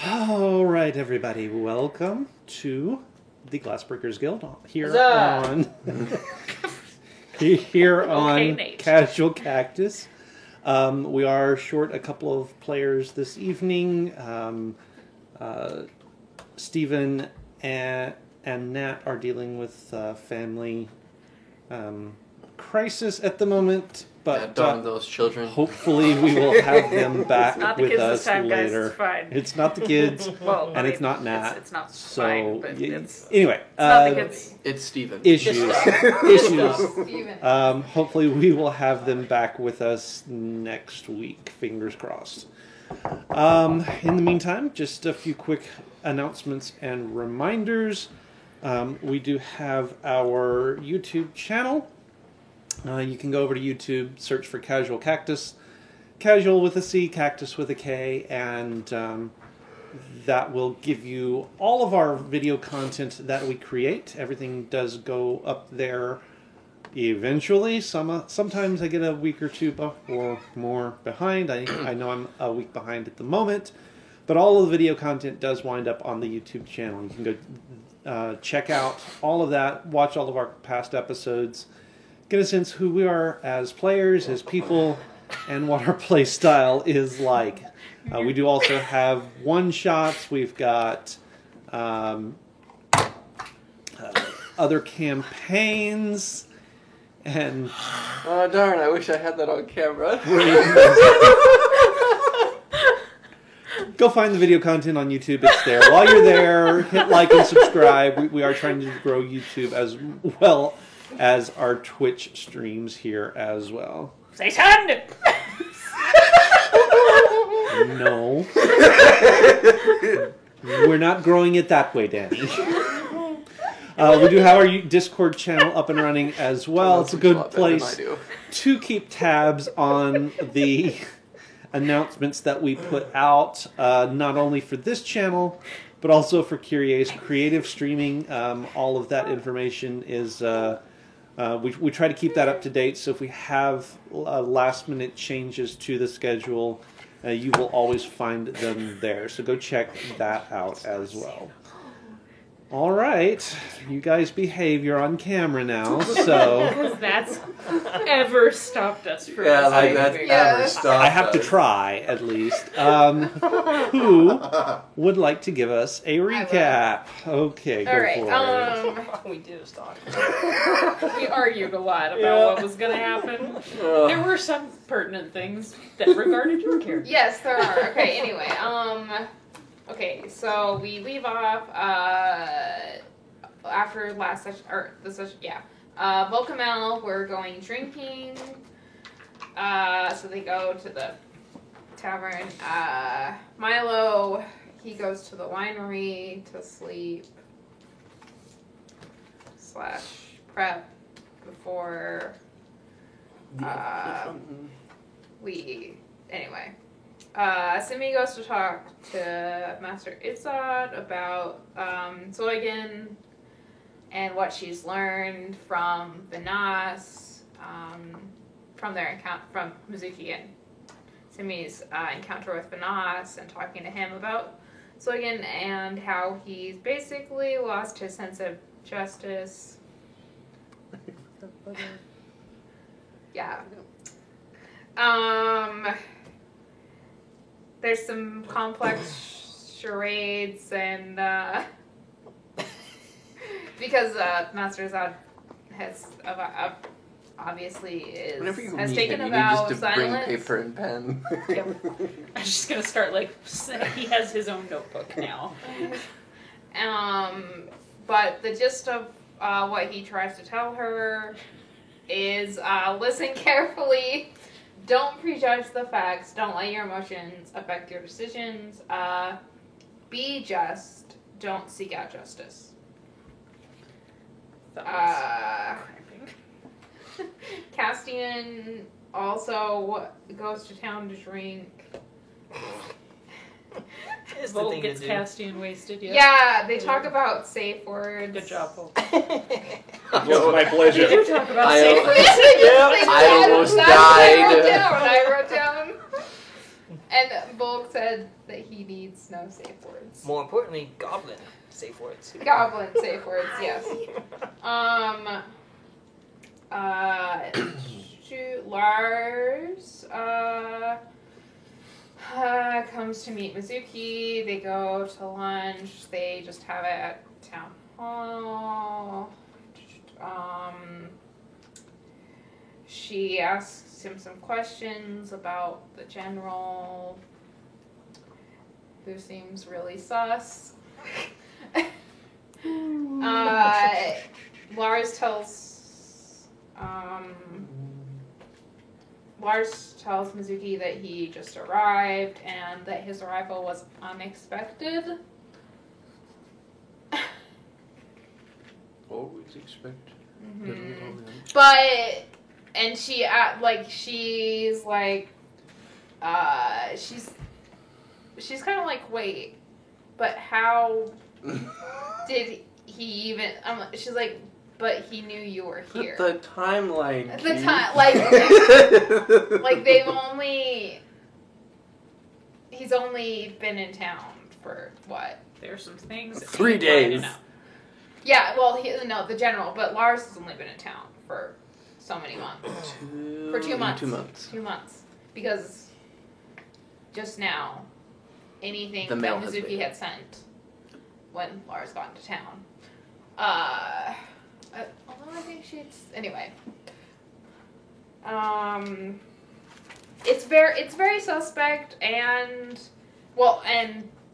All right, everybody, welcome to the Glassbreakers Guild here Huzzah! on Nate. Casual Cactus. We are short a couple of players this evening. Stephen and Nat are dealing with family crisis at the moment, but darn those children. hopefully we will have them back Not the with kids us this time, guys. later. It's fine. It's not the kids, Well, and it's not Nat. It's not so fine, but it's anyway, not the kids. It's Steven. issues. Steven. Hopefully we will have them back with us next week. Fingers crossed. In the meantime, just a few quick announcements and reminders. We do have our YouTube channel. You can go over to YouTube, search for Casual Cactus. Casual with a C, Cactus with a K, and that will give you all of our video content that we create. Everything does go up there eventually. Sometimes I get a week or two or more behind. I know I'm a week behind at the moment, but all of the video content does wind up on the YouTube channel. You can go check out all of that, watch all of our past episodes, get a sense who we are as players, as people, and what our play style is like. We do also have one-shots. We've got other campaigns, and Oh, darn, I wish I had that on camera. go find the video content on YouTube. It's there. While you're there, hit like and subscribe. We are trying to grow YouTube as well as our Twitch streams here as well. Satan! No. We're not growing it that way, Danny. We do have our Discord channel up and running as well. It's a good place to keep tabs on the announcements that we put out, not only for this channel, but also for Curious Creative Streaming. All of that information is... we try to keep that up to date, so if we have last-minute changes to the schedule, you will always find them there. So go check that out as well. All right, you guys behave. You're on camera now, so... Because that's ever stopped us from like that's ever stopped I have to us. try, at least. Who would like to give us a recap? Okay, go All right, for it. We did start. we argued a lot about what was going to happen. There were some pertinent things that regarded your character. Yes, there are. Okay, anyway, okay, so we leave off, after last session, or the session, yeah. Volcamel, we're going drinking, so they go to the tavern. Milo, he goes to the winery to sleep, / prep before, anyway. Simi goes to talk to Master Itzad about Zoigan and what she's learned from Vinas, from Mizuki and Simi's encounter with Vinas, and talking to him about Zoigan and how he's basically lost his sense of justice. Yeah. There's some complex charades, and because Master Zod has obviously has taken a vow of silence. Bring paper and pen. Yep. I'm just gonna start he has his own notebook now. But the gist of what he tries to tell her is listen carefully. Don't prejudge the facts. Don't let your emotions affect your decisions. Be just. Don't seek out justice. Castian also goes to town to drink. It's the Volk thing gets to do. Castian wasted, yes. Yeah, they talk about safe words. Good job, Volk. My pleasure. They do talk about I safe al- words. I almost died. I wrote down. And Volk says, said that he needs no safe words. More importantly, goblin safe words. Goblin safe words, yes. Lars comes to meet Mizuki. They go to lunch. They just have it at town hall. She asks him some questions about the general, who seems really sus. Lars tells Mizuki that he just arrived and that his arrival was unexpected. Always expect. Mm-hmm. But, and she's kind of like, wait, but how did he even, she's like, but he knew you were here. The timeline. The time, like he's only been in town for what? There's some things. 3 days. Yeah, well, the general, but Lars has only been in town for so many months. 2 months. 2 months. 2 months. Because just now, anything The that mail has Mizuki been. had sent when Lars got into town. Although I think anyway. It's very suspect, and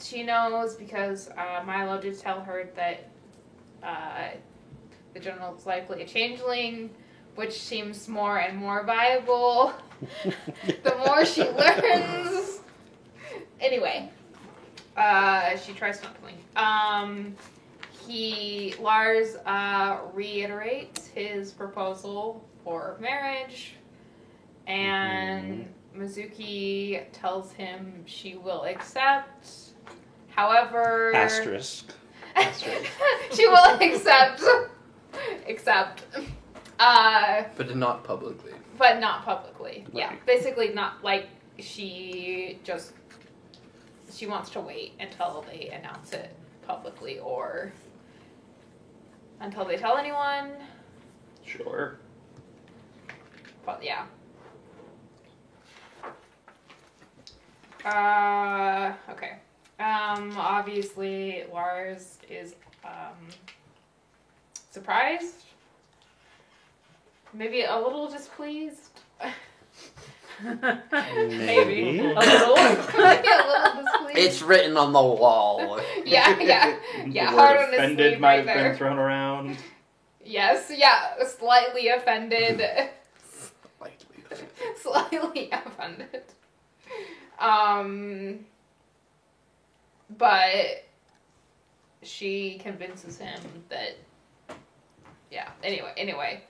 she knows because Milo did tell her that the general is likely a changeling, which seems more and more viable the more she learns. Anyway, she tries not to blink. Lars reiterates his proposal for marriage, and Mizuki tells him she will accept. However, Asterisk. she will accept, But not publicly. but not publicly. Right. Yeah, basically not like she wants to wait until they announce it publicly or until they tell anyone. Sure. But yeah. Okay. Obviously Lars is surprised. Maybe a little displeased. Maybe. Maybe. A little. Maybe a little displeased. It's written on the wall. Yeah. The Hard word on his offended sleeve might right have there. been thrown around. Yes, slightly offended. Slightly offended. But she convinces him that, yeah, anyway.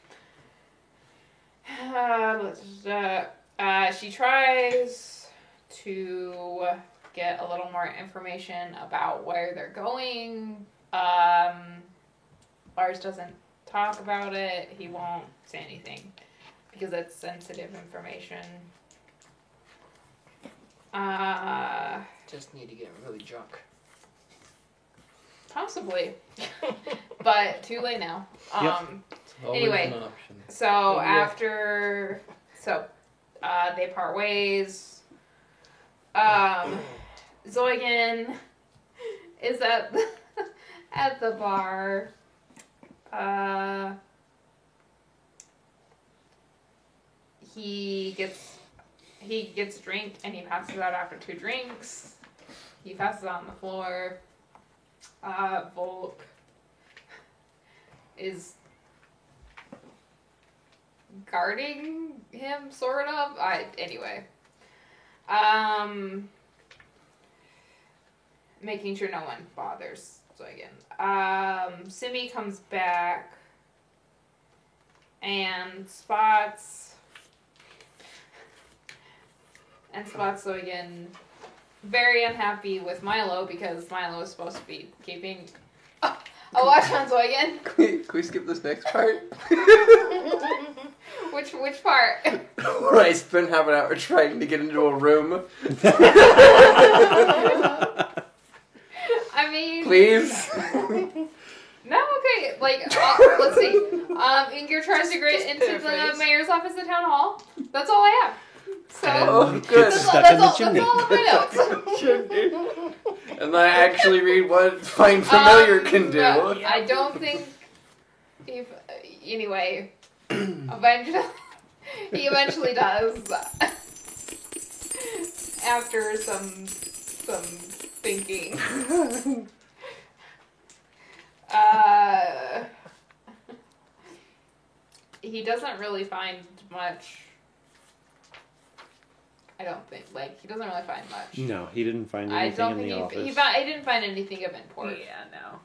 She tries to get a little more information about where they're going. Lars doesn't talk about it. He won't say anything because it's sensitive information. Just need to get really drunk. Possibly. But too late now. Yep. It's always Anyway. an option. So Yeah. they part ways. Zoigan is at the bar. He gets a drink and he passes out after 2 drinks. He passes out on the floor. Volk is guarding him, sort of. Anyway. Making sure no one bothers Zoigan. Simi comes back and spots Zoigan very unhappy with Milo because Milo is supposed to be keeping a watch on Zoigan. Can we skip this next part? Which part? Where I spent half an hour trying to get into a room. I mean, Please. no, okay. Like, let's see. Inger tries to get into the paraphrase. mayor's office at town hall. That's all I have. So Oh, good. Gets stuck in the that's chimney. all of my notes. And I actually read what Find Familiar can do. I don't think. If anyway, eventually he eventually does. After some thinking. He doesn't really find much. I don't think. Like, he doesn't really find much. No, he didn't find I anything don't in think the office. I didn't find anything of import. Yeah, no.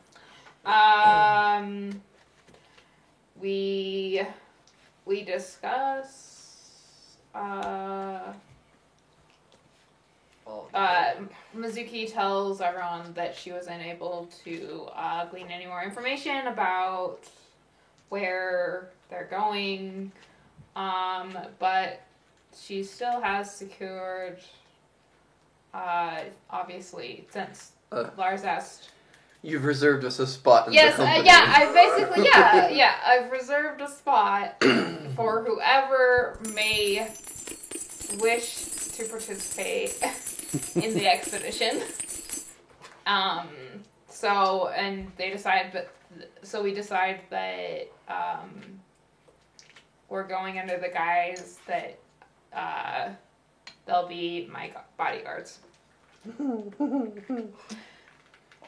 We discuss. Mizuki tells everyone that she was unable to glean any more information about where they're going, but she still has secured, obviously, since Lars asked. You've reserved us a spot in Yes, the company. I've reserved a spot for whoever may wish to participate in the expedition. We decide that we're going under the guise that they'll be my bodyguards.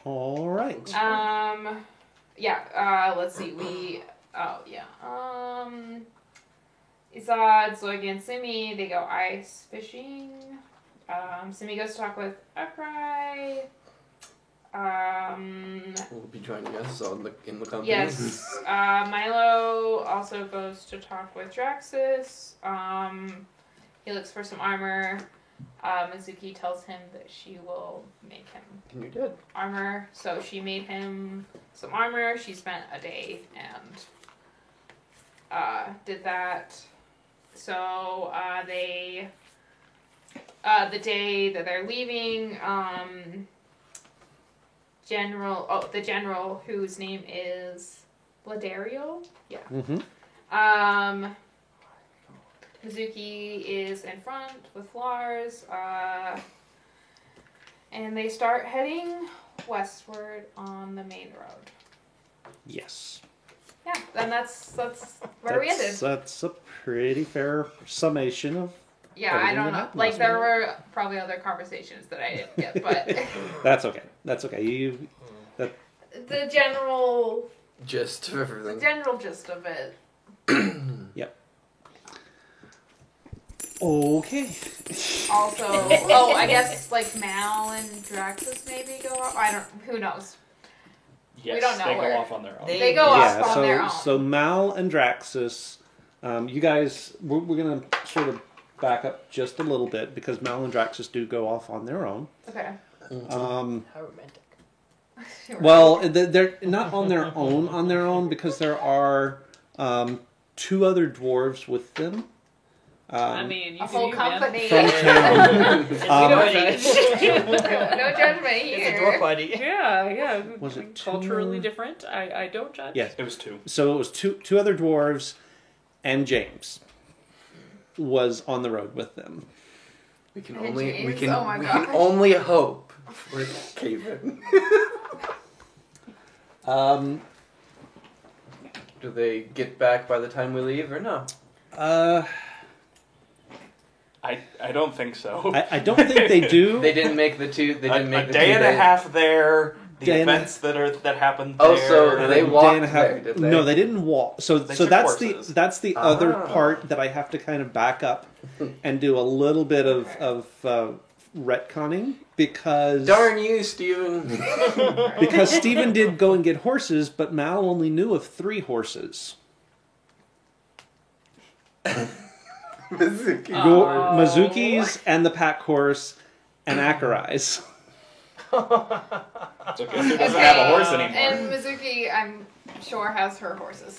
All right. Let's see. Izad, Zoiga, and Simi, they go ice fishing. Simi goes to talk with Akrai. Will be joining us in the company. Yes. Milo also goes to talk with Draxus. He looks for some armor. Mizuki tells him that she will make him And you did. armor. So she made him some armor. She spent a day and did that. So the day that they're leaving, the general whose name is Ladario. Yeah. Mm-hmm. Mizuki is in front with Lars, and they start heading westward on the main road. Yes. Yeah, and that's where we ended. That's a pretty fair summation of. Yeah, everything I don't that know. happened Like, last there week. were probably other conversations that I didn't get, but That's okay. That's okay. the general Gist of everything. gist of it. Yep. Okay. Also, I guess, like, Mal and Draxus maybe go off. Who knows? Yes, don't know they where. go off on their own. They go off on their own. So Mal and Draxus, you guys, we're going to sort of back up just a little bit because Mal and Draxus do go off on their own. Okay. How romantic. Well, they're not on their own because there are two other dwarves with them. I mean, you A can whole man. company. From town. No judgment It's a here. dwarf ID. Yeah. Was it culturally two? different? I don't judge. Yes. It was 2. So it was two other dwarves, and James was on the road with them. We can And only we James? can Oh my we gosh. can only hope for Caven. Do they get back by the time we leave or no? I don't think so. I don't think they do. They didn't make the two. They didn't make a the day 2 and a days. half there. The Day and a- events that happened Oh, there. so And they a day walked and a half- there, did they? No, they didn't walk. So They so took that's horses. the other Ah. part that I have to kind of back up and do a little bit of retconning because Darn you, Steven. because Stephen did go and get horses, but Mal only knew of 3 horses. Mizuki. Mizuki's and the pack horse and Akurai's. It's okay. He doesn't have a horse anymore. And Mizuki, I'm sure, has her horses.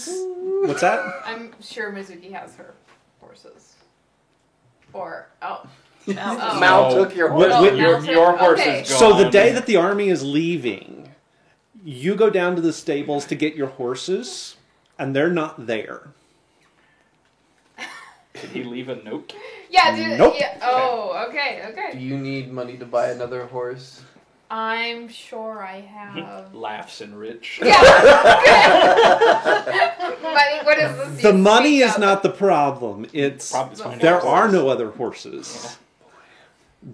What's that? I'm sure Mizuki has her horses. Or oh, Mal took your What- horse. what- Your horse Okay. is gone. So the day that the army is leaving, you go down to the stables to get your horses, and they're not there. Did he leave a note? yeah, dude. Nope. Yeah. Oh, okay, Do okay. you need money to buy another horse? I'm sure I have. Laughs and rich. Yeah. Money. What is this? The you money speak is of? not the problem. It's Problem's finding there horses. are no other horses.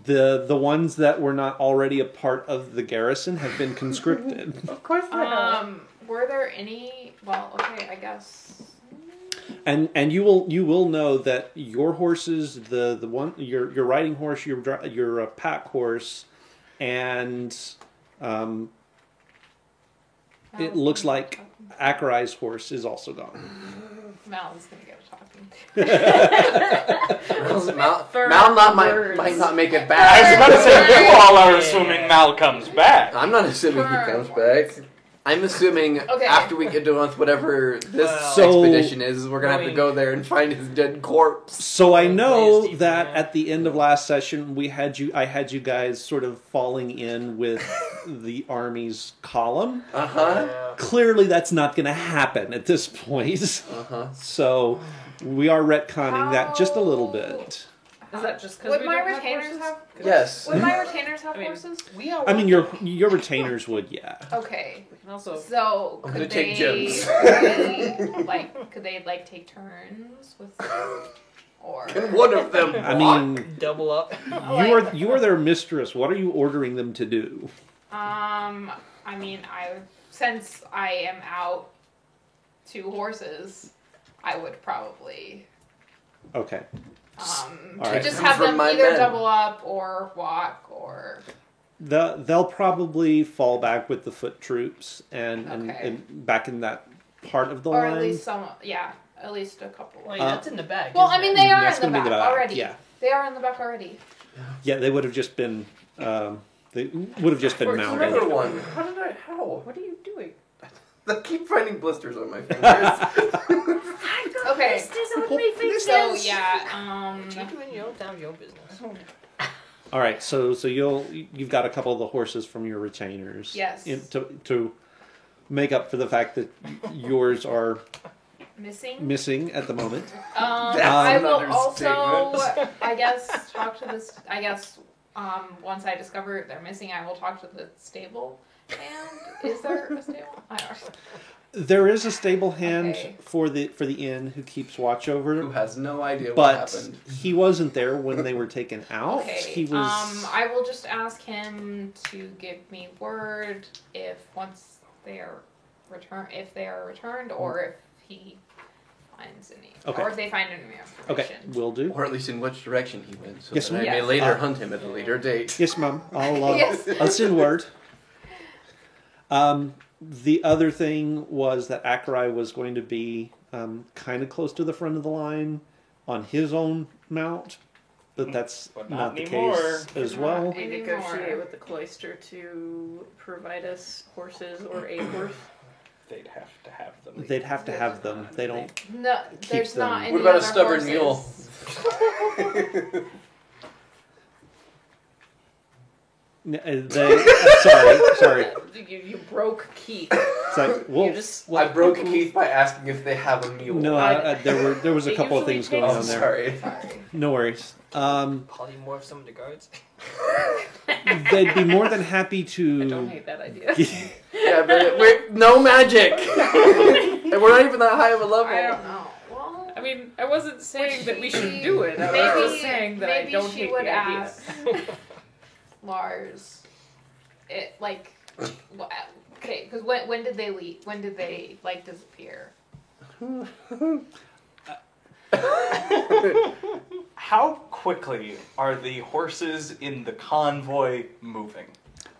The ones that were not already a part of the garrison have been conscripted. Of course Were there any? Well, okay, I guess. And you will know that your horses, the one your riding horse, your pack horse, and it looks like Akurai's horse is also gone. Mal is gonna get a talking. Mal might not make it I back. was about to say, you all are assuming Mal comes back. I'm not assuming he comes back. I'm assuming Okay. after we get done with whatever this So- expedition is, we're gonna have to go there and find his dead corpse. So I know Steve, that yeah. at the end of last session I had you guys sort of falling in with the army's column. Uh-huh. Clearly that's not going to happen at this point. Uh-huh. So we are retconning that just a little bit. Is that just because Would we my don't have retainers horses? have? Yes. Would my retainers have I mean, horses? We are. I mean your retainers would, yeah. Okay. We can also. So I'm could gonna take gems. could they take turns with, or Can one of them I walk? mean, double up. you are their mistress. What are you ordering them to do? I mean, since I am out 2 horses, I would probably Okay. just Take them have from them my either men. double up or walk or They'll probably fall back with the foot troops and Okay. back in that part of the or line. at least some, yeah, at least a couple. Wait, that's in the bag. Well, isn't I mean, it? they are That's in the gonna be back already. Yeah, They are in the back already. yeah. They would have just been they would have just been Another mounted. one. How? What are you doing? I keep finding blisters on my fingers. Okay. So yeah, Keep them in your own town, your business. All right, so you've got a couple of the horses from your retainers. Yes. To make up for the fact that yours are missing. missing at the moment. That's I will an also, understatement. I guess, talk to this. I guess once I discover they're missing, I will talk to the stable. And is there a stable? I don't know. There is a stable hand Okay. for the inn who keeps watch over Who has no idea what but happened. he wasn't there when they were taken out. Okay. He was. I will just ask him to give me word if once they are returned, or if he finds any, Okay. or if they find any Okay, information. will do. Or at least in which direction he went, so Yes, that I ma'am. may later Yes. hunt him at a later date. Yes, Mum. I'll Yes. I'll send word. The other thing was that Akurai was going to be kind of close to the front of the line on his own mount, but that's But not not the anymore. case as well. We Anymore. negotiate with the cloister to provide us horses or a horse. They'd have to have them. They'd have to have them. They don't. No, there's them. not any What about a other stubborn horses. Sorry. You broke Keith. It's like, well, You just I broke Keith by asking if they have a mule. no, there was a It couple of usually things going takes- Oh, on there. sorry. Sorry. No worries. Polymorph some of the guards. They'd be more than happy I don't to. hate that idea. Yeah, but we're no magic. And we're not even that high of a level. I don't know. Well, I mean, I wasn't saying that we should she- do it. I was maybe- just saying that I maybe don't she hate would the idea. ask Lars. It like, okay, because when did they leave? When did they disappear? How quickly are the horses in the convoy moving?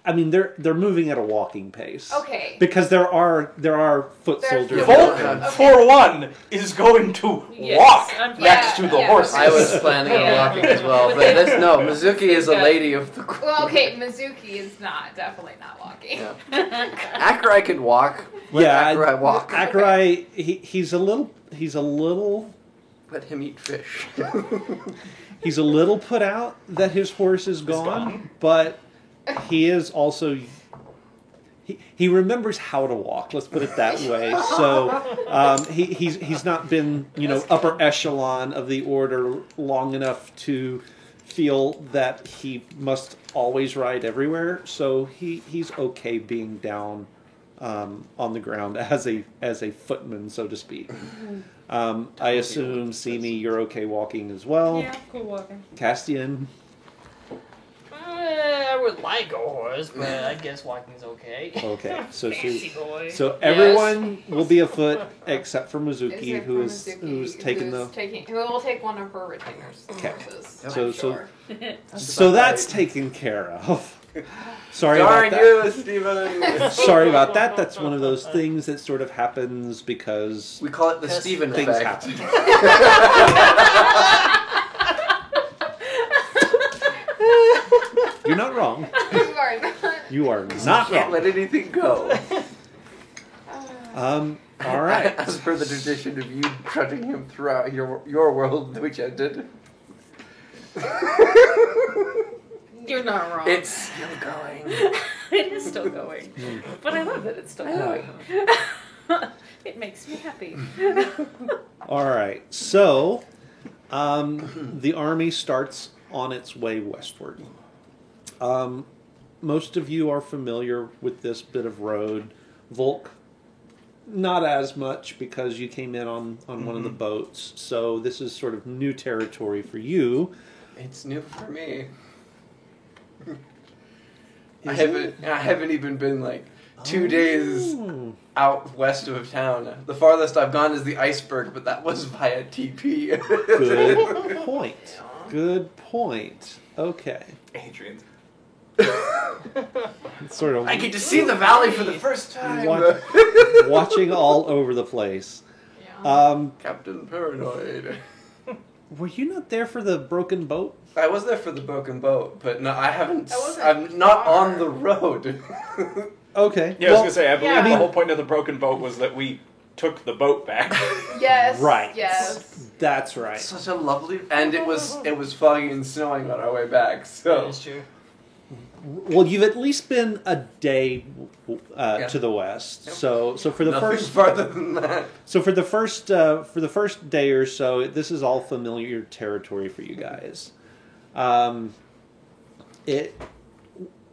I mean, they're moving at a walking pace. Okay. Because there are foot There's soldiers. foot- Volk, Okay. for one, is going to Yes, walk I'm- next to the Yeah. horses. I was planning on Yeah. walking as well, but this, no, Mizuki is a lady of the. Well, okay, Mizuki is definitely not walking. Yeah. Akurai could walk. Let Yeah, Akurai walk. Akurai, he's a little Let him eat fish. he's a little put out that his horse is gone, but he is also he remembers how to walk. Let's put it that way. So he's not been upper echelon of the order long enough to feel that he must always ride everywhere. So he's okay being down on the ground as a footman, so to speak. I assume, Simi, you're okay walking as well. Yeah, cool walking. Castian, I would like a horse, but I guess walking's okay. okay. Fancy boy. So everyone will be afoot except for Mizuki, Except who for is Mizuki, who's taking the. who will take one of her retainers. Okay. Horses, Yep. So- I'm so- sure. So that's taken care of. Sorry Darn about that. you, Steven! Sorry about that. That's one of those things that sort of happens because We call it the Yes. Steven things effect. happen. You're not wrong. You are not. You are not Can't wrong. let anything go. All right. As per the tradition of you trudging him throughout your world, which ended. You're not wrong. It's still going. It is still going. Hmm. But I love that it's still I know. going. It makes me happy. All right. So the army starts on its way westward. Most of you are familiar with this bit of road. Volk, not as much because you came in on one of the boats. So this is sort of new territory for you. It's new for me. Is I haven't even been like 2 days Oh. out west of town. The farthest I've gone is the iceberg, but that was via TP. Good point. Good point. Okay. Adrian. It's sort of I get to see the valley for the first time. What? watching all over the place. Yeah. Captain Paranoid. Were you not there for the broken boat? I was there for the broken boat, but no, I haven't. That wasn't I'm not far. on the road. Okay. Yeah, I was gonna say, I believe Yeah. the whole point of the broken boat was that we took the boat back. Yes. Right. Yes. That's right. Such a lovely, and it was foggy and snowing on our way back. That So is true. Well, you've at least been a day Yeah. to the west. Yep. So for the nothing first farther than that. so for the first day or so, this is all familiar territory for you guys. It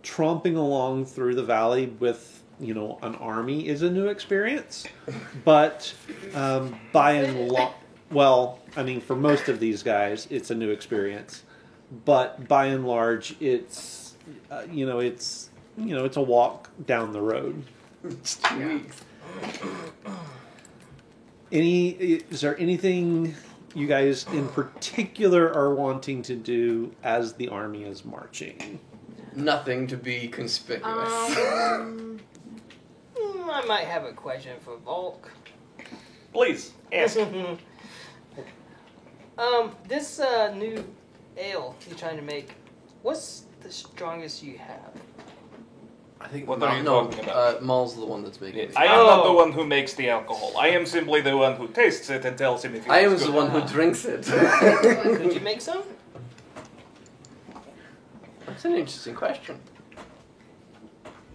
tromping along through the valley with an army is a new experience, but by and large, well, I mean for most of these guys, it's a new experience, but by and large, it's it's a walk down the road. It's 2 weeks. Is there anything you guys in particular are wanting to do as the army is marching? Nothing to be conspicuous. I might have a question for Volk. Please, ask. This new ale you're trying to make, what's the strongest you have? I think What are you talking about? Maul's the one that's making it. I am not the Oh. one who makes the alcohol. I am simply the one who tastes it and tells him if it I am is the good. one who drinks it. Could you make some? That's an interesting question.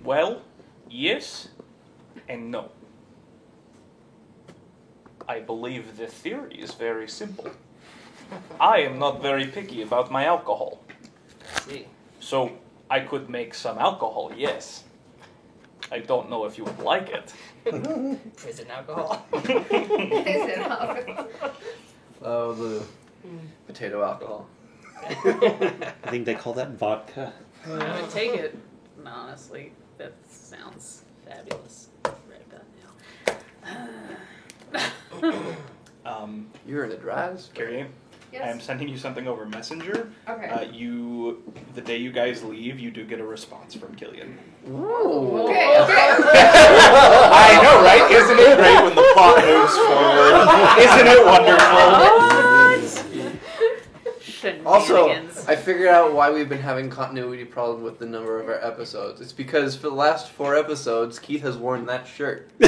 Well, yes and no. I believe the theory is very simple. I am not very picky about my alcohol. See. So I could make some alcohol, yes. I don't know if you would like it. Prison alcohol. Is it alcohol? Oh, the potato alcohol. I think they call that vodka. I would take it. Honestly, that sounds fabulous right about now. You're in a Draz? Carrie, Yes. I am sending you something over Messenger. Okay. The day you guys leave, you do get a response from Killian. Ooh. Okay. I know, right? Isn't it great when the plot moves forward? Isn't it wonderful? Also, Shenanigans. I figured out why we've been having continuity problems with the number of our episodes. It's because for the last 4 episodes, Keith has worn that shirt. For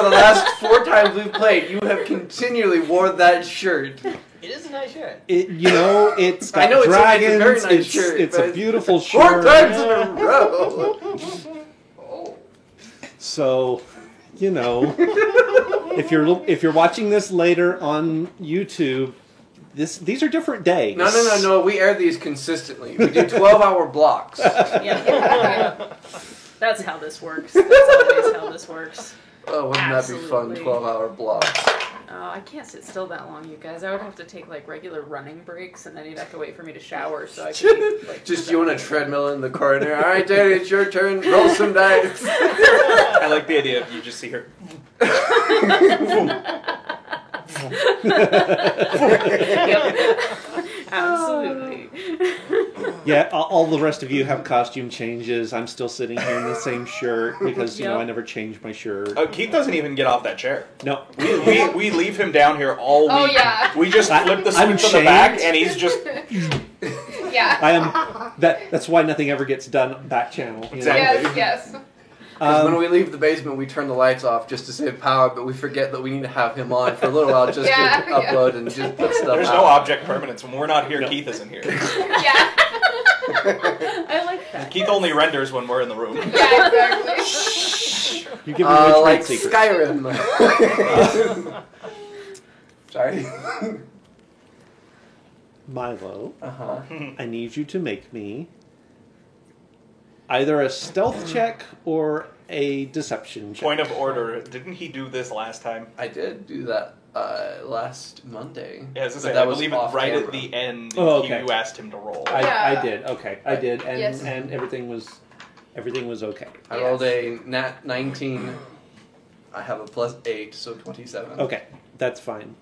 the last 4 times we've played, you have continually worn that shirt. It is a nice shirt. It's got I know it's a dragons. very nice shirt, It's but a beautiful 4 shirt. times in a row. So, if you're watching this later on YouTube, these are different days. No. We air these consistently. We do 12-hour blocks. Yeah. That's how this works. That's always how this works. Oh, wouldn't that be fun? Absolutely. 12-hour blocks. I can't sit still that long, you guys. I would have to take like regular running breaks, and then you'd have to wait for me to shower so I could be, like Just you on a treadmill in the corner. All right, Danny, it's your turn. Roll some dice. I like the idea of you just see her. Yep. Absolutely. Yeah, all the rest of you have costume changes. I'm still sitting here in the same shirt because Yep. I never changed my shirt. Keith doesn't even get off that chair. No, We leave him down here all week. Oh, yeah. We just flip the I'm switch on the back, shamed. and he's just Yeah. I am. That's why nothing ever gets done back channel. Exactly. Yes. Because when we leave the basement, we turn the lights off just to save power, but we forget that we need to have him on for a little while just Yeah, to upload and just put stuff There's out. no object permanence. When we're not here, No. Keith isn't here. Yeah. I like that. Keith only renders when we're in the room. Yeah, exactly. You give me away like trade secrets. Skyrim. Sorry. Milo, Uh-huh. I need you to make me either a stealth check or a deception check. Point of order. Didn't he do this last time? I did do that last Monday. Yeah, as I but say, that I was believe off right camera. at the end, Oh, okay. you asked him to roll. I Yeah. did. Okay, I did, and Yes. and everything was okay. I rolled a nat 19. I have a +8, so 27. Okay, that's fine.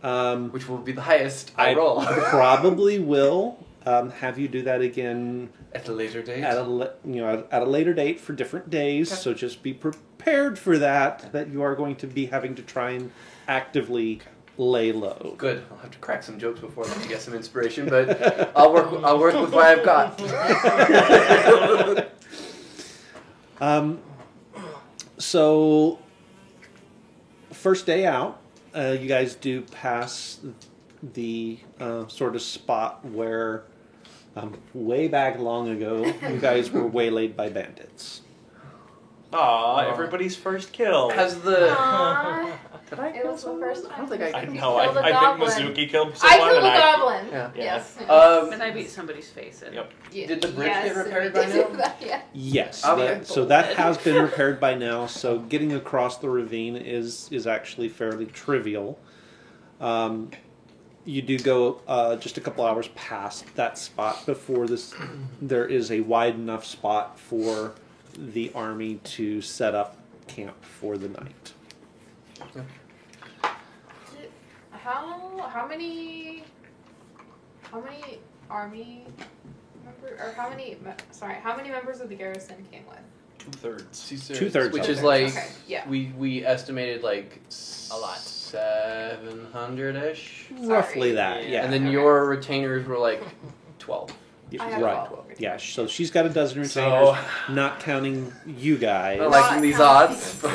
Which will be the highest I roll. probably will have you do that again At a later date. at a later date for different days. Okay. So just be prepared for that. That you are going to be having to try and actively lay low. Good. I'll have to crack some jokes before then to get some inspiration, but I'll work with what I've got. So first day out, you guys do pass the sort of spot where way back long ago you guys were waylaid by bandits. Aw, everybody's first kill. Has the Aww. did I It kill was the someone? first time. I don't think I I killed know. killed a I goblin. think Mizuki killed I someone. killed a and goblin. Yeah. Yes. And I beat somebody's face in. Yep. Did the bridge Yes, get repaired we by did now? that, yeah. Yes, Okay. so that has been repaired by now. So getting across the ravine is actually fairly trivial. You do go just a couple hours past that spot before this. There is a wide enough spot for the army to set up camp for the night. How many army members or how many members of the garrison came with? 2/3. 2/3 which of is it. like Okay, yeah. we estimated like A lot. 700-ish. Roughly that, yeah. And then Okay. your retainers were like 12. Yeah, I have right. 12. Yeah, so she's got a dozen So- retainers, not counting you guys. I like these odds, but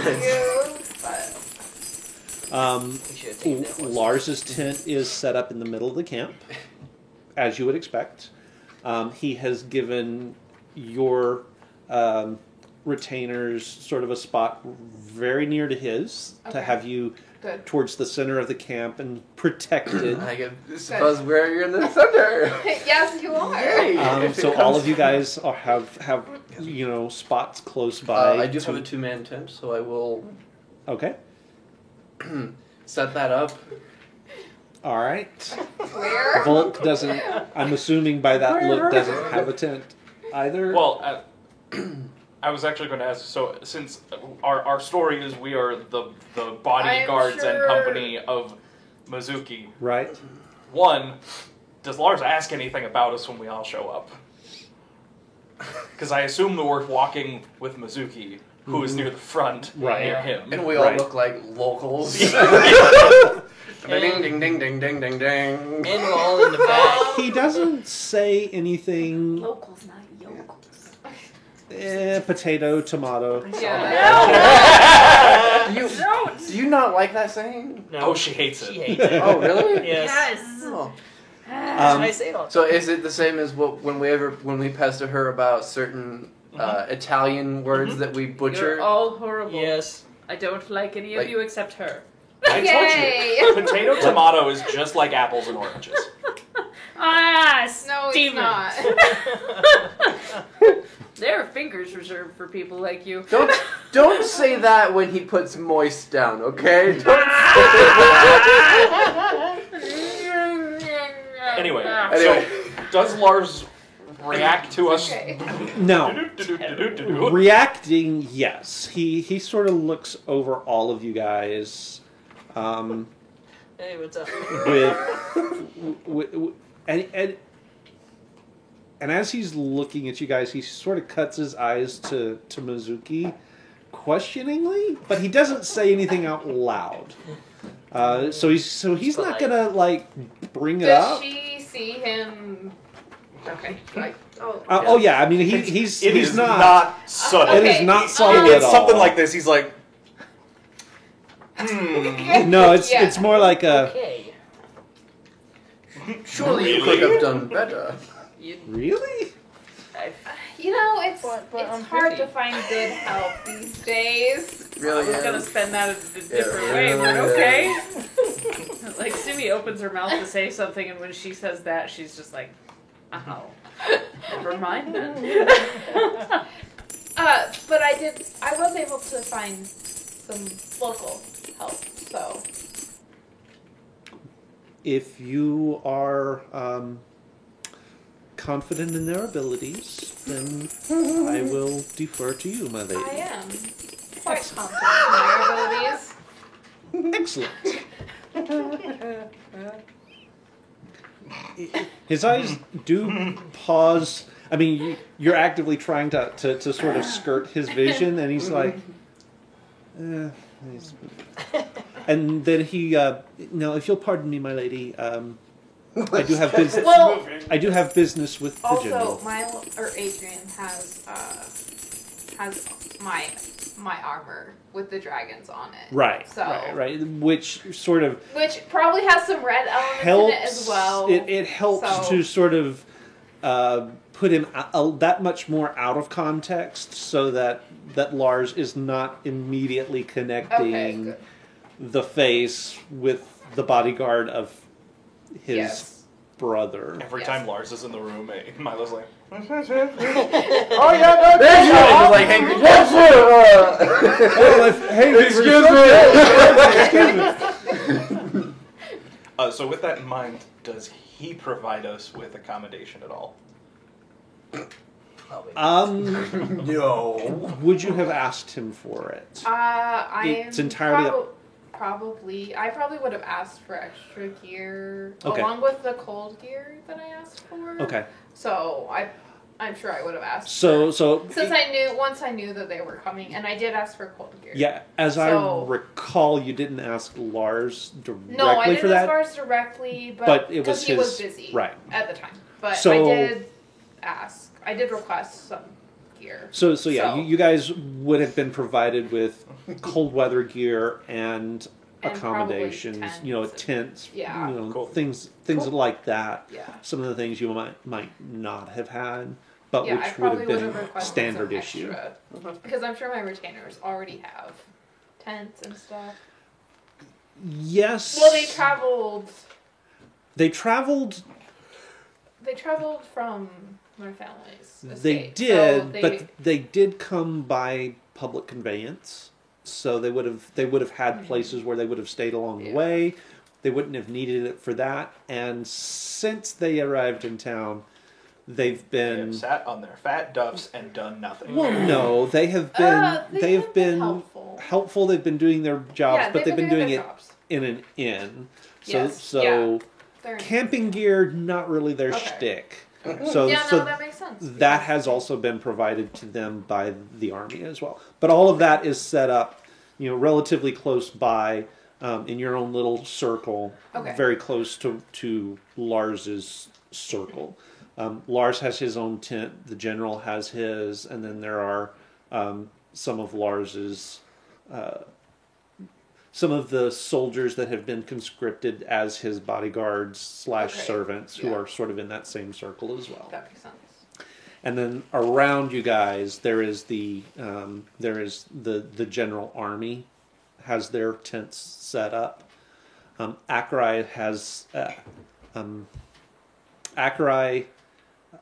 Um, We should have taken that one. Lars's tent is set up in the middle of the camp, as you would expect. He has given your retainers sort of a spot very near to his to Okay. have you Good. towards the center of the camp and protected. I suppose we're in the center. Yes, you are. Yay. If it So comes- all of you guys have spots close by. I do have a 2-man tent, so I will Okay. set that up. All right. Where? Volk doesn't. I'm assuming by that look doesn't have a tent either. Well, I was actually going to ask. So, since our story is we are the bodyguards I'm and sure- company of Mizuki. Right. One, does Lars ask anything about us when we all show up? Because I assume that we're walking with Mizuki, who is near the front, Right. near him. And we all Right. look like locals. Ding, ding, ding, ding, ding, ding, ding. And we're all in the back. He doesn't say anything. Locals, not yokels. Potato, tomato. Yeah. Do you not like that saying? No. Oh, she hates She it. hates it. Oh, really? Yes. Oh. I say it all the So time. is it the same as when we pester her about certain Italian words that we butcher? You're all horrible. Yes. I don't like any of Like- you except her. I Yay. told you. Potato tomato is just like apples and oranges. Ah, No, it's Steven. not. There are fingers reserved for people like you. Don't say that when he puts moist down, okay? Don't Anyway, Anyway. so does Lars react to us? Okay. No. Reacting, yes. He sort of looks over all of you guys. Hey, what's up? with and as he's looking at you guys, he sort of cuts his eyes to Mizuki questioningly, but he doesn't say anything out loud. So he's not gonna like bring it Does up. she see him? Okay. Like, oh. Oh yeah, I mean he's Is not. subtle. It Okay. is not subtle It's at all. something like this. He's like, No, it's Yeah. it's more like a Okay. Surely you could have done better. really. You know, it's But I'm it's hard busy. to find good help these days. Really I was gonna is. spend that in a different Yeah. way, but okay. Like Simi opens her mouth to say something, and when she says that, she's just like, "Oh, never mind then." But I was able to find some local help, so. If you are confident in their abilities, then I will defer to you, my lady. I am quite confident in their abilities. Excellent. His eyes do pause. I mean, you're actively trying to sort of skirt his vision, and he's like, and then he, no, if you'll pardon me, my lady, I do have business. Well, I do have business with the also, general. Adrian has my armor with the dragons on it. Right, So. right. Which sort of Which probably has some red elements helps. in it as well. It helps So- to sort of put him that much more out of context, so that Lars is not immediately connecting Okay, good. the face with the bodyguard of his Yes. brother. Every Yes. time Lars is in the room, Milo's like, Oh yeah, no, there's you. Just like, hey, Excuse me. so with that in mind, does he provide us with accommodation at all? No. Would you have asked him for it? It's entirely up- Probably. I probably would have asked for extra gear Okay. along with the cold gear that I asked for. Okay. So I'm sure I would have asked. So Since once I knew that they were coming, and I did ask for cold gear. yeah, as So- I recall, you didn't ask Lars directly No, I for didn't that. ask Lars directly, But it because was he was his- busy right. at the time. But So- I did ask. I did request some gear. So yeah, So- you guys would have been provided with cold weather gear and And probably accommodations, tents. tents, Yeah. Cool. things Cool. like that. Yeah. Some of the things you might not have had, but Yeah, I which would probably have would been have requested standard some issue. extra. Because I'm sure my retainers already have tents and stuff. Yes. Well, they traveled. They traveled. They traveled from their families. They estate. did, So but they did come by public conveyance, so they would have had places where they would have stayed along the Yeah. way. They wouldn't have needed it for that. And since they arrived in town, they've They been have sat on their fat duffs and done nothing. well. No, they have been they have been helpful. helpful. They've been doing their jobs, Yeah, but they've been doing their it jobs. in an inn. So Yes, so They're- camping gear, not really their Okay. shtick. So yeah, so no, that makes sense. that has also been provided to them by the army as well. But all of that is set up, relatively close by, in your own little circle, Okay. very close to Lars's circle. Lars has his own tent. The general has his, and then there are some of Lars's. Some of the soldiers that have been conscripted as his bodyguards / Okay. servants who Yeah. are sort of in that same circle as well. That makes sense. And then around you guys, there is the general army has their tents set up. Acherai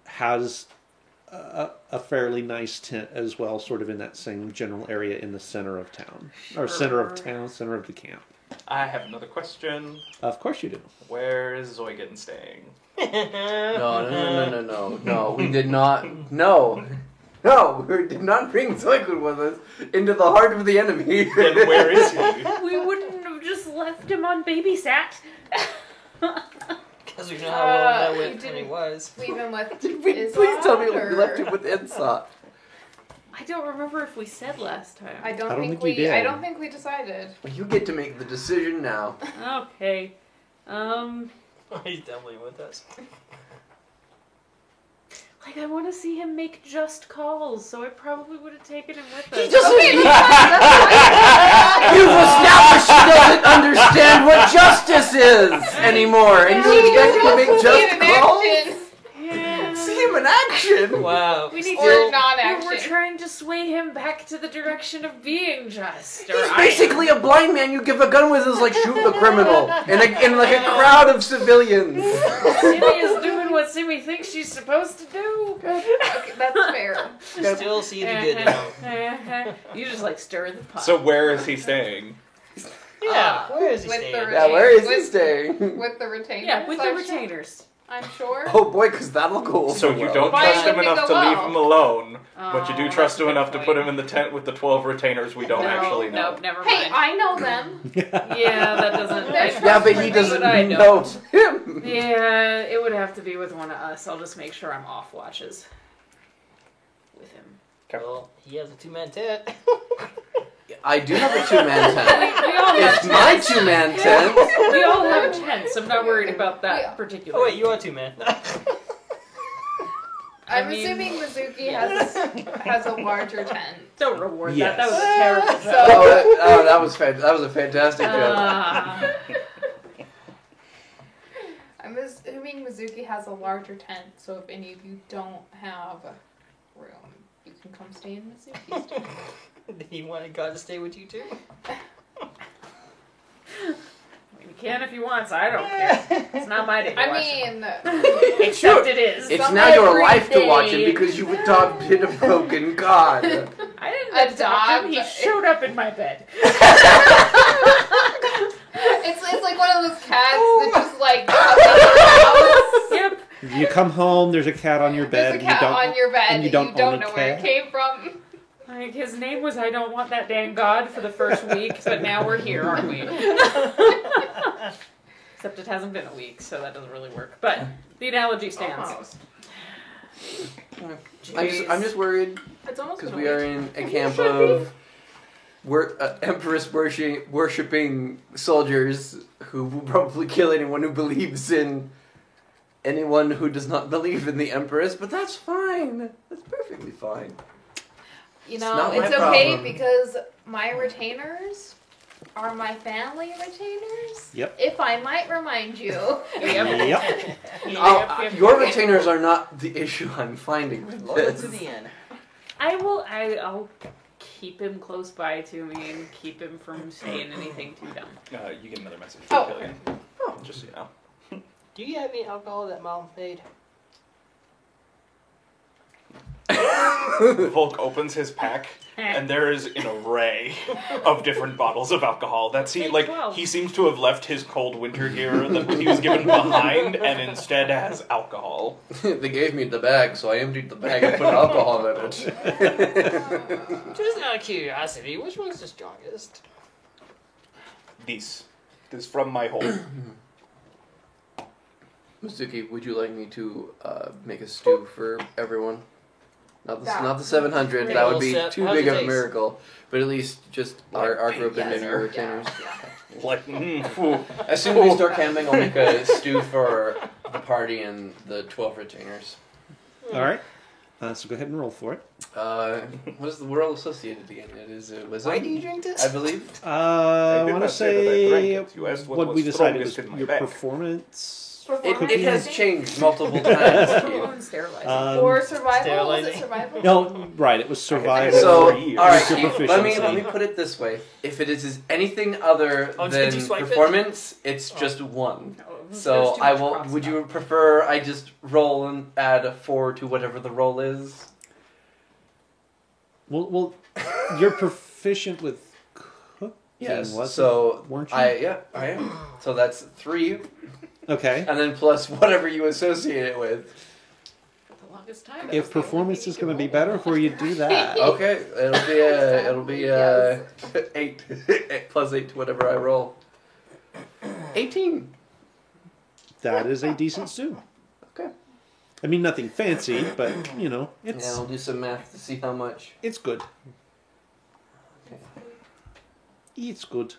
has a fairly nice tent as well, sort of in that same general area in the center of town, or center of the camp. I have another question. Of course you do. Where is Zoigan staying? No, we did not. No, we did not bring Zoikun with us into the heart of the enemy. Then where is he? We wouldn't have just left him on babysat. Because we know how well that you went when he didn't- was. Leave him with Please Izzat, tell me we or- left him with Insot. I don't remember if we said last time. I don't think think you did. I don't think we decided. You get to make the decision now. Okay. He's definitely with us. Like, I want to see him make just calls, so I probably would have taken him with us. He doesn't. Okay, You've established he doesn't understand what justice is anymore, and you expect him to make just calls. Yeah. See him in action. Wow. We need Or to. non-action. We're trying to sway him back to the direction of being just. Or He's I- basically a blind man you give a gun with is like shoot the criminal in like a crowd of civilians. Simi is doing what Simi thinks she's supposed to do. Okay, that's fair. Still see the good in him. You just like stir the pot. So where is he staying? Yeah, where is he With staying? the Yeah, where is he With- staying? With the retainers. Yeah, with the I'm retainers. I'm sure. Oh boy, because that'll go over So you well. don't Why trust him wouldn't it enough go to leave well? him alone, but you do Oh, trust that's a him good enough to point. put him in the tent with the 12 retainers we don't actually know. Nope, never Hey, mind. I know them. Yeah, that doesn't. They're I- Yeah, but he trustworthy, doesn't but I know don't. him. Yeah, it would have to be with one of us. I'll just make sure I'm off watches with him. Well, he has a two-man tent. I do have a two-man tent. We all have It's my tents. two-man tent. We all have tents. I'm not worried about that Yeah. particular. Oh wait, you are two-man. I'm I mean- assuming Mizuki has a larger tent. Don't reward Yes. that. That was a terrible So- joke. That was that was a fantastic joke. Ah. I'm assuming Mizuki has a larger tent, so if any of you don't have room, you can come stay in Mizuki's tent. He wanted God to stay with you too. You can if you want, so I don't care. It's not my day to I watch mean, it. Except it is. It's Some now your every life to watch him day. because you adopted a broken god. I didn't adopt him. He Adopt. showed up in my bed. it's like one of those cats that just like comes in your house. Yep. You come home, there's a cat on your bed, There's a and you cat don't. on your bed and you and don't you don't own a know where it cat? came from. Like, his name was I Don't Want That Dang God for the first week, but now we're here, aren't we? Except it hasn't been a week, so that doesn't really work. But the analogy stands. Almost. I'm just worried It's almost because been we a are week. in a camp of Empress worshipping soldiers who will probably kill anyone who believes in anyone who does not believe in the Empress, but that's fine. That's perfectly fine. You It's know, not my it's okay problem. because my retainers are my family retainers. Yep. If I might remind you. Yep. Your retainers are not the issue I'm finding with Loyal this. to the end. I'll keep him close by to me and keep him from saying anything too dumb. You get another message. Oh, from Killian. Just so you know. Do you have any alcohol that Mom made? Volk opens his pack, and there is an array of different bottles of alcohol. That's he Take like 12. he seems to have left his cold winter gear that he was given behind, and instead has alcohol. They gave me the bag, so I emptied the bag and put alcohol in it. Just out of curiosity, which one's the strongest? These. It is from my home. Masuki, would you like me to make a stew for everyone? Not the 700. That That would be Set. too How's big it of a taste? miracle. But at least just our group and maybe your Yeah. retainers. Like, As soon as we start camping, I'll make a stew for the party and the 12 retainers. All right. So go ahead and roll for it. What is the world associated again? It is wisdom, Why do you drink this? I believe. I did want to not say that I drank say it. You asked what what was we decided was strongest in my your bag. performance. It has changed multiple times. Sterilizing. Or survival? Was it Sterilizing. survival? No, right. It was survival. So, For years. all right, Your Keith, let me proficiency. put it this way: if it is anything other Oh, than did you swipe it? performance, it's just one. Oh, there's So too I much will. crossed Would you out. prefer I just roll and add a 4 to whatever the roll is? Well, you're proficient with cooking. Yes. wasn't- So weren't you? I am. So that's 3, Okay. and then plus whatever you associate it with. The longest time. If performance is going to be better for you, do that. Okay, it'll be Yes. 8 plus 8 to whatever I roll. 18. That is a decent stew. Okay. I mean, nothing fancy, but you know, Yeah, it's I'll do some math to see how much. it's good. Okay. It's good.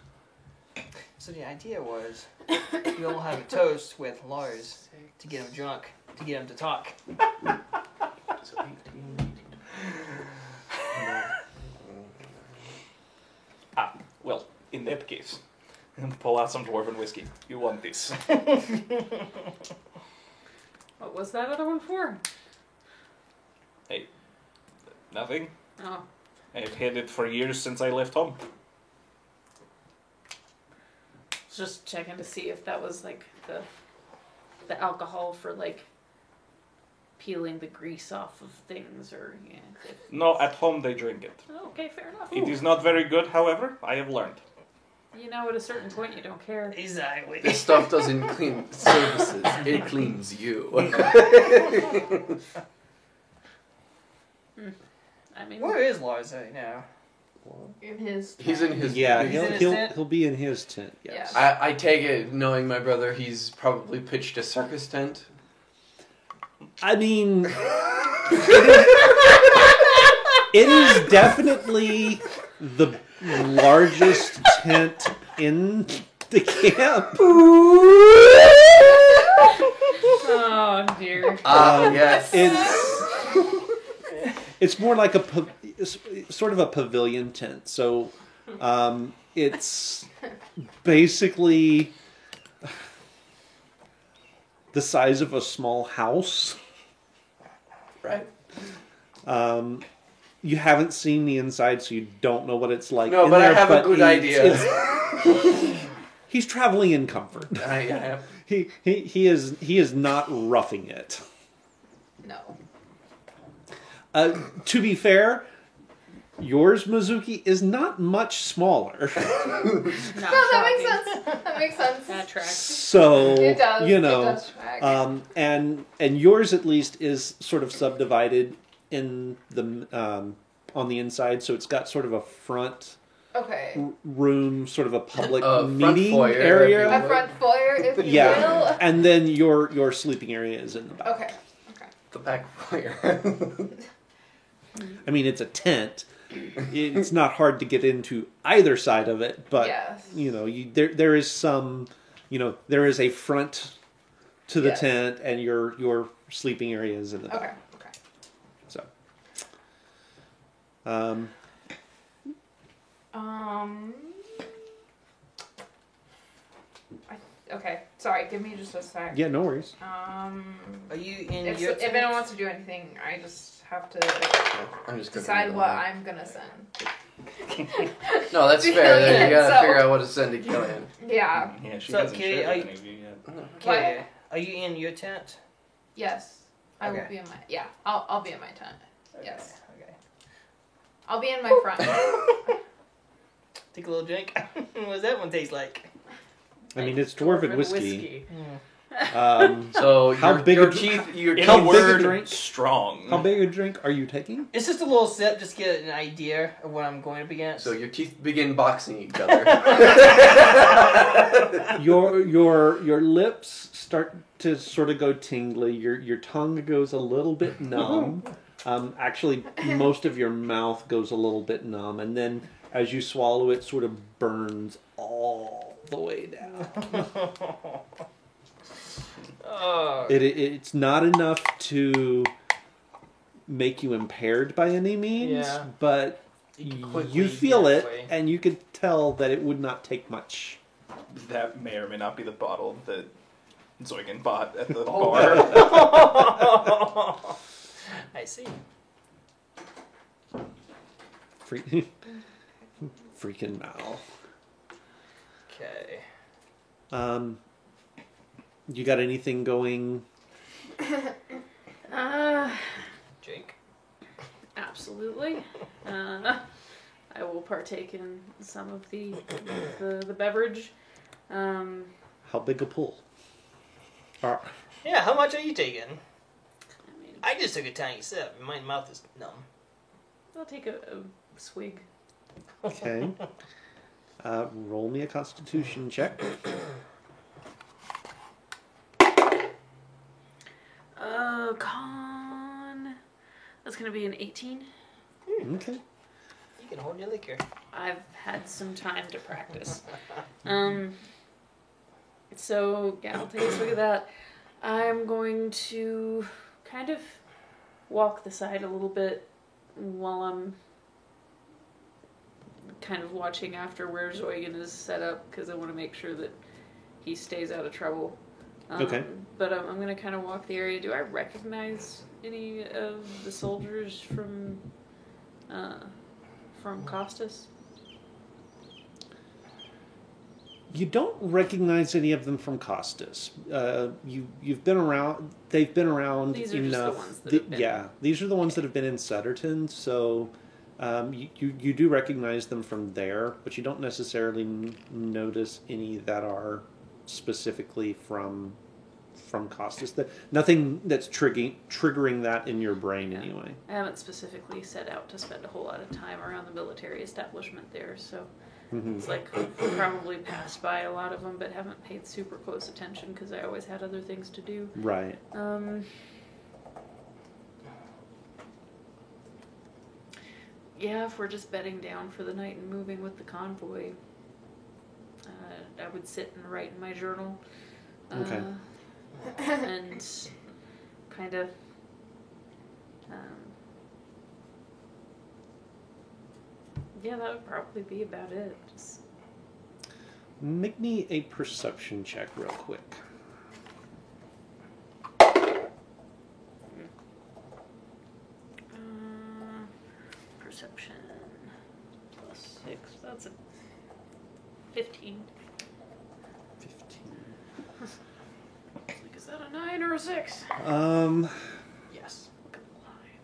So the idea was, we all have a toast with Lars to get him drunk, to get him to talk. So 18. Well, in that case, pull out some dwarven whiskey. You want this. What was that other one for? Nothing. Oh, I've had it for years since I left home. just checking to see if that was like the alcohol for like peeling the grease off of things, or yeah. No, at home they drink it. Oh, okay, fair enough. It is not very good, however, I have learned. You know, at a certain point, you don't care. Exactly. This stuff doesn't clean surfaces, it cleans you. I mean, Where is Lars right now? In his. He's in his. Yeah, He's he'll in his he'll tent? he'll be in his tent. Yes. I take it, knowing my brother, he's probably pitched a circus tent. I mean, it is definitely the largest tent in the camp. oh dear. Yes. It's more like it's sort of a pavilion tent. So it's basically the size of a small house. Right. You haven't seen the inside, so you don't know what it's like. No, in but I there, have a good idea. He's traveling in comfort. I He is not roughing it. No. To be fair, yours, Mizuki, is not much smaller. Not No, that makes sense. That makes sense. That tracks. So It does. you know, It does track. and yours at least is sort of subdivided in the on the inside, so it's got sort of a front Okay. room, sort of a public front meeting foyer, if you area. will. A front foyer, if you Yeah, will. and then your sleeping area is in the back. Okay. Okay. The back foyer. I mean, it's a tent. It's not hard to get into either side of it, but Yes. you know, there is some, there is a front to the Yes. tent, and your sleeping area is in the back. Okay. Okay. So, Okay. Sorry. Give me just a sec. yeah, no worries. Are you in If your anyone wants to do anything, I just have to I'm just cooking decide it what all. I'm gonna send. No, that's To fair. Then you Killian, gotta so- figure out what to send to Killian. Yeah. Yeah, she So, hasn't Kitty, shared are with you- any of you yet. Okay. Are you in your tent? Yes. I will Okay. be in my. Yeah. I'll be in my tent. Yes. Okay. I'll be in my front. Take a little drink. What does that one taste like? I mean, it's dwarven whiskey. So How your, big your a- teeth, your In How a big a word, drink? strong. How big a drink are you taking? It's just a little sip, just to get an idea of what I'm going up against. So your teeth begin boxing each other. Your lips start to sort of go tingly. Your tongue goes a little bit numb. Actually, most of your mouth goes a little bit numb, and then as you swallow, it sort of burns all the way down. Oh. It's not enough to make you impaired by any means, Yeah. but quickly you feel get it, away. and you could tell that it would not take much. That may or may not be the bottle that Zoigan bought at the Oh. bar. I see. Freaking Mal. Okay. You got anything going? Jake. Absolutely. I will partake in some of the beverage. How big a pull? Yeah, how much are you taking? I mean, I just took a tiny sip. My mouth is numb. I'll take a swig. Okay. Roll me a Constitution check. Con. That's gonna be an 18. Okay. You can hold your liquor. I've had some time to practice. So yeah, I'll take a swig of that. I'm going to kind of walk the side a little bit while I'm kind of watching after where Zoigan is set up because I want to make sure that he stays out of trouble. Okay. But I'm going to kind of walk the area. Do I recognize any of the soldiers from Costas? You don't recognize any of them from Costas. You've been around. They've been around These are just enough. the ones that have been. Yeah, these are the ones that have been in Sutterton. So you do recognize them from there, but you don't necessarily notice any that are specifically from Costas. Nothing that's triggering that in your brain anyway. I haven't specifically set out to spend a whole lot of time around the military establishment there, so it's like probably passed by a lot of them, but haven't paid super close attention because I always had other things to do. Right. Yeah, if we're just bedding down for the night and moving with the convoy, I would sit and write in my journal. Okay. And kind of yeah, that would probably be about it. Just Make me a perception check real quick. perception plus 6. That's a 15. 15. Is that a 9 or a 6? Yes. Look at the line.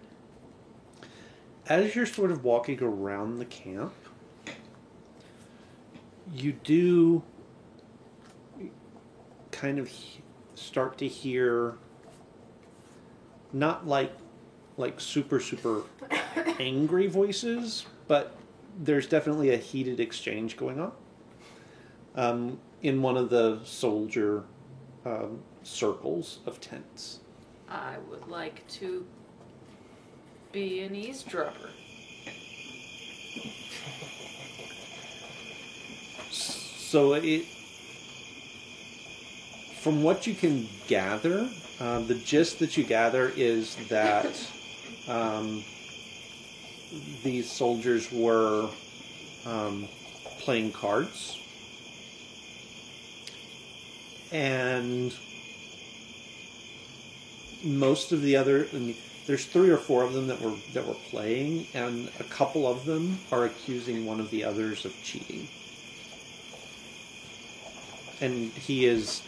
As you're sort of walking around the camp, you do kind of start to hear not like super angry voices, but there's definitely a heated exchange going on in one of the soldier circles of tents. I would like to be an eavesdropper. So from what you can gather, the gist that you gather is that these soldiers were playing cards, and most of the other, there's 3 or 4 of them that were playing, and a couple of them are accusing one of the others of cheating. And he is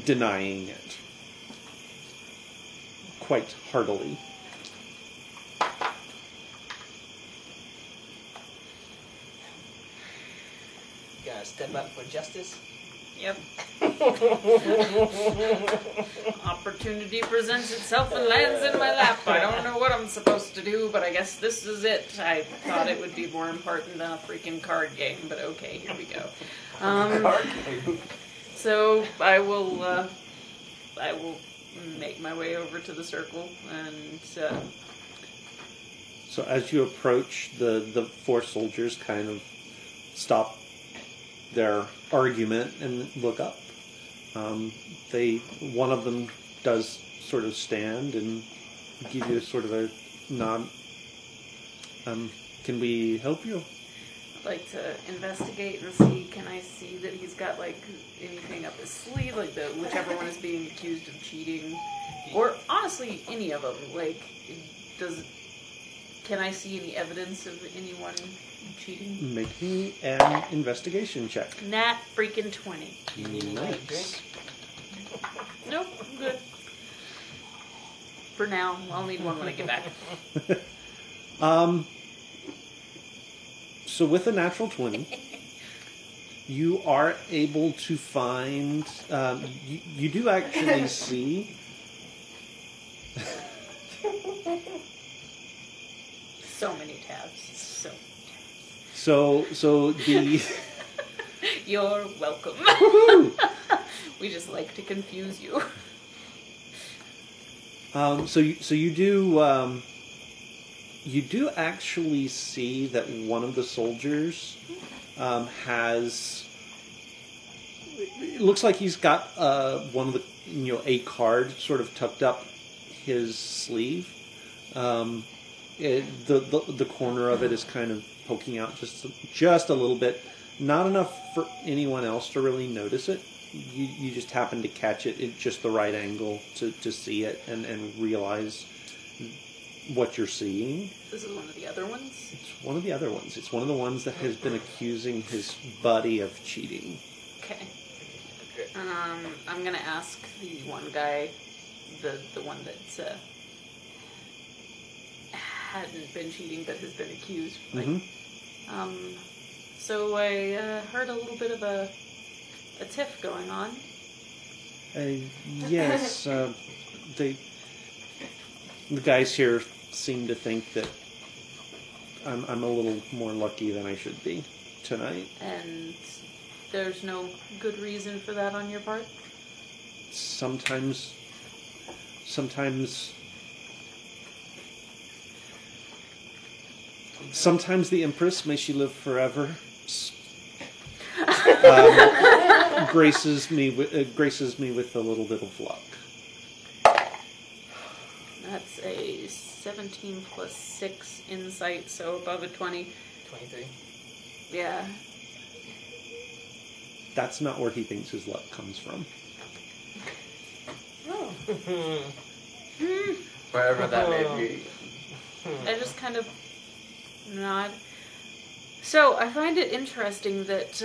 denying it quite heartily. You gotta step up for justice. Yep. Opportunity presents itself and lands in my lap. I don't know what I'm supposed to do, but I guess this is it. I thought it would be more important than a freaking card game, but okay, here we go. So I will make my way over to the circle and. So as you approach, the four soldiers kind of stop their argument and look up. One of them does sort of stand and give you sort of a nod. Can we help you? I'd like to investigate and see, can I see that he's got, like, anything up his sleeve, like whichever one is being accused of cheating, or honestly, any of them, like, can I see any evidence of anyone cheating? Make me an investigation check. Nat freaking 20. Nice. Nope, I'm good. For now, I'll need one when I get back. So with a natural 20, you are able to find. You do actually see. So many tabs. So the. You're welcome. We just like to confuse you. So you do actually see that one of the soldiers has. It looks like he's got one of the a card sort of tucked up his sleeve. The corner of it is kind of poking out just a little bit, not enough for anyone else to really notice it. You just happen to catch it at just the right angle to see it and realize what you're seeing. This is one of the other ones? It's one of the other ones. It's one of the ones that has been accusing his buddy of cheating. Okay. I'm gonna ask the one guy, the one that's hadn't been cheating but has been accused. So I heard a little bit of a tiff going on. Yes, the guys here seem to think that I'm a little more lucky than I should be tonight. And there's no good reason for that on your part? Sometimes the Empress, may she live forever, graces me with a little bit of luck. That's a 17 plus 6 insight, so above a 20. 23. Yeah. That's not where he thinks his luck comes from. Oh. Wherever that may be. I just kind of nod. So I find it interesting that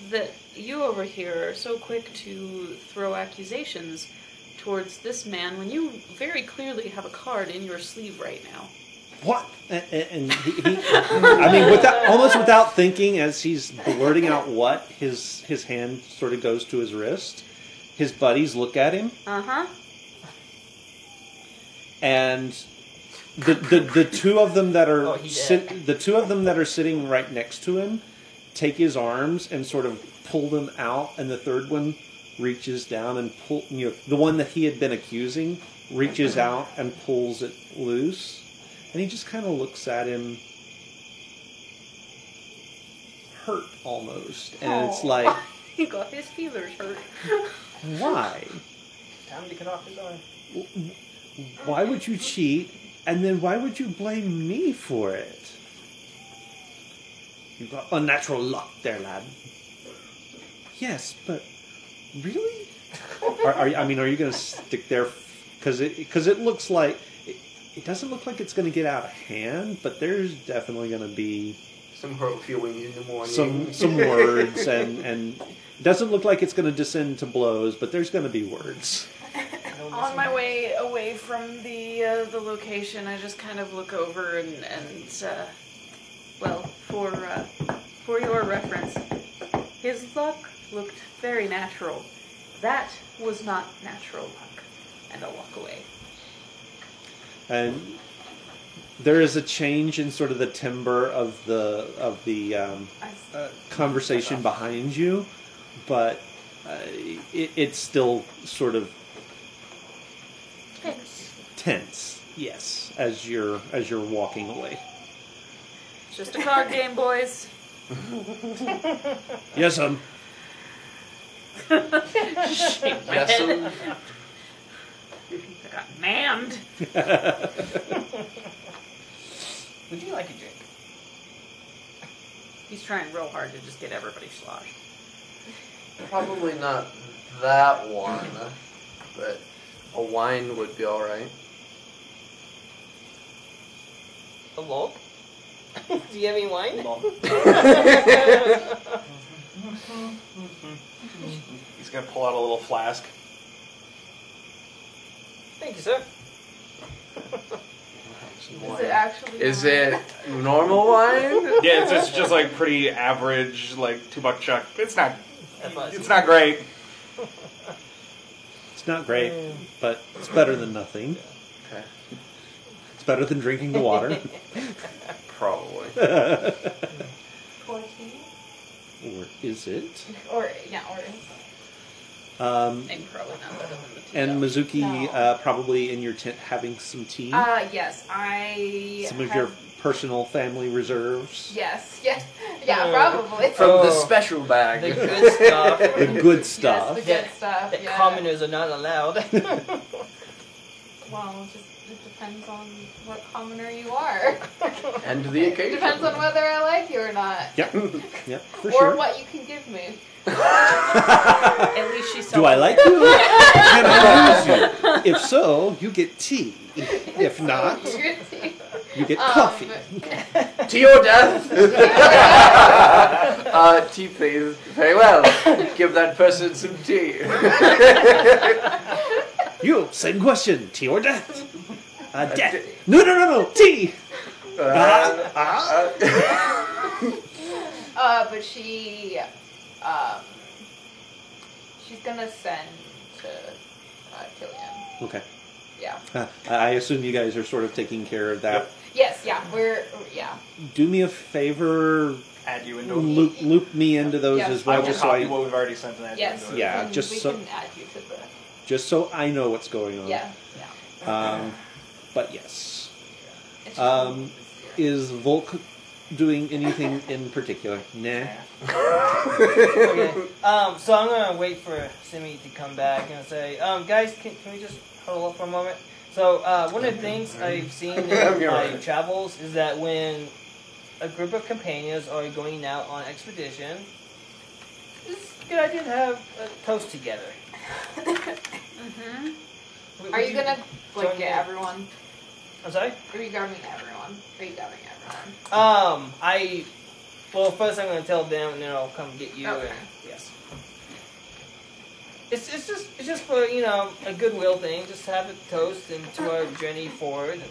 that you over here are so quick to throw accusations towards this man when you very clearly have a card in your sleeve right now. What? And he I mean, almost without thinking, as he's blurting out what, his hand sort of goes to his wrist. His buddies look at him. Uh-huh. And the two of them that are the two of them that are sitting right next to him take his arms and sort of pull them out, and the third one reaches down and the one that he had been accusing reaches out and pulls it loose, and he just kind of looks at him hurt almost, and it's like, He got his feelers hurt. why? Time to cut off his arm. Why would you cheat? And then why would you blame me for it? You've got unnatural luck there, lad. Yes, but really? Are you going to stick there? Because it looks like it doesn't look like it's going to get out of hand, but there's definitely going to be Some hurt feelings in the morning. some words, and it doesn't look like it's going to descend to blows, but there's going to be words. On my way away from the location, I just kind of look over and well, for your reference, his luck looked very natural. That was not natural luck. And I'll walk away. And there is a change in sort of the timbre of the conversation behind you, but it's still sort of tense. Yes, as you're walking away. It's just a card game, boys. Yes, Shake my Yes, head. I got manned. Would you like a drink? He's trying real hard to just get everybody sloshed. Probably not that one, but a wine would be alright. A log? Do you have any wine? He's gonna pull out a little flask. Thank you, sir. Is it actually? Is it normal wine? Yeah, it's just like pretty average, like $2 chuck. It's not That's great. it's not great, but it's better than nothing. Okay. It's better than drinking the water. Probably. Or 14? is it? Or Maybe probably not better than the tea. And Mizuki, No. probably in your tent having some tea. Yes, I. Some of have- your personal family reserves. Yes, yeah, probably. From the Oh. special bag. The good stuff. The good stuff. Yes, the good stuff. That Yeah. commoners are not allowed. Well, it depends on what commoner you are. And the occasion. Depends on whether I like you or not. Yep. Yep, for Or sure. what you can give me. At least she's Do I like you? Can I use you? If so, you get tea. If not, you get coffee. Tea or death? Tea, please. Very well. Give that person some tea. You, same question. Tea or death? Death. No. Tea. But she's gonna send to Killian. Okay. Yeah. I assume you guys are sort of taking care of that. Yes. Yeah. Do me a favor. Add you into Loop me into those Yes. as I well, will just so copy I, what we've already sent and add you Yes. into it. Yeah, we just can so- add you to the. just so I know what's going on. Yeah. But yes. It's Is Volk doing anything in particular? Nah. Okay. So I'm gonna wait for Simi to come back and say, guys, can we just huddle up for a moment? So one of the things I've seen in my travels is that when a group of companions are going out on expedition, it's a good idea to have a toast together. Mm-hmm. Would Are you gonna join me? get everyone? I'm sorry. Are you grabbing everyone? Everyone? Well, first I'm gonna tell them, and then I'll come get you. Okay. And yes. It's just for a goodwill thing, just to have a toast and to our journey forward.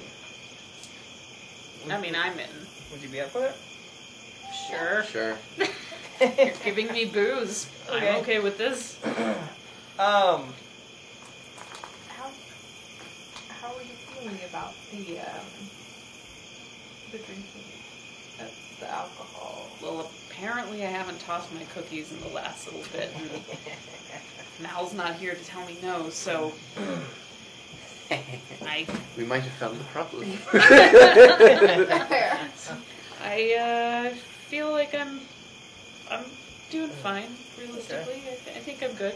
And I mean, I'm in. would you be up for that? Sure. Sure. You're giving me booze. Okay. I'm okay with this. How are you feeling about the drinking, the alcohol? Well, apparently I haven't tossed my cookies in the last little bit, and Mal's not here to tell me no, so We might have found the problem. I feel like I'm doing fine, realistically. I think I'm good.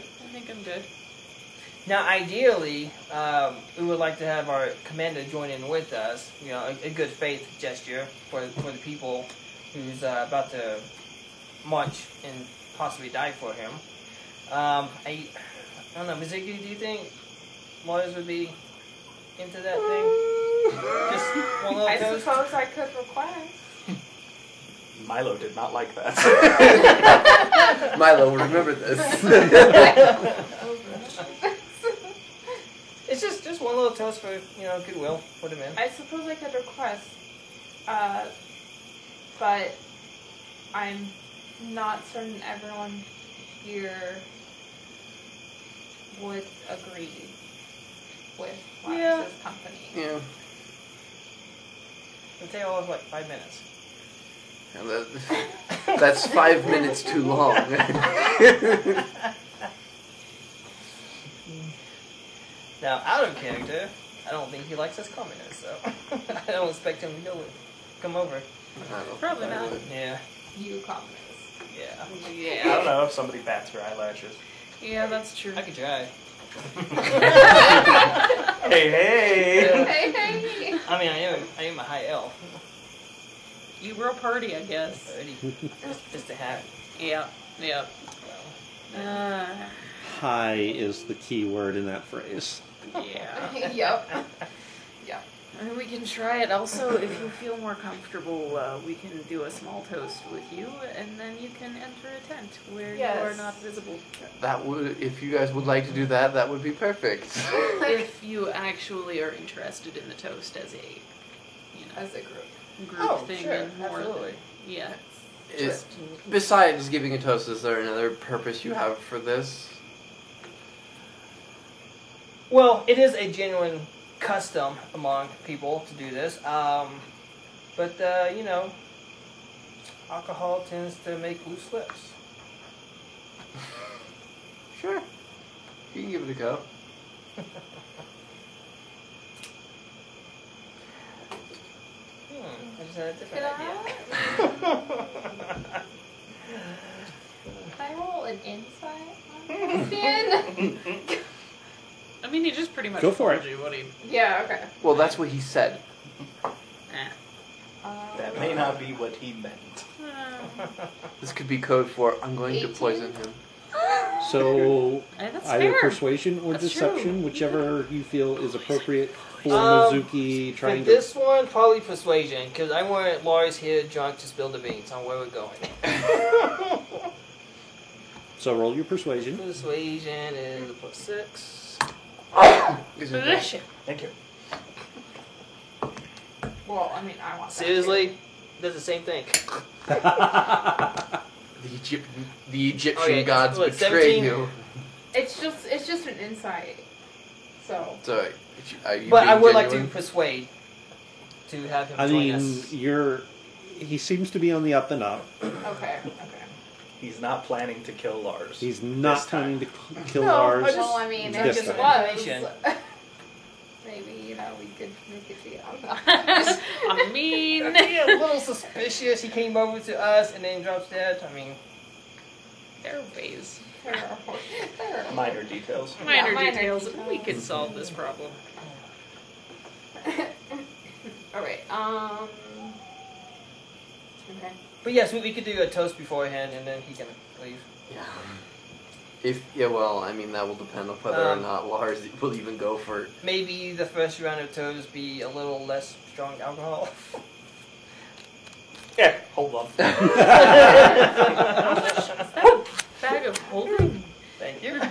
Now, ideally, we would like to have our commander join in with us. A good faith gesture for the people who's about to march and possibly die for him. I don't know, Mizuki, do you think Mars would be into that thing? Just one little I toast? suppose I could request. Milo did not like that. Milo, remember this. It's just one little toast for goodwill for the men. I suppose I could request, but I'm not certain everyone here would agree with Yeah. Lawrence's company. Yeah. It'll take all of like 5 minutes. And that's 5 minutes too long. Now, out of character, I don't think he likes us commoners, so I don't expect him to come over. Probably not. Yeah, You commoners. yeah. I Yeah. don't know if somebody bats her eyelashes. Yeah, that's true. I could try. Hey, hey! Hey, hey. I mean, I am a high elf. You were a party, I guess. Already. Just to have it. Yeah. Yeah. Well, High is the key word in that phrase. yeah. Yep. Yep. I mean, we can try it. Also, if you feel more comfortable, we can do a small toast with you, and then you can enter a tent where you are Yes. not visible. That would, if you guys would like to do that, that would be perfect. If you actually are interested in the toast as a, As a group. group Oh, thing sure, and more absolutely. than, yeah. Besides giving a toast, is there another purpose you have for this? Well, it is a genuine custom among people to do this. But alcohol tends to make loose lips. Sure. You can give it a go. I just had a different Can idea. Can I roll an insight on Christian? I mean, he just pretty much Go for told it. you what he. Yeah, okay. Well, that's what he said. That may not be what he meant. This could be code for I'm going to 18? poison him. So That's either fair. persuasion or That's deception, true. whichever you feel is appropriate for Mizuki For trying to. this one, probably persuasion, because I want Lars here drunk to spill the beans on where we're going. So roll your persuasion. Persuasion is a +6. Is it Delicious. Thank you. Well, I mean, I want that Seriously, does the same thing. the Egyptian Okay, gods what, betrayed 17? you. too. It's just an insight. So So, are you But I being would like to genuine? persuade to have him I join mean, us. he seems to be on the up and up. okay. He's not planning to kill Lars. He's not This time. planning to kill No, Lars. I just- Well, I mean, This if it time. was, Information. maybe we could make it feel. I mean, Yeah, a little suspicious. He came over to us and then drops dead. I mean, there are ways. Minor details. Minor minor details. details. We could solve this problem. All right. Okay. but yes, we could do a toast beforehand and then he can leave. Well, I mean, that will depend on whether or Um, not Lars will even go for it. Maybe the first round of toast be a little less strong alcohol. Yeah, hold on. Bag of holding. Thank you.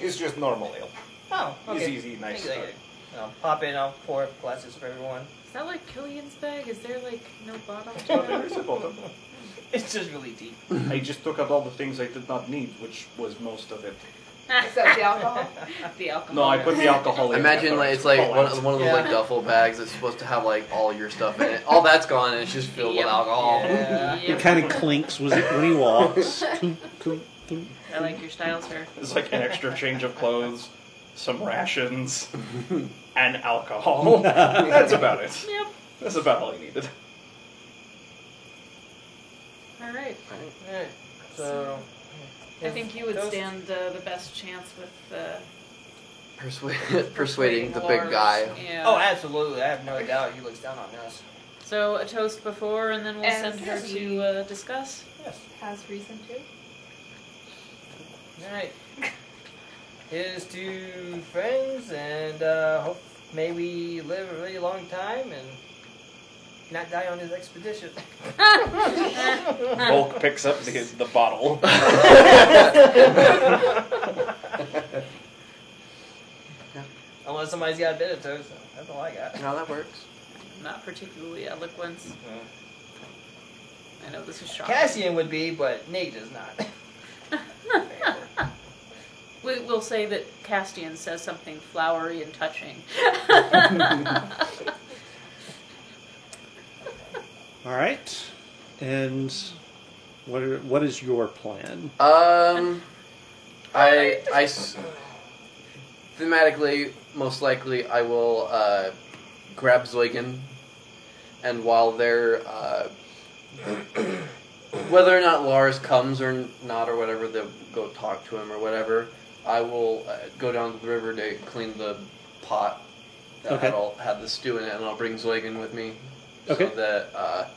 It's just normal ale. Oh, okay. Easy, nice. Thank you. I'll pop in. I'll pour glasses for everyone. Is that like Killian's bag? Is there like no bottom Oh, to there's it? a bottom. It's just really deep. I just took out all the things I did not need, which was most of it. Except the alcohol. The alcohol. No, I put the alcohol in. Imagine I like thought it's like pull one out. of those Yeah. like duffel bags that's supposed to have like all your stuff in it. All that's gone and it's just filled with Yep. alcohol. Yeah. It kind of clinks when he walks. Clink, clink, clink. I like your style, sir. It's like an extra change of clothes, some rations, and alcohol. That's about it. Yep. That's about all you needed. All right. Alright, so. I think you would Toast. stand the best chance with Persuading the big Lars. guy. Yeah. Oh, absolutely. I have no doubt he looks down on us. So a toast before, and then we'll And send her he- to discuss. Yes. Has reason to. Alright. Here's to friends, and hope may we live a really long time and not die on this expedition. Volk picks up the bottle. Unless somebody's got a bit of toast, that's all I got. No, that works. Not particularly eloquent. I know this is shocking. Cassian would be, but Nate does not. We'll say that Castian says something flowery and touching. All right. And what is your plan? Thematically, most likely, I will grab Zoigan, and while they're whether or not Lars comes or not or whatever, they'll go talk to him or whatever. I will go down to the river to clean the pot that had the stew in it, and I'll bring Zoigan with me, so that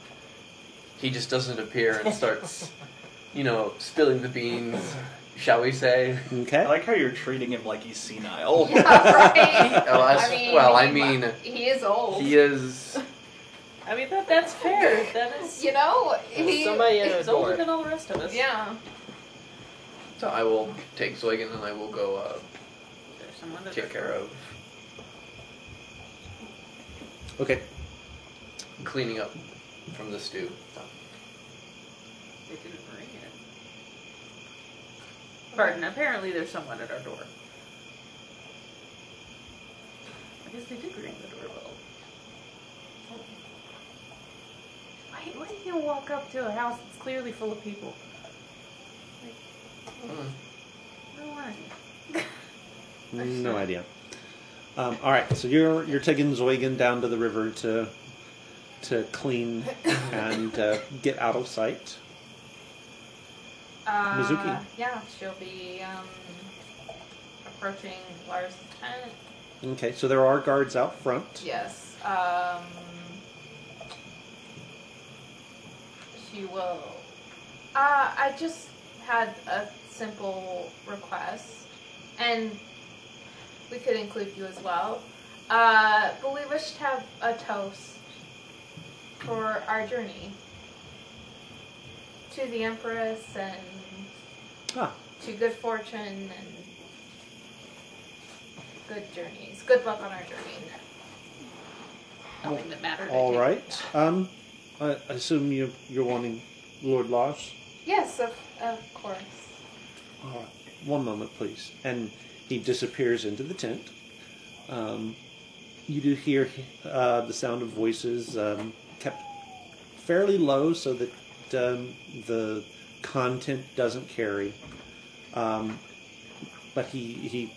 he just doesn't appear and starts, spilling the beans, shall we say? Okay. I like how you're treating him like he's senile. Yeah, right. He is old. He is. I mean, that's fair. That is, Somebody in he's the older door. than all the rest of us. Yeah. So I will take Zoigan and I will go There's someone that take care of Okay. cleaning up from the stew. They didn't ring it. Pardon, apparently there's someone at our door. I guess they did ring the doorbell. Why do you walk up to a house that's clearly full of people? Where are you? No idea. All right, so you're taking Zoigan down to the river to clean and get out of sight. Mizuki. Yeah, she'll be approaching Lars' tent. Okay, so there are guards out front. Yes. She will. I just had a simple request, and we could include you as well. But we wish to have a toast for our journey to the Empress and to good fortune and good journeys. Good luck on our journey. Nothing that mattered. All right. I assume you're wanting Lord Lars? Yes, of course. All right. One moment, please. And he disappears into the tent. You do hear the sound of voices kept fairly low so that the content doesn't carry. But he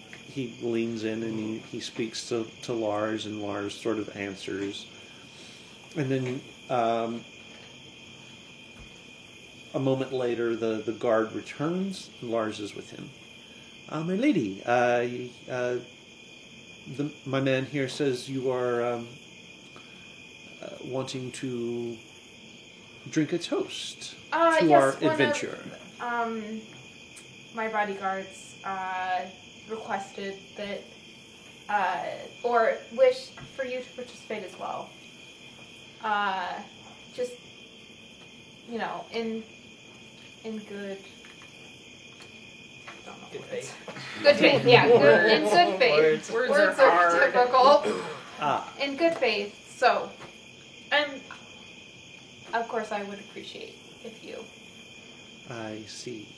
leans in and he speaks to Lars, and Lars sort of answers. And then a moment later, the guard returns, and Lars is with him. My lady, my man here says you are wanting to drink a toast to Yes, our one adventure. of, my bodyguards requested that, or wished for you to participate as well. Just, in good. I don't know Good words. faith. Good faith, yeah. In good faith. Words. Words are hard. difficult. Ah, In good faith. So, and of course, I would appreciate if you. I see.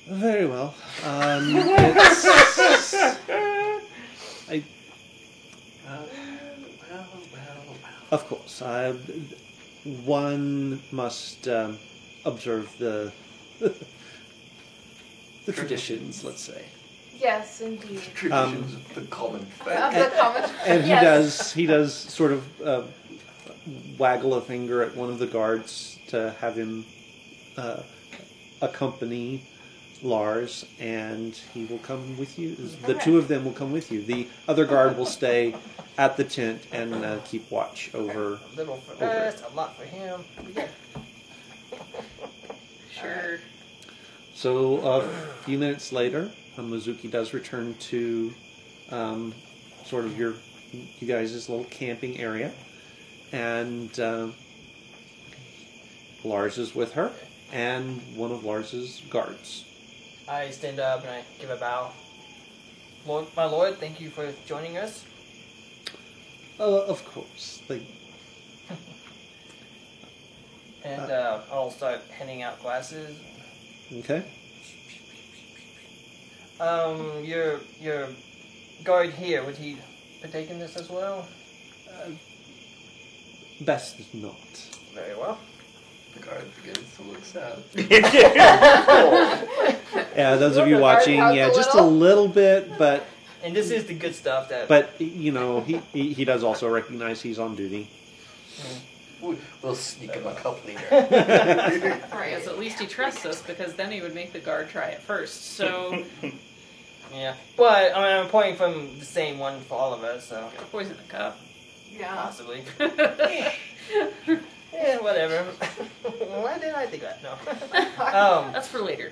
Very well. Of course. One must observe the the traditions, let's say. Yes, indeed. Traditions of the common Of fact. the common. And Yes. he does sort of waggle a finger at one of the guards to have him accompany Lars, and he will come with you. The Okay. two of them will come with you. The other guard will stay at the tent and keep watch over. A little for Over. us, a lot for him. Yeah. Sure. So a few minutes later, Mizuki does return to sort of you guys' little camping area, and Lars is with her, and one of Lars's guards. I stand up and I give a bow. Lord, my lord, thank you for joining us. Of course. And I'll start handing out glasses. Okay. Your guard here, would he partake in this as well? Best not. Very well. The guard begins to look sad. Yeah, those of you The guard watching, pouts yeah, a just a little. little bit, but And this is the good stuff that. you know, he does also recognize he's on duty. We'll sneak him a cup later. Because at least he trusts us, because then he would make the guard try it first. So, Yeah, but I mean, I'm pointing from the same one for all of us, so poison the cup. Yeah. possibly. Yeah, whatever. Why didn't I think that? No. That's for later.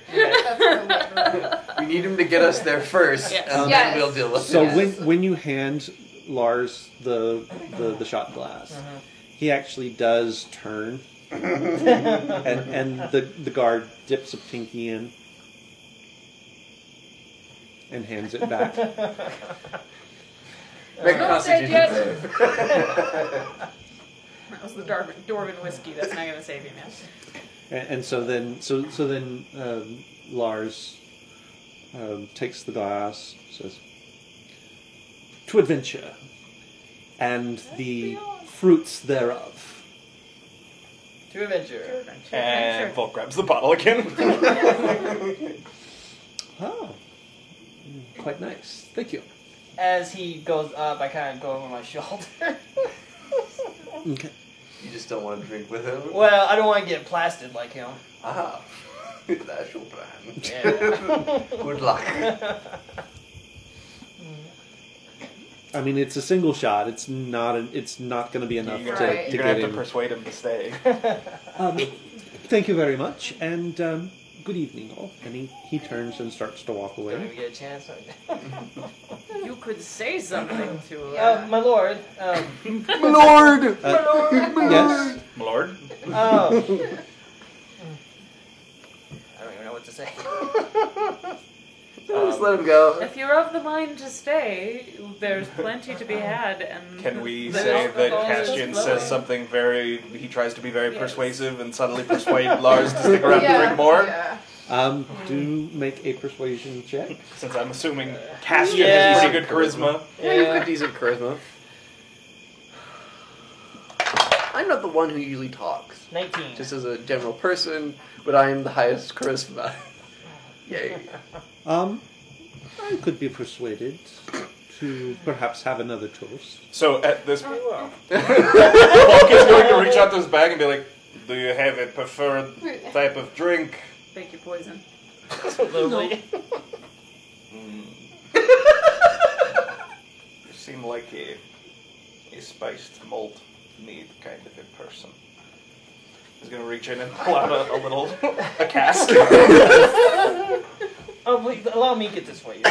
We need him to get us there first, Yes. and Yes. then we'll deal with So it. when you hand Lars the shot glass, he actually does turn, and the guard dips a pinky in and hands it back. Make a Not dead constitution yet. save. That was the Dwarven whiskey. That's not going to save you, man. And so then Lars takes the glass, says, "To adventure, and the fruits thereof." To adventure. And Volk grabs the bottle again. Oh, quite nice. Thank you. As he goes up, I kind of go over my shoulder. Okay. You just don't want to drink with him? Well, I don't want to get plastered like him. Ah, that's your plan. Yeah. Good luck. I mean, it's a single shot. It's not going to be enough You're to, Right. to You're gonna get have to him. persuade him to stay. Thank you very much, and good evening, all. And he turns and starts to walk Don't away. even get a chance. You could say something to him. My lord. Lord! Yes. My lord. I don't even know what to say. Just let him go. If you're of the mind to stay, there's plenty to be had. And Can we the say that alcohol is Castian flowing. says something he tries to be very Yes. persuasive and subtly persuade Lars to stick around and drink more? Yeah. Do make a persuasion check. Since I'm assuming Castian Yeah. has pretty good charisma. Yeah, you've got decent charisma. I'm not the one who usually talks, 19. just as a general person, but I am the highest charisma. Yay. I could be persuaded to perhaps have another toast. So at this Very well. Volk is going to reach out to his bag and be like, "Do you have a preferred type of drink?" Thank you, poison. Literally. You seem like a spiced malt mead kind of a person. He's gonna reach in and pull out a cask. Oh, please, allow me to get this for you.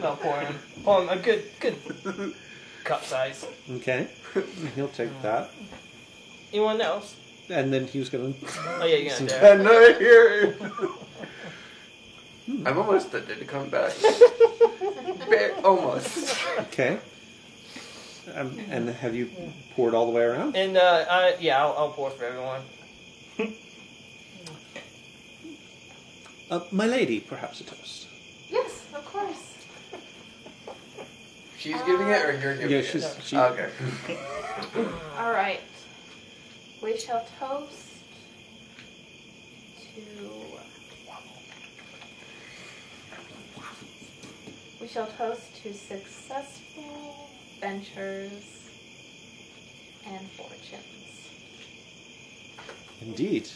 No, pour him a good cup size. Okay. He'll take that. Anyone else? And then he was going to... Oh yeah, you're gonna dare. And I hear it. I'm almost ready to come back. Almost. Okay. And have you poured all the way around? And yeah, I'll pour for everyone. My lady, perhaps a toast. Yes, of course. She's giving it, or you're giving Yeah, it? she... Okay. All right. We shall toast to. We shall toast to successful ventures and fortunes. Indeed.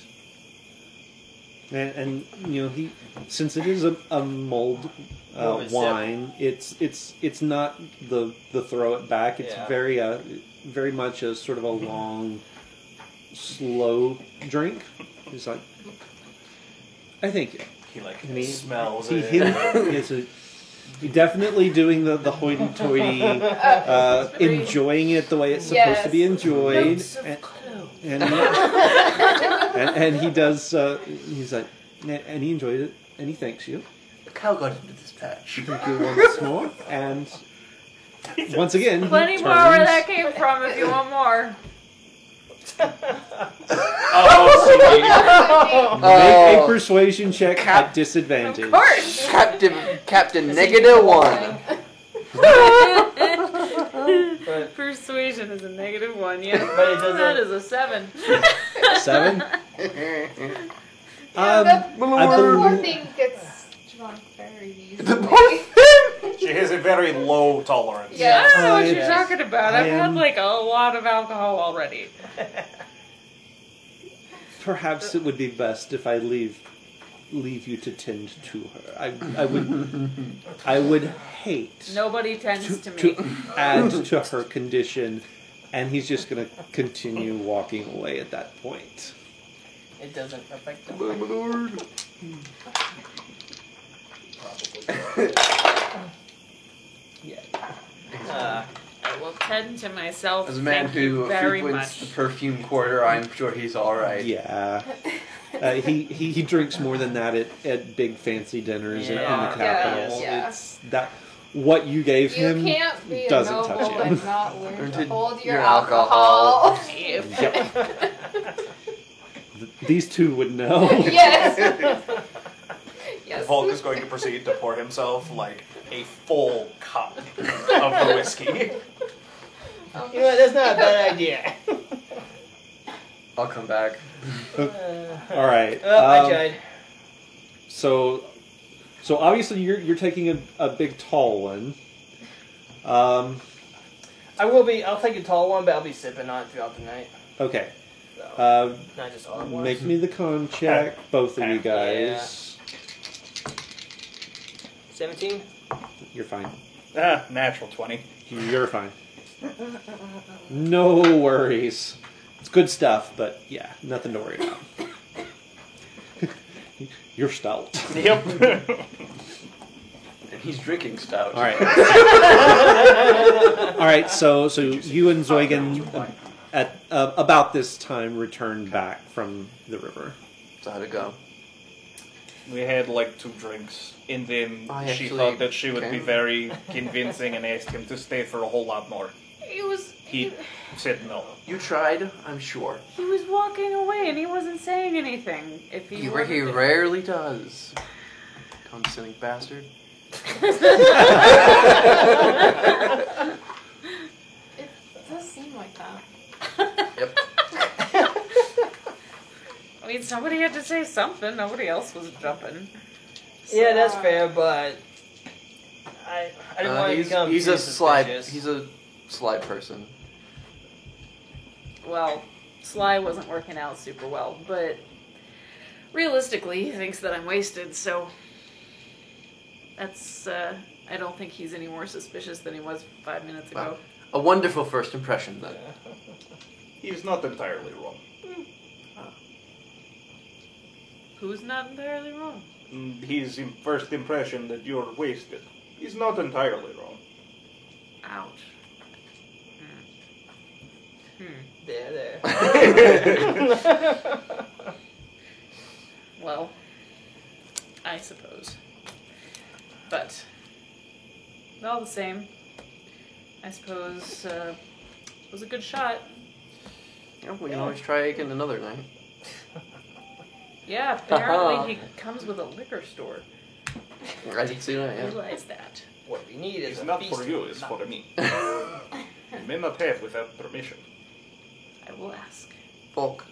And you know, since it is a mulled More of a sip. wine, it's not the throw it back. It's Yeah. very much a sort of a long, slow drink. He's like, I think He like And he- smells he it. he definitely doing the hoity-toity, enjoying it the way it's supposed to be enjoyed, and he does. He's like, and he enjoyed it, and he thanks you. The cow got into this patch. Thank you once more, and once again, Plenty he more where turns, that came from if you want more. Oh, Make a persuasion check at disadvantage. Of course. Captain -1. But, Persuasion is a -1, yeah. but it doesn't. That is a 7. 7? Yeah, I the poor believe- thing gets drunk very easily. The poor she has a very low tolerance. Yeah. I don't know what it's- you're talking about. I I've had am- like a lot of alcohol already. Perhaps it would be best if I leave you to tend to her. I would hate Nobody tends to to me. add to her condition, and he's just going to continue walking away at that point. It doesn't affect them. My lord. Yeah. I will tend to myself. As a man Thank you who very frequents the much. perfume quarter, I'm sure he's alright. Yeah. He drinks more than that at big fancy dinners in the Yeah. capital. Yeah. It's that what you gave You him can't be a doesn't noble touch him. and not learn Learn to to- hold your your alcohol. alcohol. Yep. These two would know. Yes. Yes. Volk is going to proceed to pour himself like a full cup of the whiskey. You know what? That's not a bad idea. I'll come back. All right. Oh, I tried. So obviously you're taking a big tall one. I'll take a tall one, but I'll be sipping on it throughout the night. Okay. So, not just all at once. Make me the con check, both of you guys. 17? You're fine. Natural 20. You're fine. No worries. It's good stuff, but yeah, nothing to worry about. You're stout. Yep. And he's drinking stout. All right. All right. So you and Zoigan at about this time returned back from the river. So how'd it go? We had like 2 drinks, and then I she actually thought that she would be came. very convincing and asked him to stay for a whole lot more. He was He said no. You tried, I'm sure. he was walking away and he wasn't saying anything. If he He wasn't- rarely does. Condescending bastard. It does seem like that. Yep. I mean, somebody had to say something. Nobody else was jumping. Yeah, that's fair, but I didn't want to become he's too a sly suspicious. he's a sly person. Well, Sly wasn't working out super well, but realistically, he thinks that I'm wasted, so that's, I don't think he's any more suspicious than he was 5 minutes ago. Wow. A wonderful first impression then. He's not entirely wrong. Who's not entirely wrong? His first impression that you're wasted is not entirely wrong. Ouch. There. Well, I suppose. But, all the same, I suppose it was a good shot. Yeah, we can always try again another night. Yeah, apparently he comes with a liquor store. I did see that, I yeah. realize that. What we need is It's a not feast for you, of it's nuts. for me. You may not have without permission. I will ask. Volk,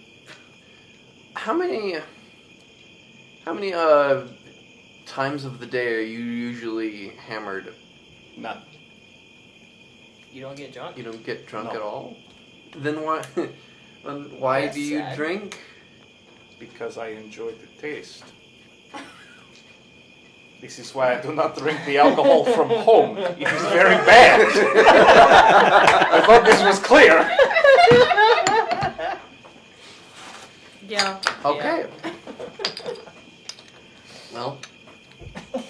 how many times of the day are you usually hammered? None. You don't get drunk? You don't get drunk No. at all? Then why then why That's do you sad. drink? Because I enjoy the taste. This is why I do not drink the alcohol from home. It is very bad. I thought this was clear. Yeah. Okay. Well,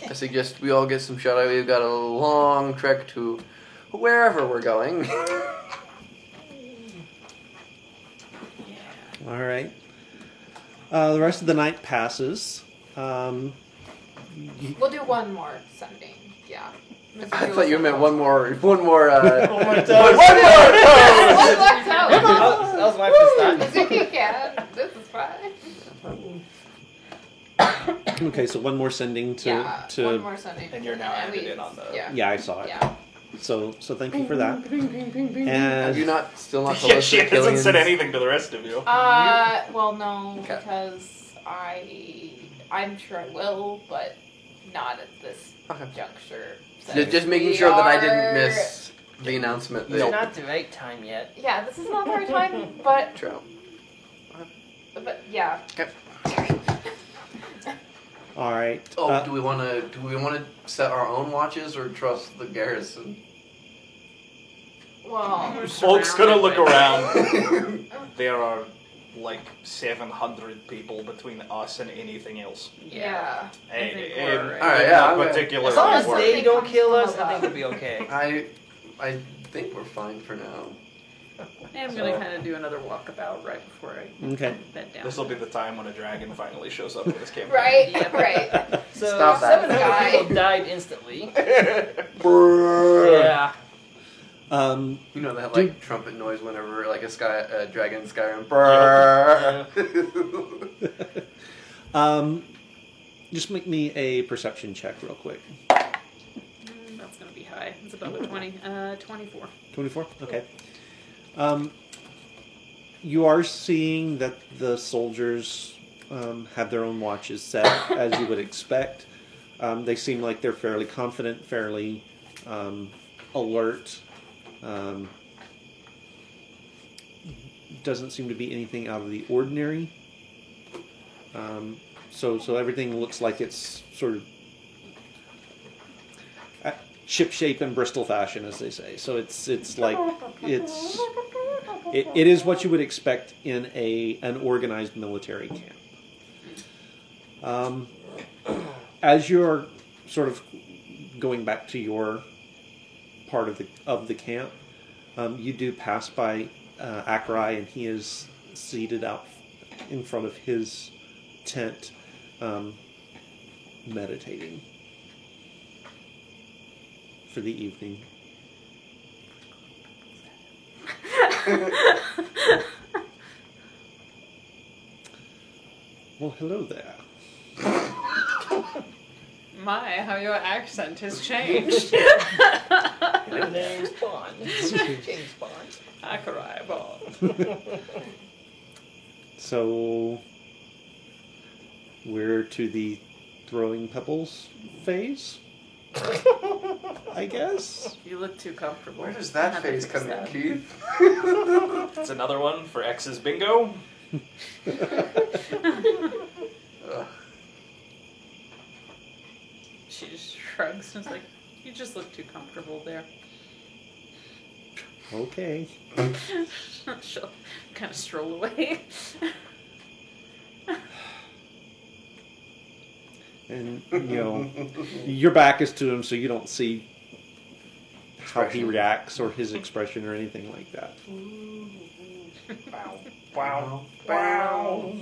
I suggest we all get some shut eye. We've got a long trek to wherever we're going. All right. The rest of the night passes. We'll do one more sending. Yeah. I thought you meant one more. One more time. One more time. That was my first thought. Mizuki can. This is fine. Okay, so one more sending to one more sending. And you're now added in on the. Yeah. Yeah, I saw it. Yeah. So thank you for that. Have And you still not Yeah, solicited she hasn't Killian's? said anything to the rest of you. Well, no, Okay. because I'm sure I will, but not at this Okay. juncture. Just making We sure that I are- didn't miss the announcement. It's That not the right time yet. Yeah, this is not the right time, but True. yeah. all right. Oh, do we want to set our own watches or trust the garrison? Well, Folks gonna look surrounded around. There are like 700 people between us and anything else. yeah. I think And we're right. Alright, yeah, not I'm- particularly As long as worried. they don't kill us, I think we'll be okay. I think we're fine for now. I'm gonna kind of do another walkabout right before I Okay. bed down. This will be the time when a dragon finally shows up in this campaign. Right, Yeah. right. So Stop that. 700 people died instantly. Yeah. Yeah. You know that like trumpet noise whenever like a dragon Skyrim. Brrr. Just make me a perception check real quick. That's gonna be high. It's above a 20. 24. 24? Okay. You are seeing that the soldiers have their own watches set, as you would expect. They seem like they're fairly confident, fairly alert. Doesn't seem to be anything out of the ordinary. So everything looks like it's sort of ship shape and Bristol fashion, as they say. So it is what you would expect in an organized military camp. As you're sort of going back to your part of the camp, you do pass by Akerai, and he is seated out in front of his tent, meditating for the evening. Well, hello there. My, how your accent has changed. James Bond. James Bond. Akerai Bond. So we're to the throwing pebbles phase, I guess. You look too comfortable. Where does that Have to phase fix come in, that. Keith? It's another one for X's bingo. Ugh. She just shrugs and is like, you just look too comfortable there. Okay. She'll kind of stroll away. And, your back is to him, so you don't see how he Expression. reacts or his expression or anything like that. Wow. Wow.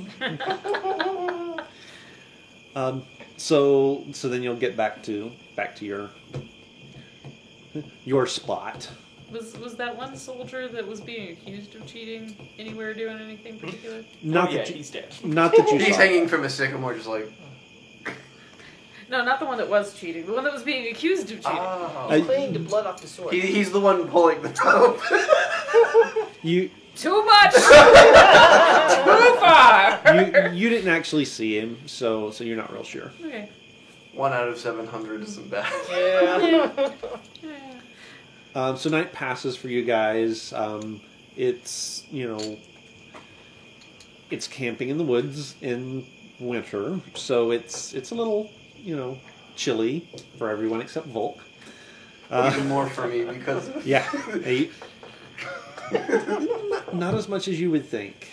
So then you'll get back to your spot. Was that one soldier that was being accused of cheating anywhere doing anything particular? Not Oh, yeah, that you, he's dead. not that you He's saw. hanging from a sycamore, just like. No, not the one that was cheating. The one that was being accused of cheating. Oh. Cleaning the blood off the sword. He's the one pulling the rope. You Too much. Too far. you didn't actually see him, so you're not real sure. Okay. 1 out of 700 isn't bad. Yeah. Yeah. So night passes for you guys. It's it's camping in the woods in winter, so it's a little chilly for everyone except Volk. Even more for me because Yeah, not as much as you would think.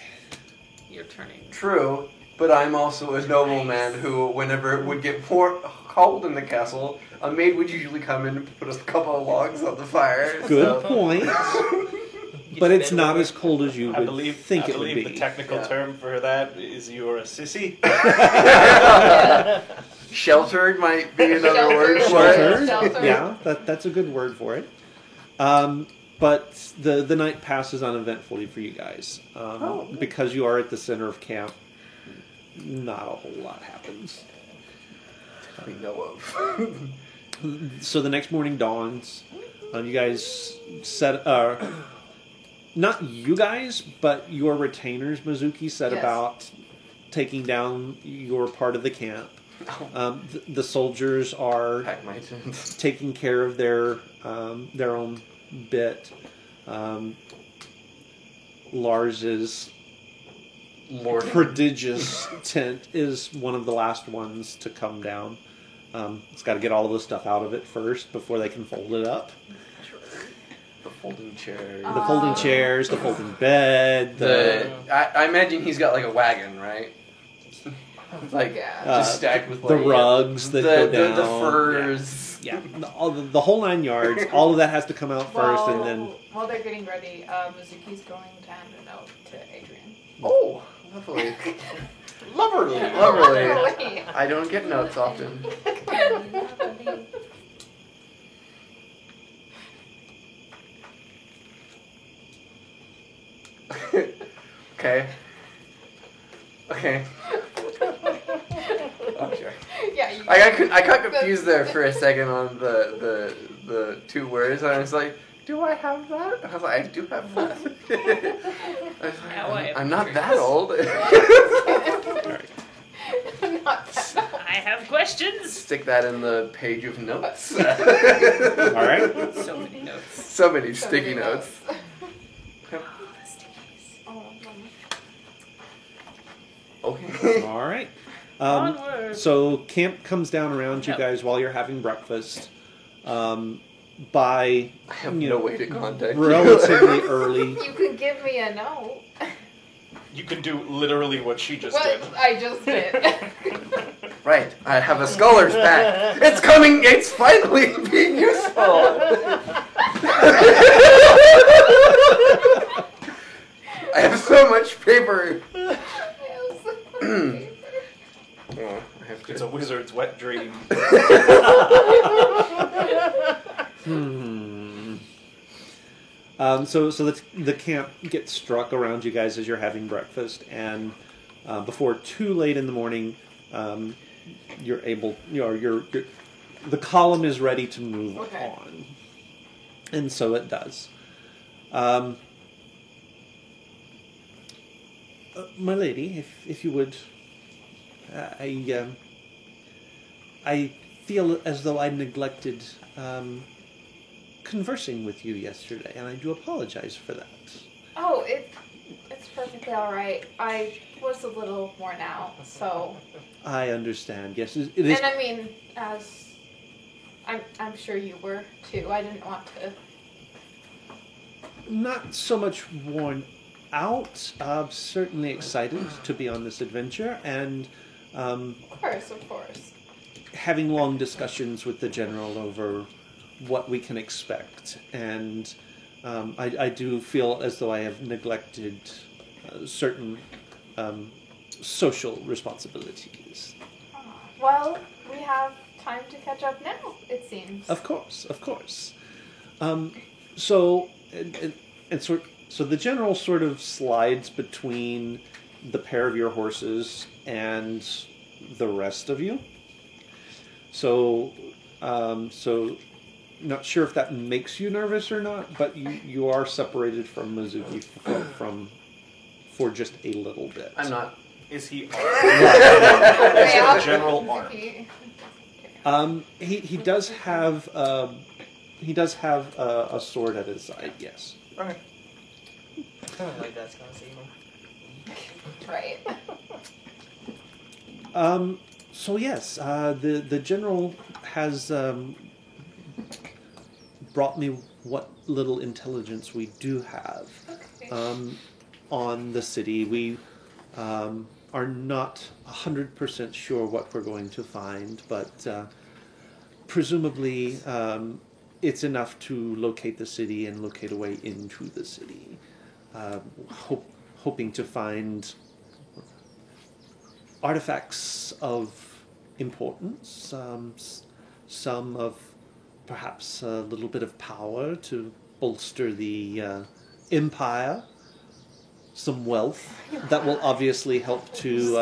You're turning. true, but I'm also a nobleman who, whenever it would get cold in the castle, a maid would usually come in and put a couple of logs on the fire. Good so- point. but your it's bed not warmer. as cold as you I would believe think it would be. the technical Yeah. term for that is you're a sissy. Sheltered might be another word for Sheltered. it. Sheltered. Yeah, that's a good word for it. But the night passes uneventfully for you guys. Because you are at the center of camp, not a whole lot happens. We know of. So the next morning dawns. You guys set... not you guys, but your retainers, Mizuki, set Yes. about taking down your part of the camp. The soldiers are Pack my tins. taking care of their own bit. Lars's Lord. prodigious tent is one of the last ones to come down. It's got to get all of the stuff out of it first before they can fold it up. The folding chair. The folding chairs, the folding bed, I imagine he's got like a wagon, right? Like Yeah. just stacked with the like, rugs that go down. the furs. Yeah, the whole 9 yards. All of that has to come out first, and then While they're getting ready, Mizuki's going to hand a note to Adrian. Oh, lovely. Lovely. Lovely. I don't get notes often. Okay. Okay. Okay. Yeah. You, I got confused there for a second on the two words. I was like, do I have that? I was like, I do have that. I was like, Now I am I'm not that curious. old. Not that. I have questions. Stick that in the page of notes. all right. So many notes. So many sticky notes. Okay. All right. Onward. So camp comes down around you Yep. guys while you're having breakfast. By I have no way to contact you. relatively early. You can give me a note. You can do literally what she just What did. I just did. Right, I have a scholar's pack. It's coming. It's finally being useful. I have so much paper. Oh, I have It's to. a wizard's wet dream. So the camp gets struck around you guys as you're having breakfast, and before too late in the morning, you're able. The column is ready to move Okay. on, and so it does. My lady, if you would, I feel as though I neglected conversing with you yesterday, and I do apologize for that. Oh, it's perfectly all right. I was a little worn out, so. I understand. Yes, it is. And I mean, as I'm sure you were too. I didn't want to. Not so much worn out. Certainly excited to be on this adventure, and Of course. having long discussions with the general over what we can expect. And I do feel as though I have neglected certain social responsibilities. Well, we have time to catch up now. It seems. Of course. So the general sort of slides between the pair of your horses and the rest of you. So not sure if that makes you nervous or not, but you are separated from Mizuki for just a little bit. I'm not. Is he Okay, Is I'll- the general armed? He does have a sword at his side. Yes. Okay. Kind of like that's gonna save him. Right. So yes, the general has brought me what little intelligence we do have Okay. on the city. We are not 100% sure what we're going to find, but presumably it's enough to locate the city and locate a way into the city. Hoping to find artifacts of importance, some of perhaps a little bit of power to bolster the empire, some wealth that will obviously help to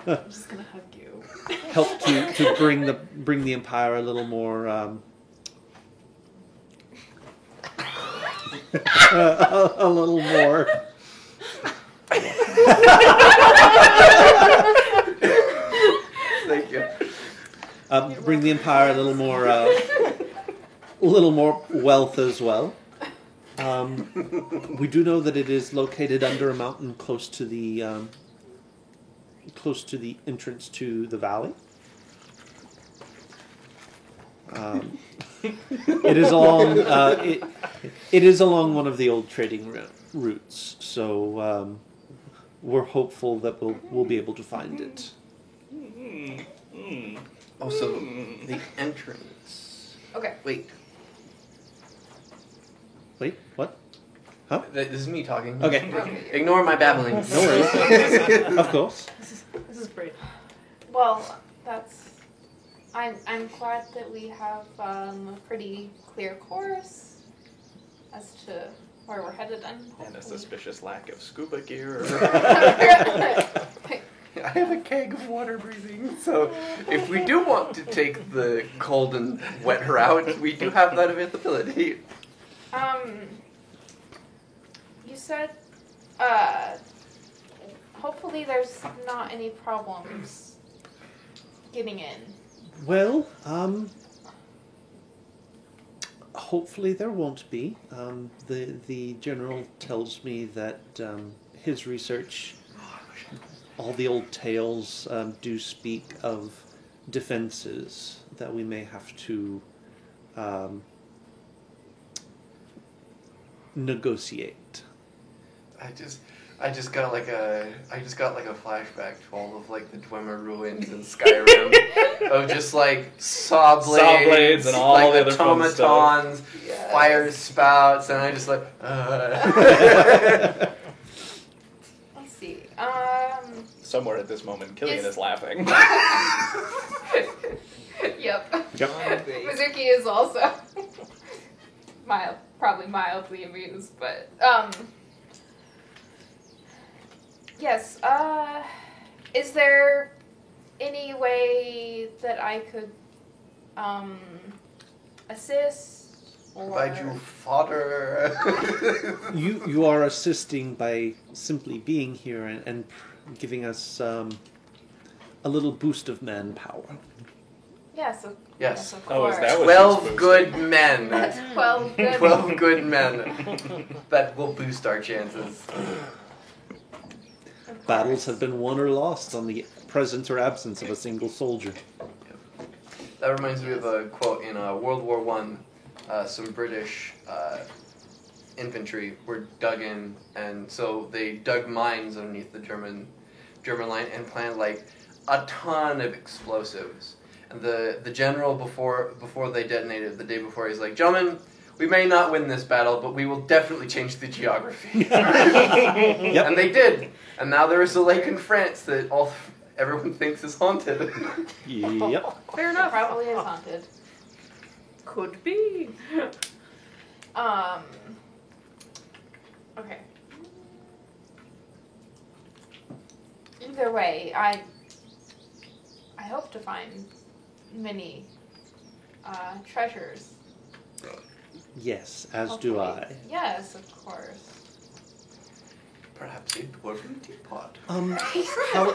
I'm just gonna hug you. help to bring the empire a little more a little more. Thank you. Bring the empire a little more wealth as well. We do know that it is located under a mountain close to the entrance to the valley. It is along it is along one of the old trading routes, so we're hopeful that we'll be able to find it. Also, the entrance. Okay. Wait, What? Huh? this is me talking. Okay. Ignore my babbling. No worries. Of course. This is great. Well, I'm glad that we have a pretty clear course as to where we're headed and And a suspicious lack of scuba gear. I have a keg of water breathing, so if we do want to take the cold and wet route, we do have that availability. You said, hopefully there's not any problems getting in. Well, hopefully there won't be. The general tells me that his research, all the old tales do speak of defenses that we may have to negotiate. I just got like a flashback to all of like the Dwemer ruins in Skyrim of just like saw blades and all like the other fun stuff. automatons, Yes. fire spouts, and I just like. Let's see. Somewhere at this moment, Killian Is- is laughing. Yep. Yep. Mizuki is also probably mildly amused, but yes. Is there any way that I could assist or Provide you fodder. You are assisting by simply being here and giving us a little boost of manpower. Yes, Yes. of Oh, is course. that what 12 good men. 12 good. 12 good men. That will boost our chances. Of Battles course. have been won or lost on the presence or absence of a single soldier. That reminds me of a quote in World War One. Some British infantry were dug in, and so they dug mines underneath the German line and planted like a ton of explosives. And the general before they detonated, the day before, he's like, "Gentlemen, we may not win this battle, but we will definitely change the geography." Yep. And they did. And now there is a lake in France that everyone thinks is haunted. Yep. Fair enough. Probably is haunted. Could be. Okay. Either way, I hope to find many treasures. Yes, as do Hopefully. I. Yes, of course. Perhaps a dwarven teapot. How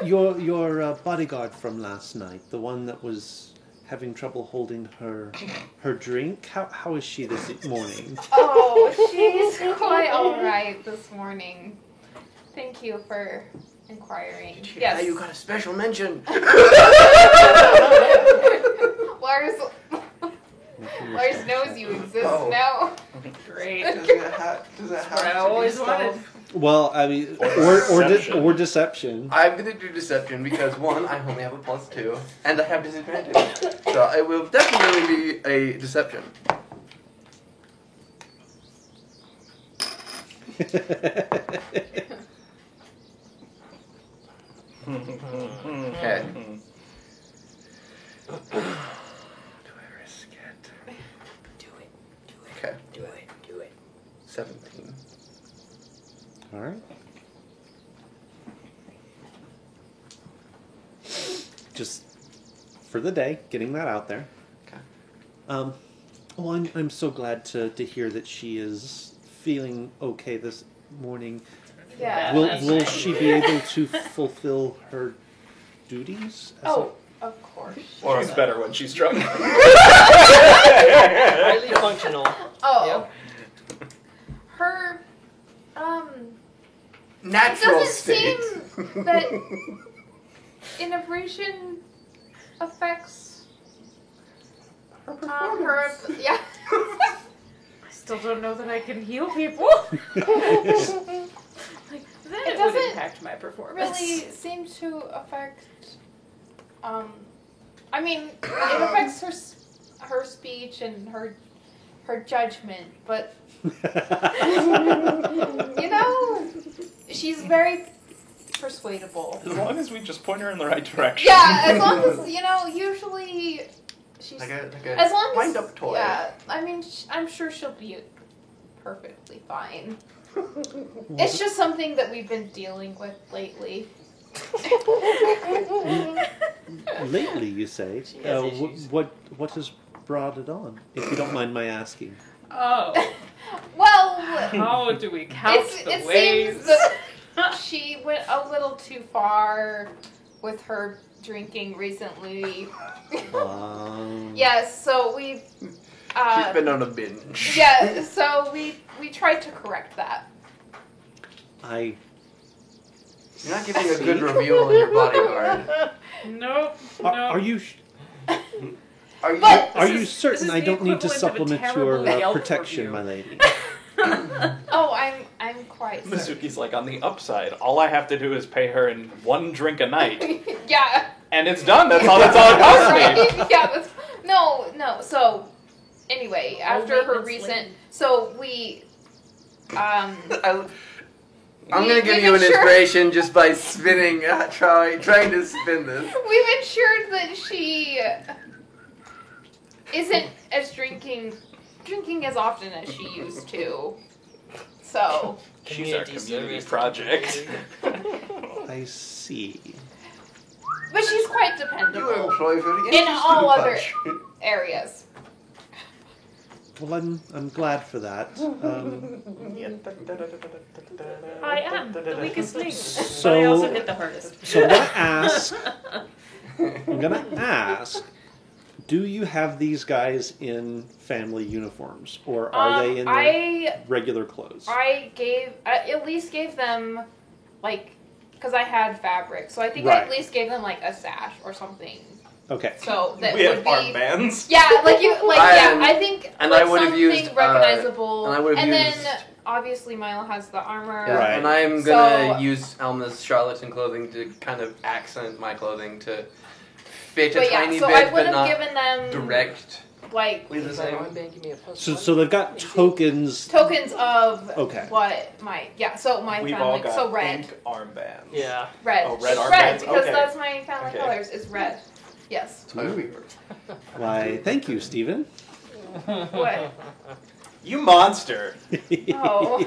your bodyguard from last night, the one that was having trouble holding her drink, how is she this morning? Oh, she's quite all right this morning. Thank you for inquiring. Yeah, you got a special mention. Lars knows you exist Oh. now. Great. Does it have what I to always be wanted. stealth? Well, I mean, Deception. or deception. I'm gonna do deception because one, I only have a +2, and I have disadvantage. So it will definitely be a deception. Okay. Do I risk it? Do it. Okay. Do it. Do it. 17. All right. Just for the day, getting that out there. Okay. Well, I'm so glad to hear that she is feeling okay this morning. Yeah. Will she be able to fulfill her duties? as Oh, of course. Or it's better when she's drunk. Highly functional. Oh. Her, it Natural doesn't state. seem that integration affects Her her. performance. Yeah. I still don't know that I can heal people. Like, that It would doesn't impact my performance. really seem to affect. I mean, it affects her speech and her judgment, but you know, she's very persuadable. As long as we just point her in the right direction. Yeah, as long as usually she's Like a as long as wind-up toy. Yeah, I mean, I'm sure she'll be perfectly fine. It's just something that we've been dealing with lately. Lately, you say. She has issues. What has brought it on? If you don't mind my asking. Oh, Well, how do we count the it ways? seems that she went a little too far with her drinking recently. Yes, so we. She's been on a binge. Yeah, so we tried to correct that. I You're not giving a good reveal on your bodyguard. Nope. are you Are you? But- are This you is- certain this is I the don't need to equivalent of a supplement terrible your Yelp protection, review. my lady? Oh, I'm quite certain. Masuki's like, on the upside, all I have to do is pay her in one drink a night, Yeah. and it's done. That's all it costs me. Right? Yeah. No. So, anyway, after her maintenance recent, lady. so we, I'm gonna we've give you an ensured- inspiration just by spinning, trying to spin this. We've ensured that she isn't as drinking as often as she used to. So, She's our Community community service. project. I see. but she's quite You dependable employ very in interesting all other bunch. areas. Well, I'm glad for that. I am the weakest link, So- but I also hit the hardest. So I'm gonna ask. Do you have these guys in family uniforms, or are they in their I regular clothes? I at least gave them, like, because I had fabric, so I think I Right. at least gave them like a sash or something. Okay. So that We have would be armbands. yeah, And- I think and like I would've something used, recognizable, and I would've used- then obviously Milo has the armor. Yeah, Right. and I'm gonna So- use Alma's charlatan clothing to kind of accent my clothing to fit a But yeah, tiny so bit, I but would have not given them directly like the same. So they've got tokens. tokens of Okay. what my my We've all family got so red. pink armbands. Yeah. Red. Oh, red It's armbands? because Okay. that's my family Okay. colors is red. Yes. Why, thank you, Stephen. What? You monster. Oh.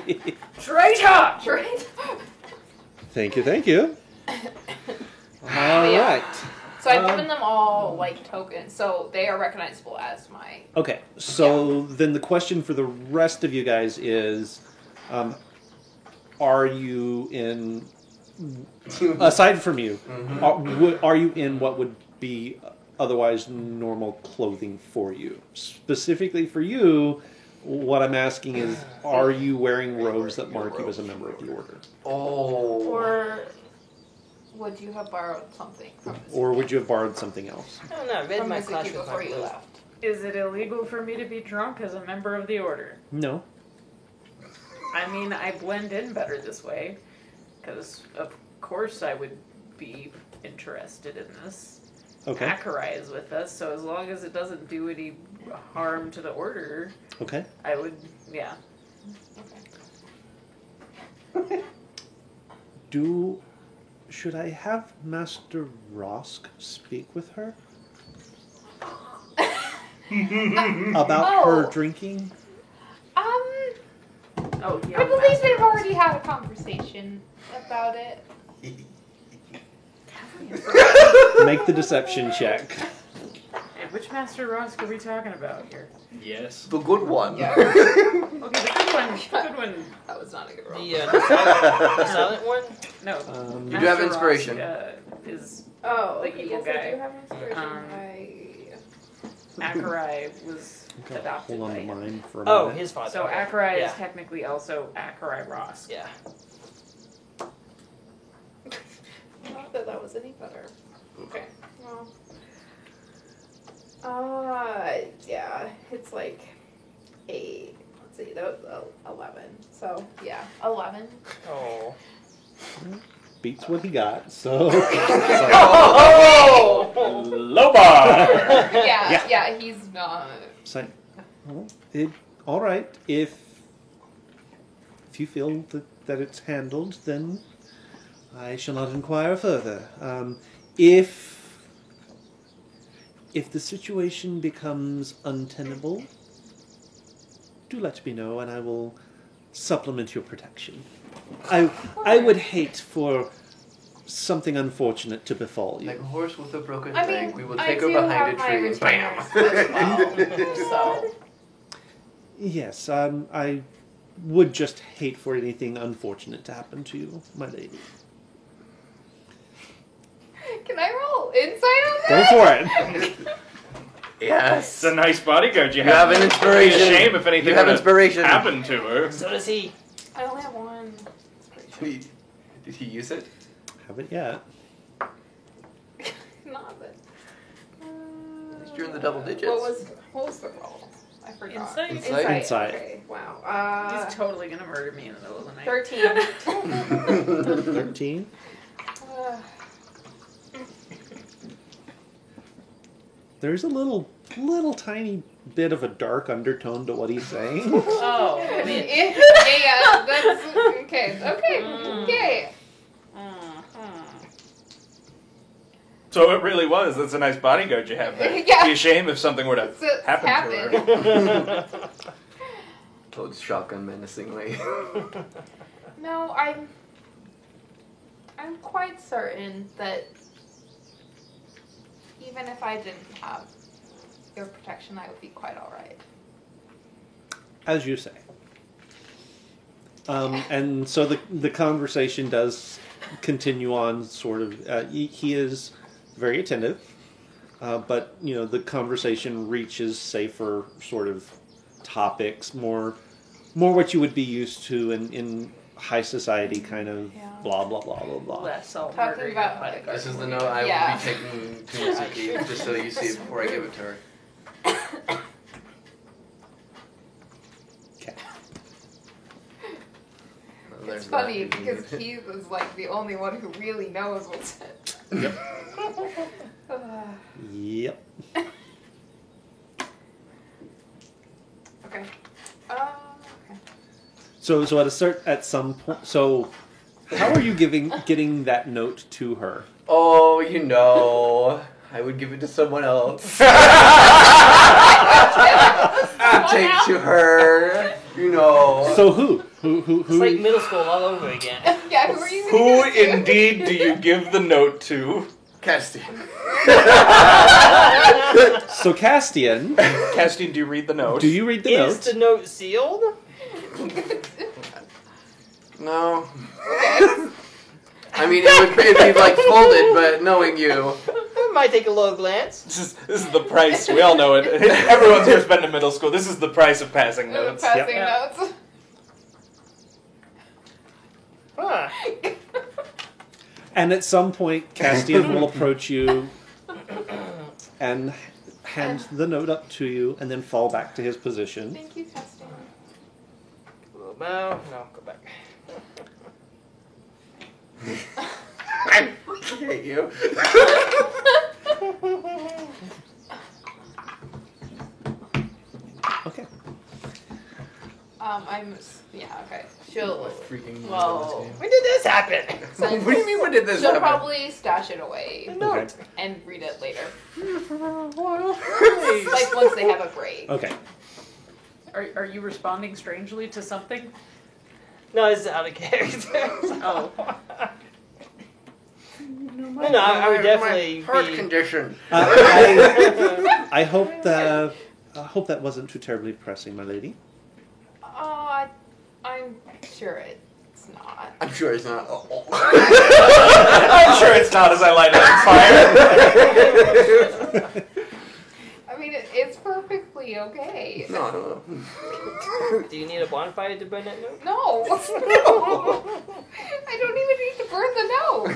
Traitor! Right? Thank you. All Yeah. right. So I've given them all like tokens, so they are recognizable as my. Okay, so then the question for the rest of you guys is, are you in, aside from you, are you in what would be otherwise normal clothing for you? Specifically for you, what I'm asking is, are you wearing robes that mark you as a member of the order? Oh. Or would you have borrowed something from this? Or would you have borrowed something else? I don't know. I read from my Mizuki classroom before you quiz. left? Is it illegal for me to be drunk as a member of the order? No. I mean, I blend in better this way. Because, of course, I would be interested in this. Okay. Acherai is with us, so as long as it doesn't do any harm to the order, Okay. I would, yeah. Should I have Master Rosk speak with her about her drinking? Oh, yeah. I believe they've already had a conversation about it. Make the deception check. And which Master Rosk are we talking about here? Yes. The good one. Yeah. Okay, the good one. That was not a good roll. The silent one? No. You do have inspiration. Is Oh, The okay, evil yes, I guy. do have inspiration. Acherai was Okay, adopted hold on by to him. mine for a Oh, minute. his father. So okay. Acherai yeah. is technically also Acherai Rosk. Yeah. Not that that was any better. Okay. Well. Yeah, it's like 8. Let's see, that was 11. So, yeah, 11. Oh. Beats what he got, so. Oh! Low bar! Yeah, he's not. So, well, all right. If you feel that it's handled, then I shall not inquire further. If the situation becomes untenable, do let me know, and I will supplement your protection. I would hate for something unfortunate to befall you. Like a horse with a broken I leg, mean, we will I take her do behind have a my tree. retainers Bam! as well, so. Yes, I would just hate for anything unfortunate to happen to you, my lady. Can I roll insight on Go that? for it. Yes. It's a nice bodyguard you You have an It'd inspiration. be a shame if anything You have were to inspiration. happen to her. So does he. I only have one. Did he use it? Haven't yet. Not that. least you're in the double digits. What was the roll? I forgot. Insight? Insight. Okay, wow. He's totally gonna murder me in the middle of the night. 13. 13. There's a little tiny bit of a dark undertone to what he's saying. Oh, yeah, that's okay. Okay. So it really was. That's a nice bodyguard you have there. Yeah. It'd be a shame if something were to happen to her. Toad's shotgun menacingly. No, I'm quite certain that even if I didn't have your protection, I would be quite alright. As you say. And so the conversation does continue on, sort of. He is very attentive, but the conversation reaches safer sort of topics, more what you would be used to in high society, kind of blah blah blah blah blah. less I'll Talking murder your about, bodyguard. This is the note I Yeah. will be taking to Mizuki, just so you see it before I give it to her. Okay. Well, there's It's funny that. because he was like the only one who really knows what's it. Yep. Yep. Okay. Okay. So at some point. So, how are you getting that note to her? Oh, I would give it to someone else. Take to her, So who? Who? It's like middle school all over again. Yeah, who are you Who gonna give it to? indeed do you give the note to? Castian. So Castian, Castian, do you read the note? do you read the Is note? the note sealed? No. I mean, it'd be like folded, but knowing you. I might take a little glance. This is the price. We all know it. Everyone's here been to middle school. This is the price of passing notes. Passing Yep. notes. Huh. And at some point, Castian will approach you and hand the note up to you, and then fall back to his position. Thank you, Castian. bow. No, go back. I hate you. Okay. Okay. She'll. Freaking Well, When did this happen? what do you mean? When did this She'll happen? probably stash it away Okay. and read it later. Nice. Like once they have a break. Okay. Are you responding strangely to something? No, this is out of character. Oh. No, I would definitely My heart be. condition. I hope that wasn't too terribly pressing, my lady. I'm sure it's not. I'm sure it's not. I'm sure it's not as I light it on fire. I mean, it's perfectly okay. No. Do you need a bonfire to burn that note? No. I don't even need to burn the note.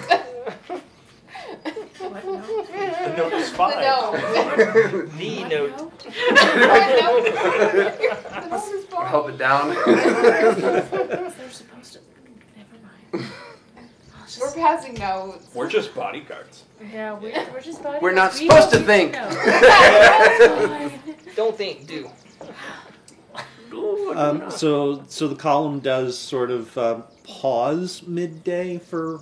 What? No. The note is fine. The note. The What note. note? The note is fine. Help it down. They're supposed to. Never mind. I'll just- We're passing notes. We're just bodyguards. Yeah, we're just bodyguards. We're not We supposed don't to think. know. Don't think, do. So the column does sort of pause midday for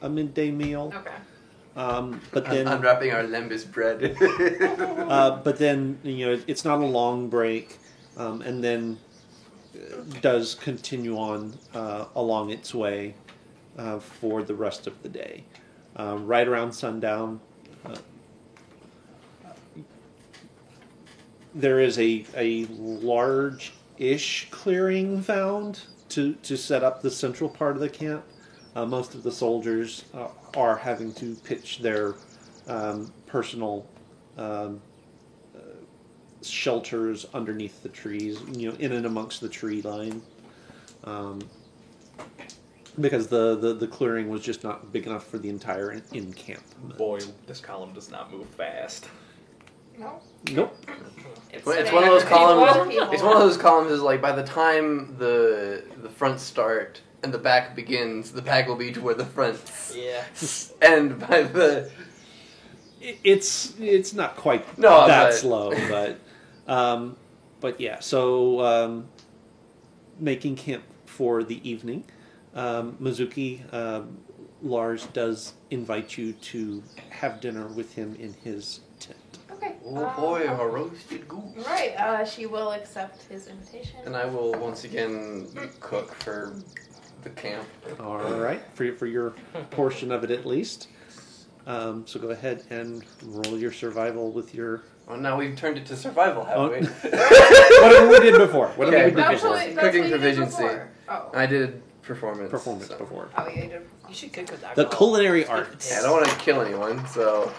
a midday meal, Okay. but then Unwrapping our lembus bread. but then it's not a long break, and then does continue on along its way for the rest of the day. Right around sundown, there is a large-ish clearing found to set up the central part of the camp. Most of the soldiers are having to pitch their personal shelters underneath the trees, in and amongst the tree line, because the clearing was just not big enough for the entire encampment. Boy, this column does not move fast. No. Nope. It's one of those columns. People. It's one of those columns. Is like by the time the fronts start and the back begins, the back will be to where the fronts Yeah. end. By the It's not quite No, that but- slow, but yeah. So making camp for the evening, Mizuki, Lars does invite you to have dinner with him in his tent. Okay. oh boy, a roasted goose. Right. She will accept his invitation. And I will once again cook for the camp. All right, for your portion of it at least. So go ahead and roll your survival with your Well, now we've turned it to survival, haven't we? whatever we did before. Whatever Okay. we did That's before. what, that's Cooking what you did proficiency. before. Oh. I did performance. Performance so. before. Oh, yeah, you did. You should cook with The alcohol. culinary arts. Yeah, I don't want to kill anyone, so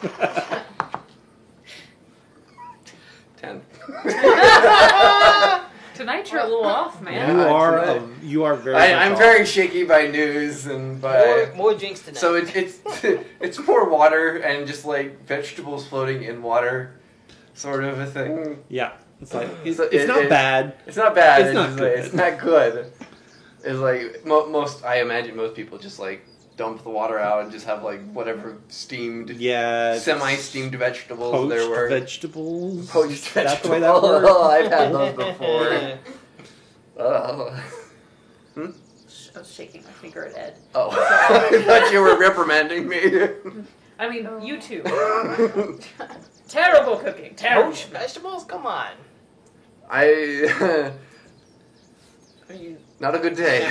10. Tonight you're a little off, man. Yeah. You are very. I'm much very shaky by news and by. More drinks tonight. So it's more water and just like vegetables floating in water, sort of a thing. off. Yeah, it's like it's, So it's not it- bad. It's not bad. It's not just good. Like, it's not good. It's like most. I imagine most people just like dump the water out and just have like whatever steamed, Yeah, it's semi-steamed vegetables poached there were. vegetables. Poached That's the way vegetables. that works. I've had those before. Oh. I was shaking my finger at Ed. Oh. I thought you were reprimanding me. I mean, you two. Terrible cooking. Terrible. Poached vegetables? Come on. I. I mean, Not a good day.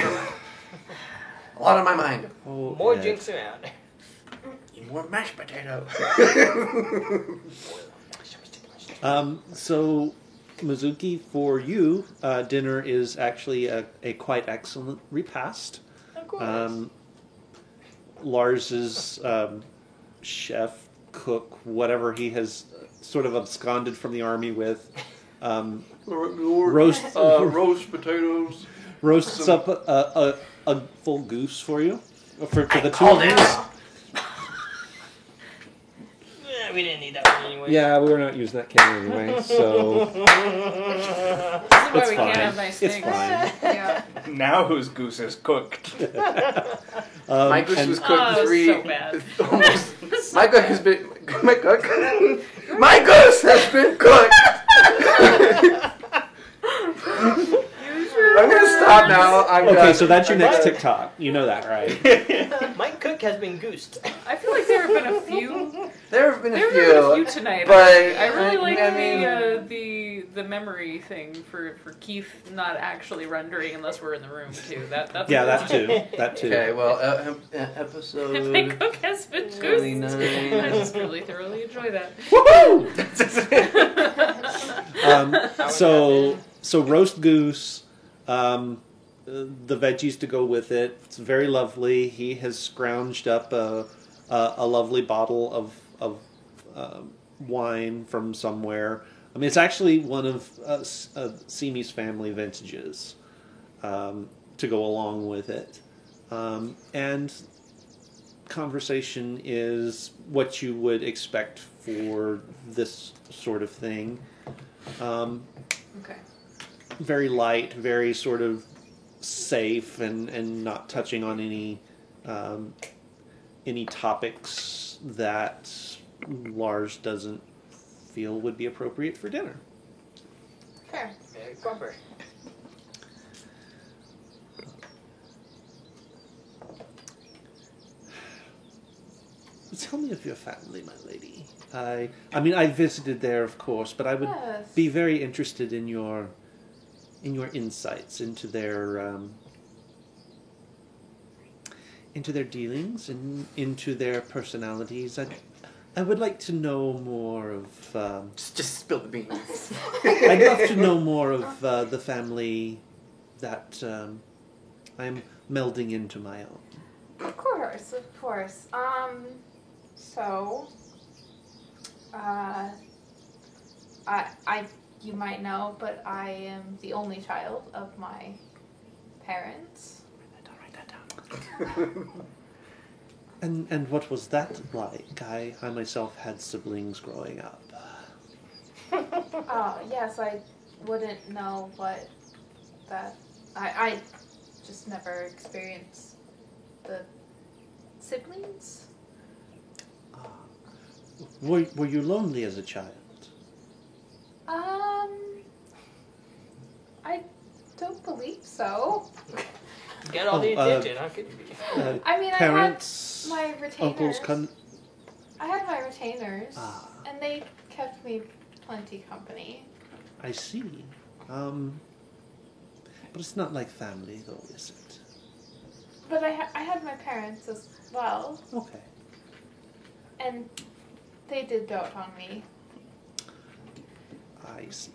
A lot on my mind. Oh, more yeah. drinks around. More mashed potato. So, Mizuki, for you, dinner is actually a quite excellent repast. Of course. Lars's chef, cook, whatever he has sort of absconded from the army with, roast roast potatoes. roasts up a full goose for you for the two called of you. it. We didn't need that one anyway. Yeah, we were not using that can anyway, so This is why It's we fine. can't have nice It's things. fine. Yeah. Now whose goose is cooked? My goose and- was cooked Oh, it was 3. so bad. Almost. My goose has been. My goose has been cooked. I'm gonna stop now. I'm okay, done. so that's your I next got it. TikTok. You know that, right? My cook has been goosed. I feel like there have been a few. There have been a There few. have been a few tonight. but I really like I mean, the memory thing for Keith not actually rendering unless we're in the room too. That's Yeah, a that good one. too. That too. okay, well, My episode cook has been goosed. 29. I just really thoroughly enjoy that. So roast goose, the veggies to go with it. It's very lovely. He has scrounged up a lovely bottle of wine from somewhere. I mean, it's actually one of Simi's family vintages to go along with it. And conversation is what you would expect for this sort of thing. Okay. Very light, very sort of safe, and not touching on any topics that Lars doesn't feel would be appropriate for dinner. Fair. Very proper. Tell me of your family, my lady. I mean, I visited there, of course, but I would Yes. be very interested in your insights into their dealings and into their personalities. I would like to know more of. just spill the beans. I'd love to know more of the family that I'm melding into my own. Of course, of course. So, you might know, but I am the only child of my parents. Don't write that down. And what was that like? I myself had siblings growing up. Yes, I wouldn't know what that. I just never experienced the siblings. Were you lonely as a child? I don't believe so. Get all the attention. How could you be? I mean, Parents, I had my retainers. uncles, I had my retainers, Ah. and they kept me plenty company. I see. But it's not like family, though, is it? But I had my parents as well, Okay. and they did dote on me. I see.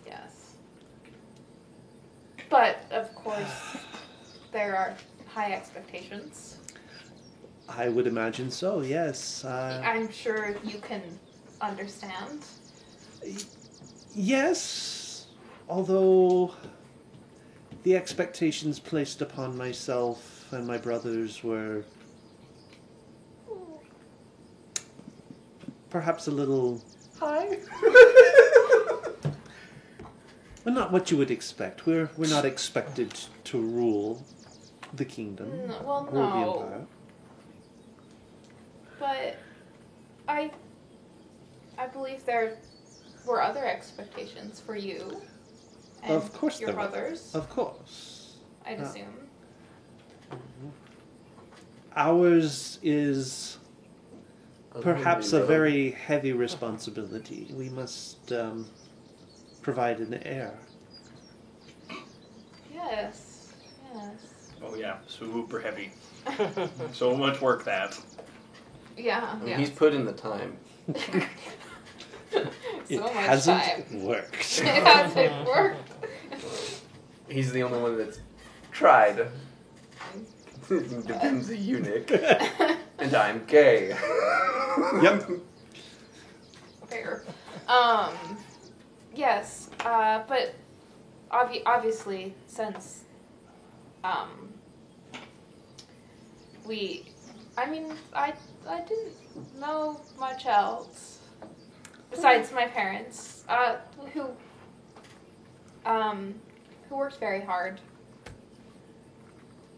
Yes. But of course, there are high expectations. I would imagine so. Yes. I'm sure you can understand. Yes. Although the expectations placed upon myself and my brothers were perhaps a little high. But not what you would expect. We're not expected to rule the kingdom Well, or the no. empire. But I believe there were other expectations for you. And Of course your there were. brothers, Of course. I'd assume. Ours is perhaps a very heavy responsibility. We must provide an heir. Yes. Yes. Oh yeah, super heavy. So much work that. Yeah. I mean, he's put in the time. It So much hasn't time. worked. It hasn't worked. He's the only one that's tried. Becomes a eunuch. And I'm gay. Yep. Fair. Yes. But obviously, since we I mean, I didn't know much else besides my parents, who worked very hard.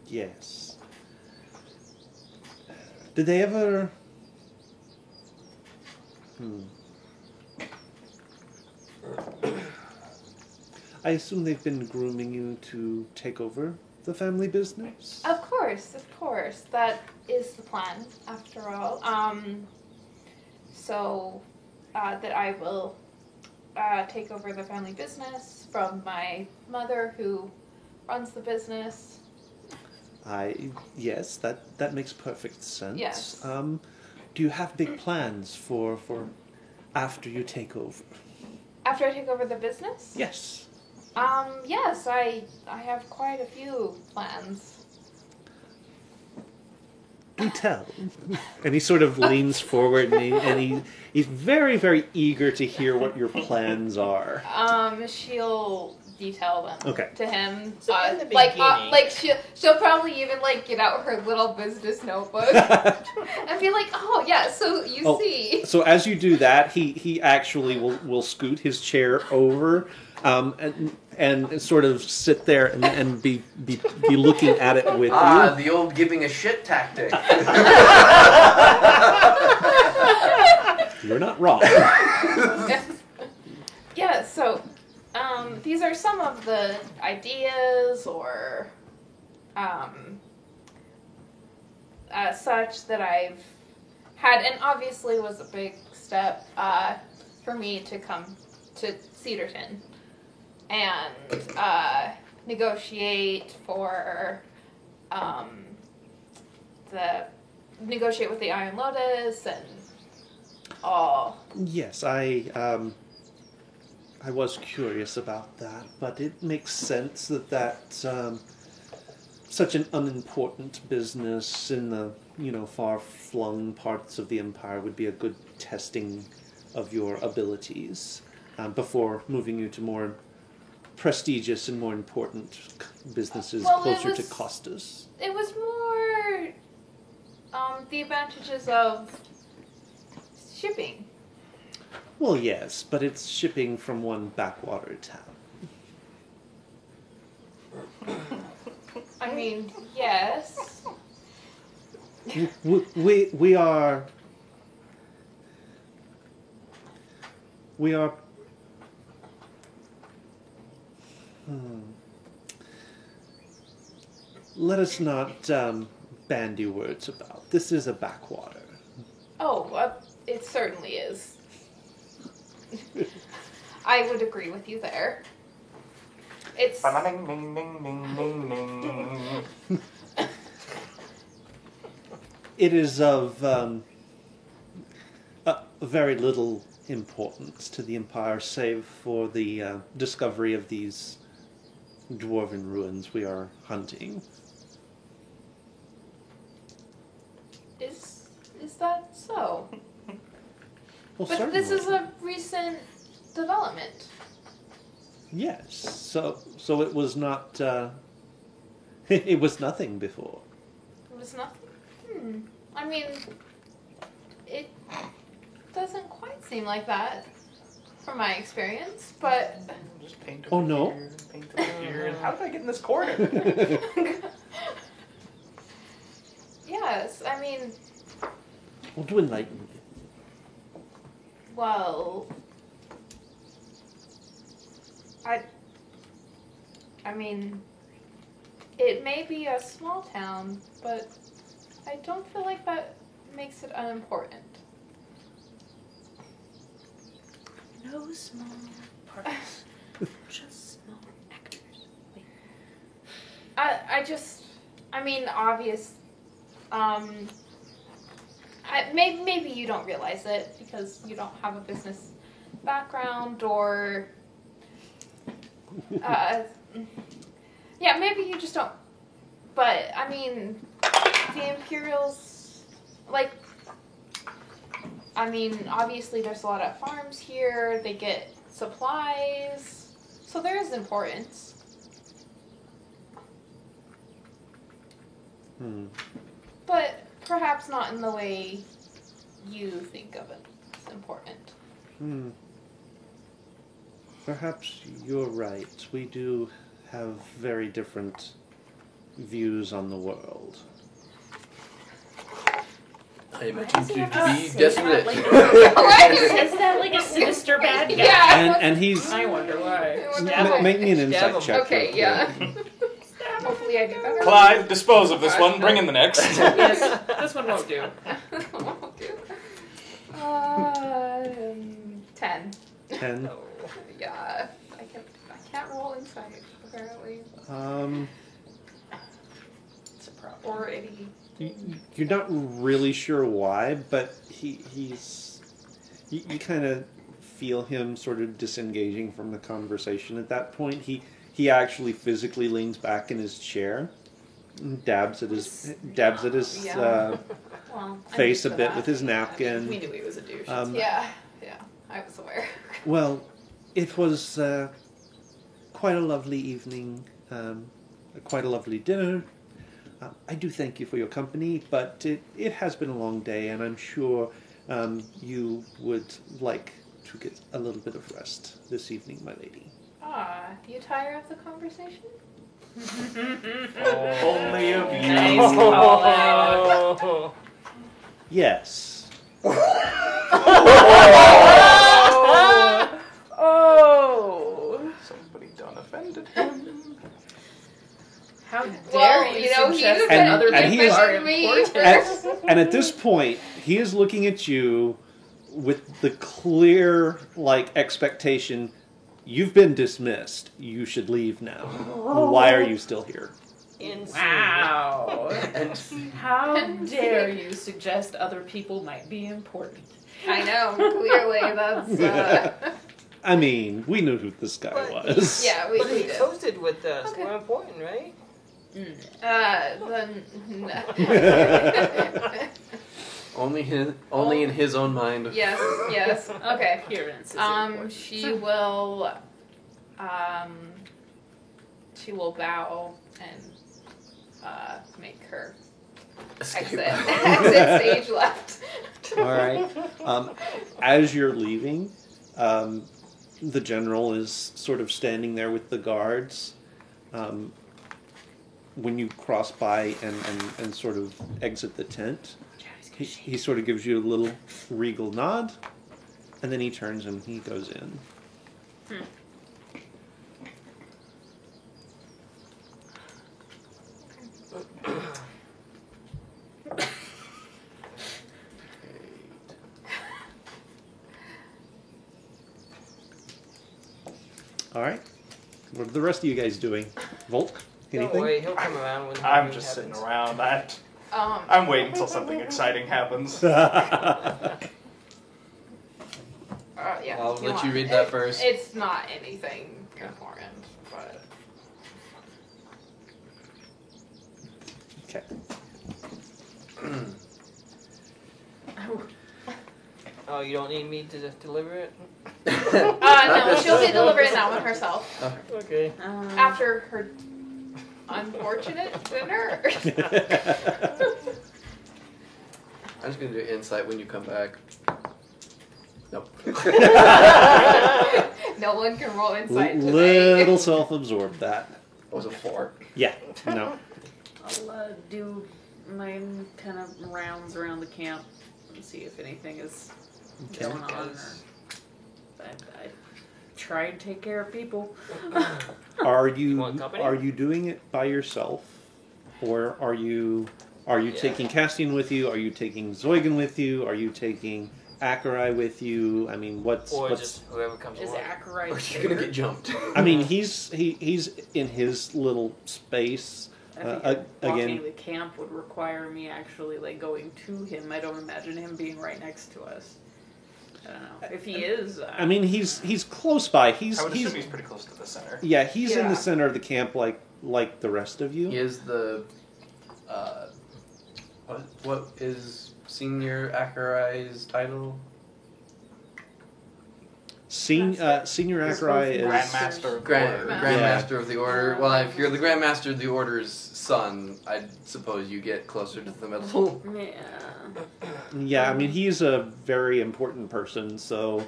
Yes. Did they ever... I assume they've been grooming you to take over the family business? Of course. That is the plan, after all. So that I will take over the family business from my mother, who runs the business. Yes, that makes perfect sense. Yes. Do you have big plans for after you take over? After I take over the business? Yes. Yes, I have quite a few plans. Do tell. And he sort of leans forward and he's very, very eager to hear what your plans are. She'll detail them Okay. to him. So in the like beginning- she'll probably even like get out her little business notebook and be like, oh yeah, so you see. So as you do that, he actually will scoot his chair over and sort of sit there and be looking at it with you. The old giving a shit tactic. You're not wrong. Yeah, so these are some of the ideas or such that I've had, and obviously was a big step for me to come to Cedarton and negotiate with the Iron Lotus and all. Yes, I was curious about that, but it makes sense that such an unimportant business in the far-flung parts of the Empire would be a good testing of your abilities before moving you to more prestigious and more important businesses closer to Costas. It was more the advantages of shipping. Well, yes, but it's shipping from one backwater town. I mean, yes. We are let us not bandy words about. This is a backwater. Oh, it certainly is. I would agree with you there. It's Ding, ding, ding, ding, ding, ding. It is of very little importance to the Empire, save for the discovery of these dwarven ruins we are hunting. Is that so? Well, But this is certainly. a recent development. Yes. So it was not. It was nothing before. It was nothing. I mean, it doesn't quite seem like that from my experience, but Just paint Oh, over no. here, and paint over here, and how did I get in this corner? yes, I mean, Well, to enlighten me. well, I mean, it may be a small town, but I don't feel like that makes it unimportant. No small parts, just small actors. Wait. I mean, obvious. Maybe you don't realize it because you don't have a business background, or yeah, maybe you just don't. But I mean, the Imperials, obviously there's a lot of farms here. They get supplies, so there is importance. Hmm. But perhaps not in the way you think of it as important. Perhaps you're right. We do have very different views on the world. I imagine you to have be to say desolate. that Right? Says that like a sinister bad guy. Yeah. And he's I wonder why. make me an insight Stab him. check. Okay, real yeah. quick. Hopefully I do better. Clive, dispose of this one. Bring in the next. Yes, this one won't do. Won't do. 10. 10. Yeah. I can't roll insight, apparently. It's a problem. Or 80. You're not really sure why, but you kind of feel him sort of disengaging from the conversation at that point. He actually physically leans back in his chair, and dabs at his Yeah. Well, I'm face used a to bit that. with his We napkin. knew he was a douche. Yeah, I was aware. Well, it was quite a lovely evening, quite a lovely dinner. I do thank you for your company, but it has been a long day, and I'm sure you would like to get a little bit of rest this evening, my lady. You tired of the conversation? Only of you. Nice call out. Yes. Oh! Somebody done offended him. How dare Well, you you know, he suggest was that other and people he is- are me important? first. And at this point, he is looking at you with the clear, expectation, you've been dismissed. You should leave now. Why are you still here? Wow. And How dare you suggest other people might be important? I know, clearly that's, I mean, we knew who this guy was. yeah, we But he did. toasted with us. Okay. We're important, right? Then, no. only in his own mind. Yes, okay. Appearance is important. She will bow and make her Escape. exit stage left. All right. As you're leaving, the general is sort of standing there with the guards. When you cross by and sort of exit the tent, he sort of gives you a little regal nod, and then he turns and he goes in. All right. What are the rest of you guys doing? Volk? Don't Anything? worry, he'll come around when I'm it just happens. sitting around. Um, I'm waiting until something exciting happens. yeah, I'll you let you want- read that first. It's not anything important, but Okay. Oh, you don't need me to deliver it? no, she'll be delivering that one herself Okay. after her unfortunate dinner. I'm just gonna do insight when you come back. Nope. No one can roll insight today. Little self-absorbed that. That was a 4. Yeah. No. I'll do my kind of rounds around the camp and see if anything is Okay. going on. I try and take care of people. Are You you want company? are you doing it by yourself, or are you taking Castian with you? Are you taking Zoigan with you? Are you taking Akarai with you? I mean, what's Just whoever comes Is along. Akarai Or you're gonna bigger? get jumped. I mean, he's in his little space. I think walking Again, the camp would require me actually going to him. I don't imagine him being right next to us. I don't know. If he is, I mean, he's close by. He's I would assume he's pretty close to the center. yeah, he's in Yeah. the center of the camp, like the rest of you. He is the what is Senior Akurai's title? Senior Ackroy is Grandmaster of the Order. Grandmaster of the Order. Well, if you're the Grandmaster of the Order's son, I suppose you get closer to the middle. Yeah, I mean, he's a very important person, so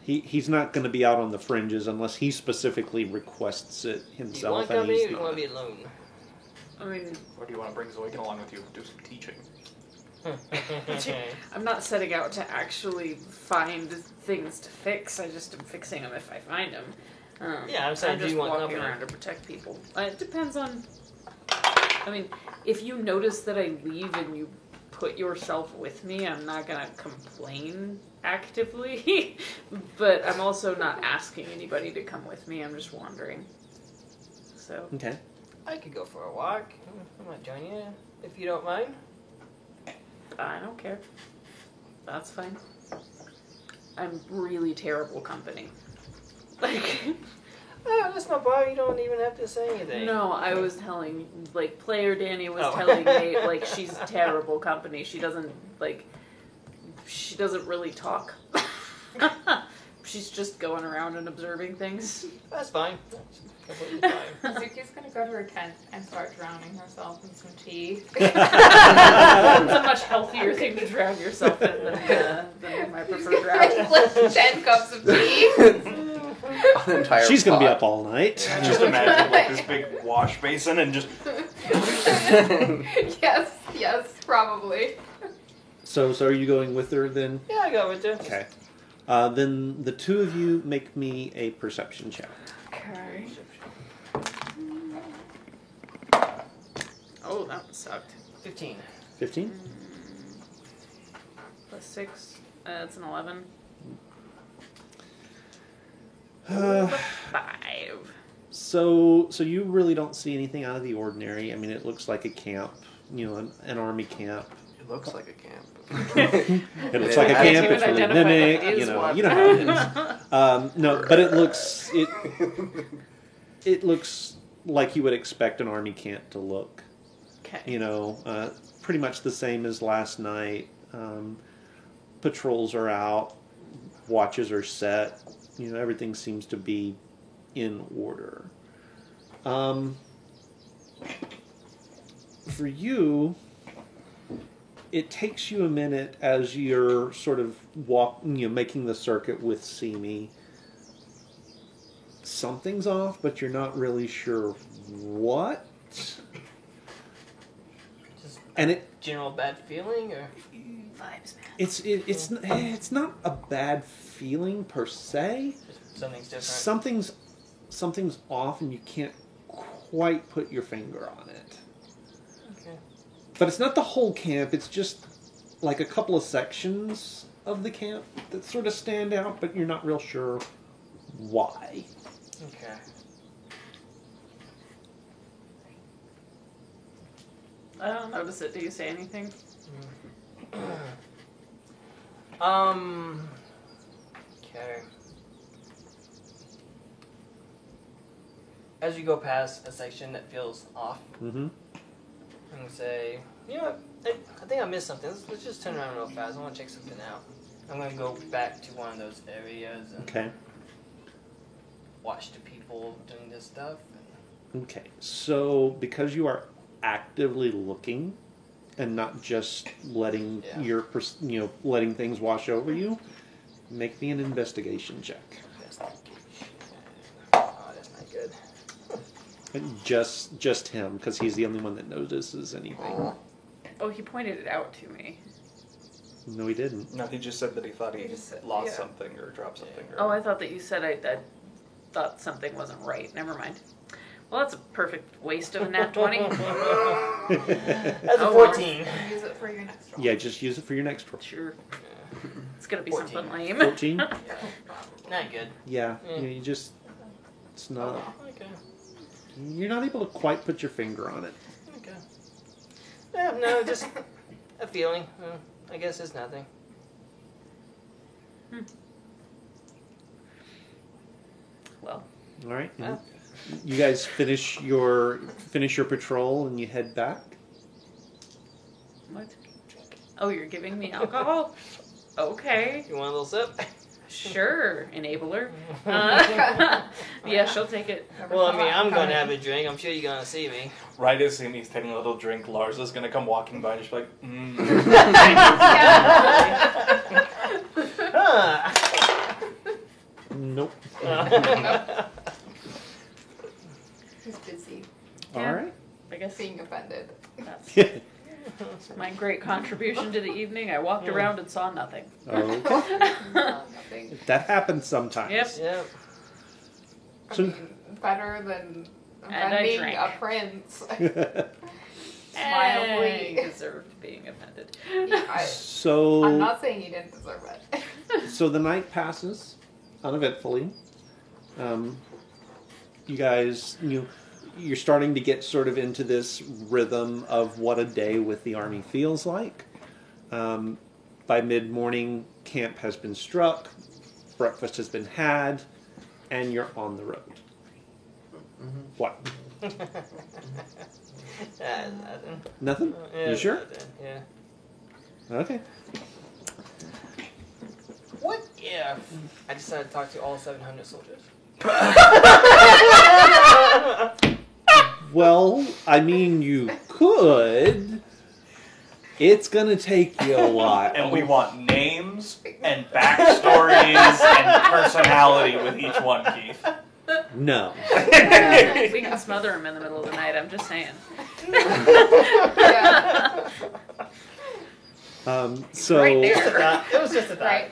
he's not going to be out on the fringes unless he specifically requests it Do you himself. want And company or he's do you want not. to be alone? I mean, Or do you want to bring Zoikin along with you and do some teaching? I'm not setting out to actually find things to fix. I just am fixing them if I find them. Yeah, I'm saying, I'm do just you want walking company? around to protect people. It depends on. I mean, if you notice that I leave and you put yourself with me, I'm not gonna complain actively. But I'm also not asking anybody to come with me. I'm just wandering. So. Okay. I could go for a walk. I might join you if you don't mind. I don't care. That's fine. I'm really terrible company. Like, Oh, that's my bar. You don't even have to say anything. no, I was telling, like, player Danny was Oh. telling me, like, she's terrible company. She doesn't really talk. She's just going around and observing things. That's fine. That's completely fine. Zuki's gonna go to her tent and start drowning herself in some tea. It's a much healthier thing to drown yourself in than my preferred route. Like 10 cups of tea. An entire She's going to be pot. up all night. Just imagine like this big wash basin and just Yes, probably. So are you going with her then? Yeah, I go with you. Okay. Then the two of you make me a perception check. Okay. Oh, that sucked. 15. 15? Plus 6. It's an 11. 5. So you really don't see anything out of the ordinary. I mean, it looks like a camp, an army camp. It looks like a camp. It looks like a I camp. can't It's even really identify mimic. what is what. You know how it is. No, but it looks like you would expect an army camp to look. Okay. Pretty much the same as last night. Patrols are out, watches are set. Everything seems to be in order. For you, it takes you a minute as you're sort of making the circuit with Simi. Something's off, but you're not really sure what. Just And it general bad feeling, or Vibes, man. it's not a bad feeling per se. just something's different? Something's off, and you can't quite put your finger on it. Okay. But it's not the whole camp. It's just like a couple of sections of the camp that sort of stand out, but you're not real sure why. Okay. I don't notice it. Do you say anything? Okay. As you go past a section that feels off, Mm-hmm. I'm gonna say, you know what? I think I missed something. Let's just turn around real fast. I want to check something out. I'm gonna go back to one of those areas and Okay. watch the people doing this stuff. Okay. So because you are actively looking and not just letting Yeah. letting things wash over you, make me an investigation check. Investigation. Oh, that's not good. Just him, because he's the only one that notices anything. Oh, he pointed it out to me. No, he didn't. no, he just said that he thought he He just said- lost yeah. something or dropped something. Or, Oh, I thought that you said I thought something wasn't right. Never mind. Well, that's a perfect waste of a nat 20. That's a Oh, well. 14. Use it for your next roll. Yeah, just use it for your next roll. Sure. It's gonna be 14. something lame. 14? Not good. Yeah, Mm. it's not, Okay. you're not able to quite put your finger on it. Okay. Yeah, no, just a feeling. I guess it's nothing. Well, All right. Yeah. You guys finish your patrol and you head back. what? Oh, you're giving me alcohol? Okay. You want a little sip? Sure, enabler. Yeah, she'll take it. Well, I mean, I'm going to have a drink. I'm sure you're going to see me. Right as Simi's taking a little drink, Lars is going to come walking by and just be like, Nope. He's busy Yeah. All right. I guess being offended. that's my great contribution to the evening. I walked around and saw nothing. Okay. Nothing. That happens sometimes. Yep. Yep. I So- mean, better than And I being drank. a prince. I Mildly. deserved being offended. I'm So not saying you didn't deserve it. so the night passes uneventfully. You guys, you're starting to get sort of into this rhythm of what a day with the army feels like. By mid-morning, camp has been struck, breakfast has been had, and you're on the road. What? Nothing. Nothing? Yeah, You sure? nothing. Yeah. Okay. What if I decided to talk to all 700 soldiers? Well, I mean, you could. It's gonna take you a while. and we want names and backstories and personality with each one, Keith. No. We can smother him in the middle of the night, I'm just saying. Yeah. So Right there. Just a thought. It was just a thought. Right.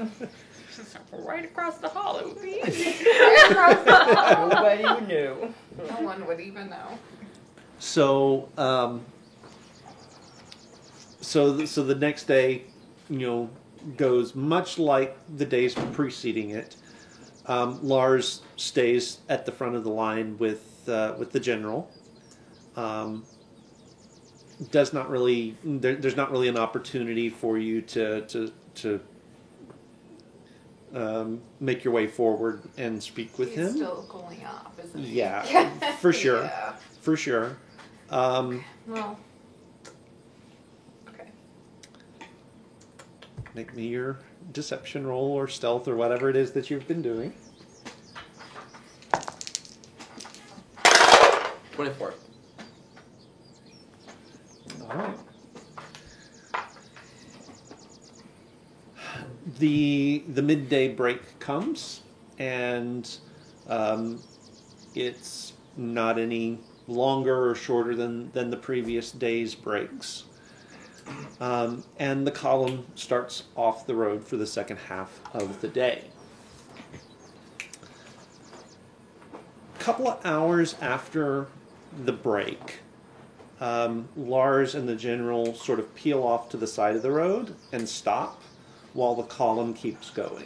Right across the hall, it would be easy. Nobody knew. No one would even know. So, so the next day, goes much like the days preceding it. Lars stays at the front of the line with the general. Does not really there's not really an opportunity for you to make your way forward and speak with He's him. still cooling off, isn't he? Yeah, for sure. Yeah. For sure. Well. Okay. Make me your deception roll or stealth or whatever it is that you've been doing. 24. All right. The midday break comes, and it's not any longer or shorter than the previous day's breaks. And the column starts off the road for the second half of the day. A couple of hours after the break, Lars and the general sort of peel off to the side of the road and stop while the column keeps going.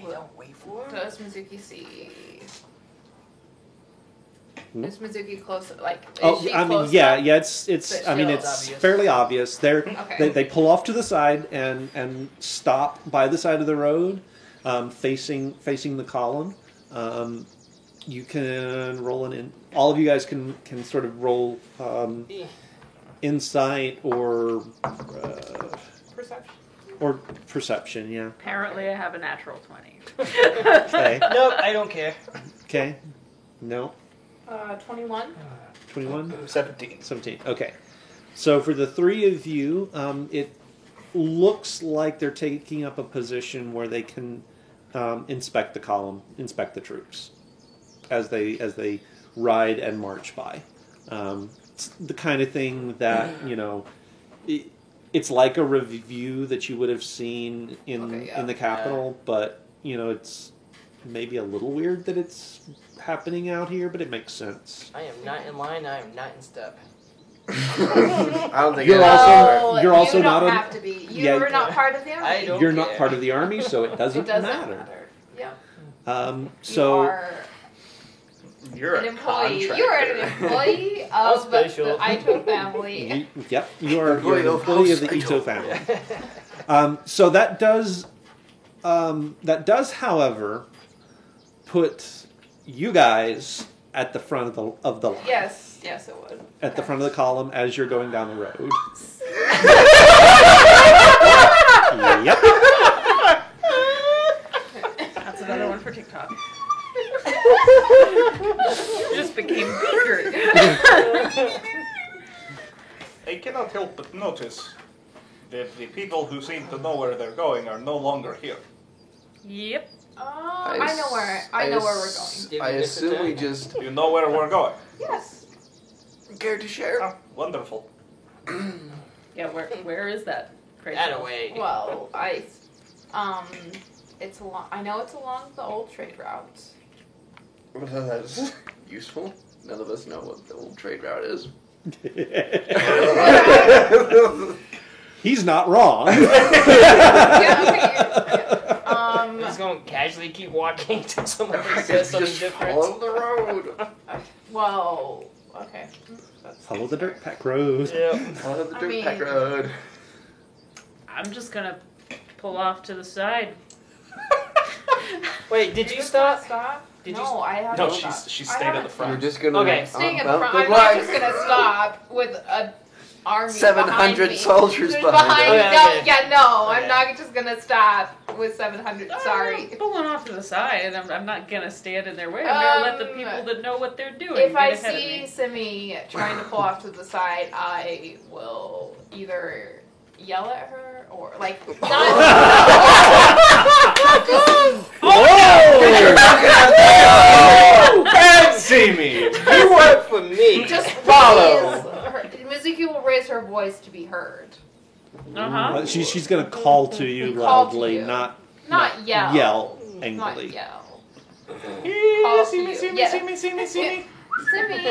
We don't wait for him. Does Mizuki see? Hmm? Is Mizuki close? Like, is Oh, she I mean, close yeah, enough? yeah. It's. But I mean, still, it's it's obvious. fairly obvious. Okay. They pull off to the side and stop by the side of the road, facing the column. You can roll all of you guys can sort of roll insight or Perception. perception. Yeah. Apparently, I have a natural 20. Okay. Nope, I don't care. Okay. No. 21. 21. 17. 17. Okay. So for the three of you, it looks like they're taking up a position where they can inspect the column, inspect the troops as they ride and march by. It's the kind of thing that it's like a review that you would have seen in the Capitol, but it's maybe a little weird that it's happening out here, but it makes sense. I am not in line. I am not in step. I don't think You're it also- is. you're also you not don't a- have to be. Yeah, You're not part of the army. I don't You're not care. part of the army, so it doesn't, It doesn't matter. Yeah. So you are You're an a employee. contractor. You are an employee How of the special. Ito family. Yep, you're an Employee of employee of the House Ito Ito. family. So that does, however, put you guys at the front of the line, Yes, it would. at the front of the column as you're going down the road. Yep. another one for TikTok. Just became bigger. I cannot help but notice that the people who seem to know where they're going are no longer here. Yep. I know where we're going. I assume we just You know where we're going? Yes. care to share. Ah, wonderful. Yeah, where is that? That away. Well, it's along. I know it's along the old trade routes. That's useful. None of us know what the old trade route is. He's not wrong. I'm just going to casually keep walking until someone says something Just different. follow the road. Well, okay. Follow the dirt pack road. Yeah. Follow the I dirt mean- pack road. I'm just gonna pull off to the side. Wait, did you just stop? Stop? Did no, you- I haven't. No, stopped. she I stayed at the haven't- front. You're just gonna. Okay. I'm staying at the bump front. the I'm not line. just gonna stop with a army 700 behind me. soldiers Who's behind us. No, Okay. yeah, no, Okay. I'm not just gonna stop with 700. Sorry. I'm pulling off to the side, and I'm not gonna stand in their way. I'm gonna let the people that know what they're doing If get I ahead of see me. Simi trying to pull off to the side, I will either yell at her or like not. And see me! You work for me. Just Follow. Mizuki will raise her voice to be heard. Uh-huh. She's gonna call to you Call to loudly, you. not Not yell. yell Not angrily. yell. See me, see me, see me, see me, see me. Simi.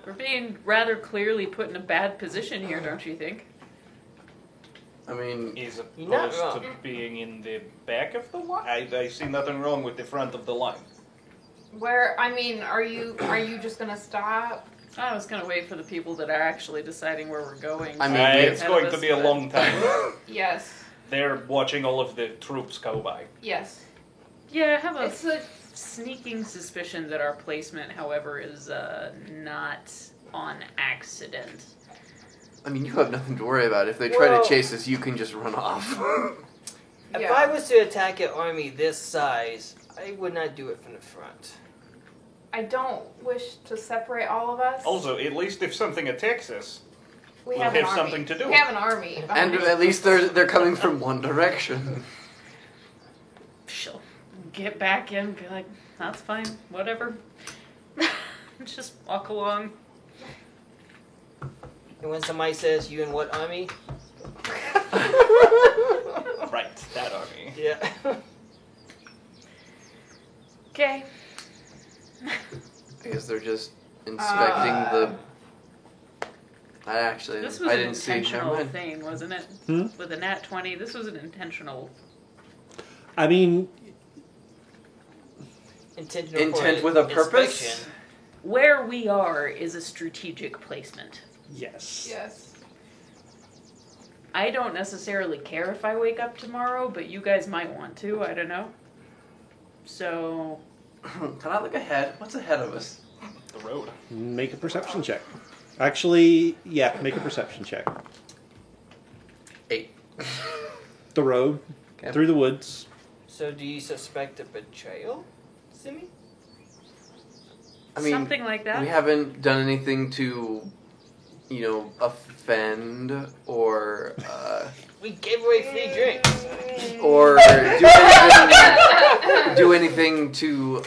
We're being rather clearly put in a bad position here, don't you think? I mean, Is You're not opposed to wrong. being in the back of the line? I see nothing wrong with the front of the line. Where I mean, are you just gonna stop? I was gonna wait for the people that are actually deciding where we're going. I mean, It's Ahead of going us, to be a but- long time. Yes. They're watching all of the troops go by. Yes. Yeah, I have a It's a sneaking suspicion that our placement, however, is not on accident. I mean, you have nothing to worry about. If they try Well- to chase us, you can just run off. If Yeah. I was to attack an army this size, I would not do it from the front. I don't wish to separate all of us. Also, at least if something attacks us, we we'll have, an have army. something to do. We have an army. And behind at least they're coming from one direction. She'll get back in and be like, that's fine, whatever. Just walk along. And when somebody says, you in what army? right, that army. Yeah. Okay. I guess they're just inspecting the. This was I an didn't see. Never intentional mind. thing, wasn't it? Hmm? With a nat 20, this was an intentional. I mean, Intentional Intent for with a purpose? inspection. Where we are is a strategic placement. yes. Yes. I don't necessarily care if I wake up tomorrow, but you guys might want to. I don't know. So, Can I look ahead? What's ahead of us? The road. Make a perception check. Actually, yeah, make a perception check. 8. The road, Okay. through the woods. So do you suspect a betrayal, Simi? I mean, something like that. we haven't done anything to, offend or We gave away free drinks. or do anything to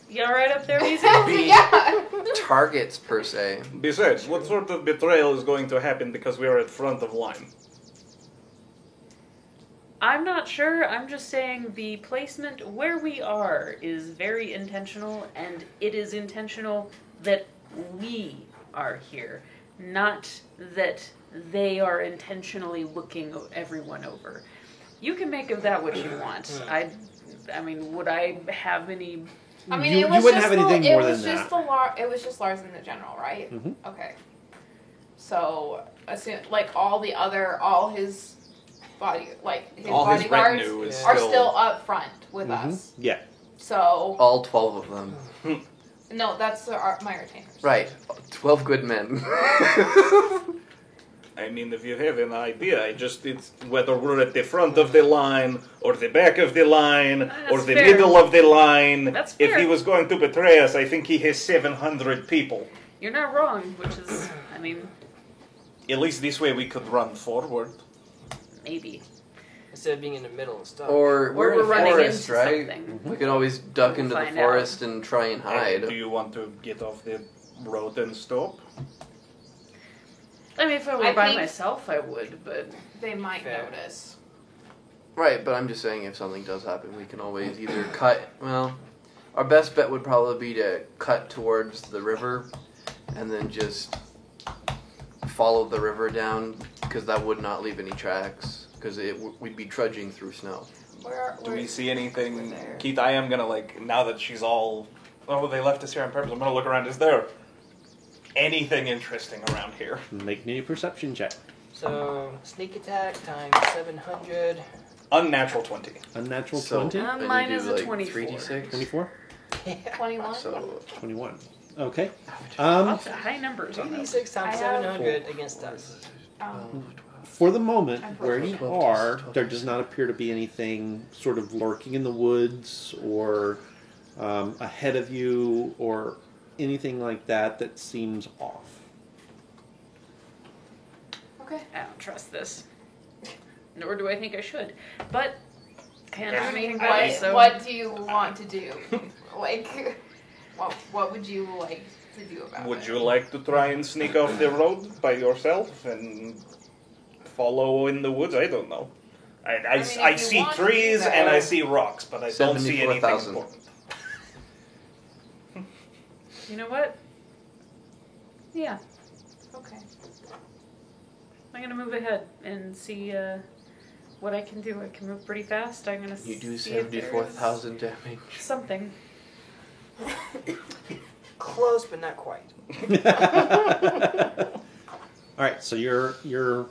You alright up there, Easy? be Yeah. targets per se. Besides, what sort of betrayal is going to happen because we are at front of line? I'm not sure. I'm just saying the placement where we are is very intentional, and it is intentional that we are here, not that they are intentionally looking everyone over. You can make of that what you want. I mean, would I have any? I mean, you it was wouldn't just have anything the, more it was than just that. it was just Lars in the general, right? Mhm. Okay. So, assume all his All his bodyguards retinue is are still up front with Mhm. us. Yeah. So, All 12 of them. no, that's my retainers. Right. 12 good men. I mean, if you have an idea, it's whether we're at the front of the line, or the back of the line, or That's the fair. middle of the line. That's If fair. he was going to betray us, I think he has 700 people. You're not wrong, which is, I mean, At least this way we could run forward. maybe. Instead of being in the middle and stuff. Or we're in a running forest, into right? something. We can always duck into the Find forest and try and hide. Do you want to get off the road and stop? I mean, if I were I by think- myself, I would, but They might Fair. notice. Right, but I'm just saying if something does happen, we can always either cut. Well, our best bet would probably be to cut towards the river and then just follow the river down, because that would not leave any tracks, because we'd be trudging through snow. Do we see anything? over there. Keith, I am gonna, now that she's all... Oh, they left us here on purpose. I'm gonna look around. Is there anything interesting around here? Make me a perception check. So, sneak attack times 700. Unnatural 20. Unnatural So, 20? and you mine do, is a like, 24. 3d6. 24? 21? So 21. Okay. lots of high numbers on this. 2d6 times I have- 700 against us. For the moment, I'm where you 12 are, 12 there does not appear to be anything sort of lurking in the woods or ahead of you or anything like that that seems off. Okay. I don't trust this. Nor do I think I should. But, can't I do mean, anything about it, so... what do you want to do? Like, what would you like to do about it? Would you like to try and sneak off the road by yourself and follow in the woods? I don't know. I mean, if I you see want to do trees that- and I see rocks, but I don't see anything 74,000. important. You know what? Yeah, Okay. I'm gonna move ahead and see what I can do. I can move pretty fast. I'm gonna you do see if there's 74,000 damage. something. Close, but not quite. All right, so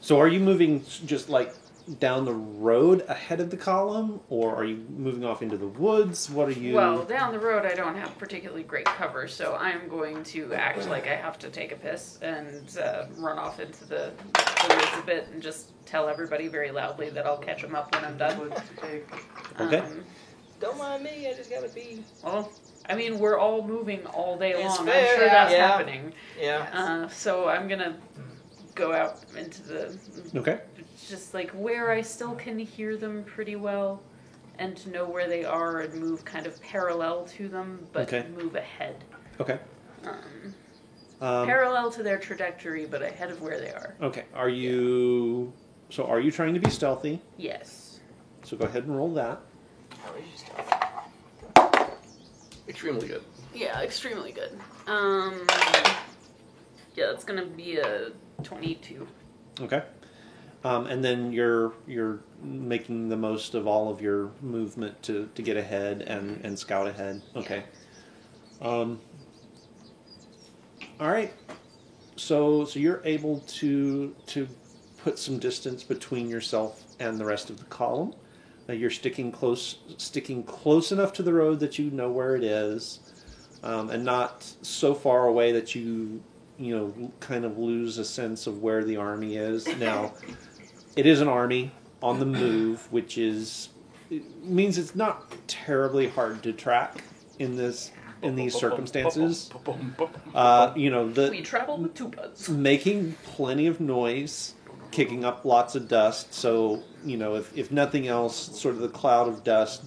so are you moving just like down the road ahead of the column, or are you moving off into the woods? What are you? Well, down the road, I don't have particularly great cover, so I'm going to act like I have to take a piss and run off into the woods a bit and just tell everybody very loudly that I'll catch them up when I'm done. Okay. Don't mind me, I just gotta pee. Well, I mean, we're all moving all day It's long. fair, I'm sure that's yeah. happening. Yeah. So I'm gonna go out into the Okay. just like where I still can hear them pretty well and to know where they are and move kind of parallel to them, but Okay. move ahead. Okay. Um, parallel to their trajectory, but ahead of where they are. Okay. Are you trying to be stealthy? Yes. So go ahead and roll that. How is your stuff? Extremely good. Yeah, extremely good. Yeah, it's gonna be a 22. Okay. And then you're making the most of all of your movement to get ahead and scout ahead. Okay. All right. So you're able to put some distance between yourself and the rest of the column. You're sticking close enough to the road that you know where it is, and not so far away that you kind of lose a sense of where the army is. Now, it is an army on the move, which means it's not terribly hard to track in these circumstances. We traveled with two buds. Making plenty of noise, kicking up lots of dust. So, if nothing else, sort of the cloud of dust.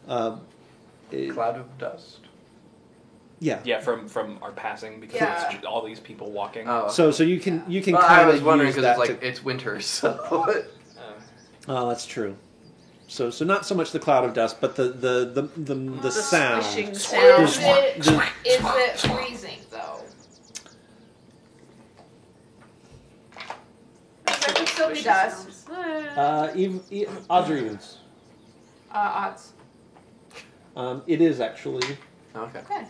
Cloud of dust. Yeah. Yeah, from our passing because Yeah. it's all these people walking. Oh. So you can Well, I kind was of wondering use because that it's like it's winter, so Oh, that's true. So not so much the cloud of dust, but the sound. swishing Is sound. it freezing though? There could still be Swishy dust. sounds. Odds or evens. Odds. It is actually. okay. Okay.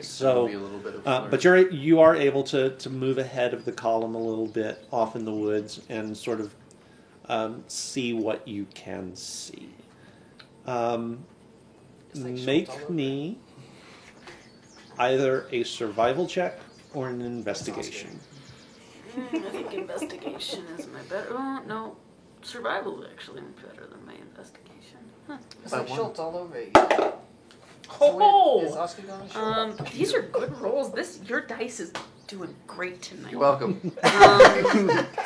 So, Be a little bit of but you are able to move ahead of the column a little bit off in the woods and sort of see what you can see. Make me either a survival check or an investigation. I think investigation is my better. Oh, no. Survival is actually better than my investigation. Huh. It's like Schultz all over you. Oh! Is Oscar going to show? These are good rolls. Your dice is doing great tonight. You're welcome.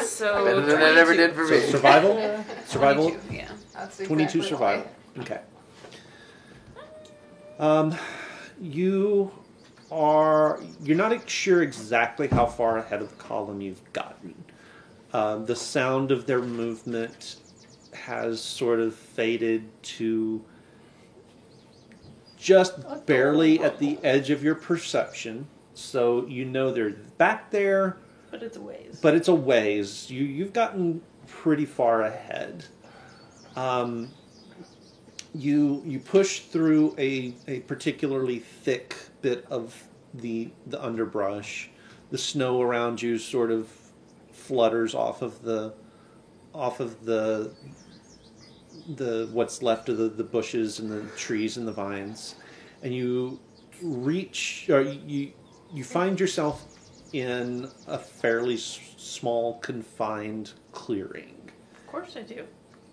So Better than it ever 22. did for me. So survival? Survival? 22, yeah. That's 22 exactly survival. Okay. You're not sure exactly how far ahead of the column you've gotten. The sound of their movement has sort of faded to just barely at the edge of your perception. So you know they're back there, But it's a ways. but it's a ways. You've gotten pretty far ahead. You push through a particularly thick bit of the underbrush. The snow around you sort of flutters off of the what's left of the bushes and the trees and the vines, and you reach, or you find yourself in a fairly small confined clearing. Of course I do.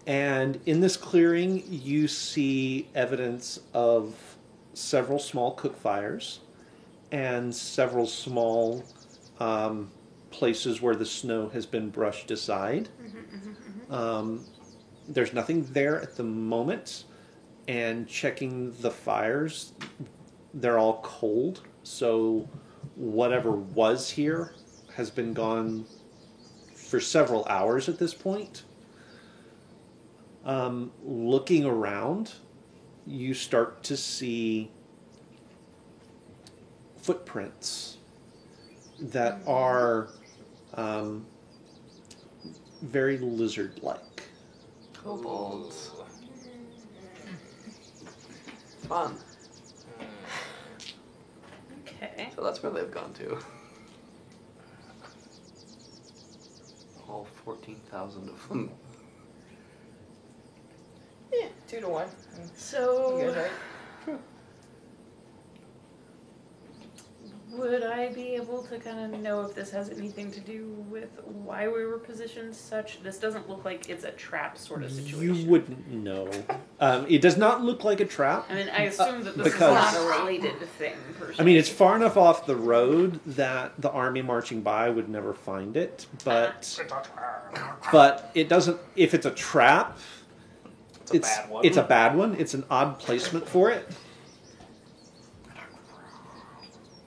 And in this clearing, you see evidence of several small cook fires and several small places where the snow has been brushed aside. There's nothing there at the moment, and checking the fires, they're all cold, so whatever was here has been gone for several hours at this point. Looking around, you start to see footprints that are very lizard-like. Kobolds. Fun. Okay. So that's where they've gone to. All 14,000 of them. Yeah, 2 to 1. So, You guys right? would I be able to kind of know if this has anything to do with why we were positioned such? This doesn't look like it's a trap sort of situation. You wouldn't know. It does not look like a trap. I mean, I assume that this is because- not a related thing, per se. I mean, it's far enough off the road that the army marching by would never find it, but it doesn't. If it's a trap, It's a bad one. It's a bad one. It's an odd placement for it.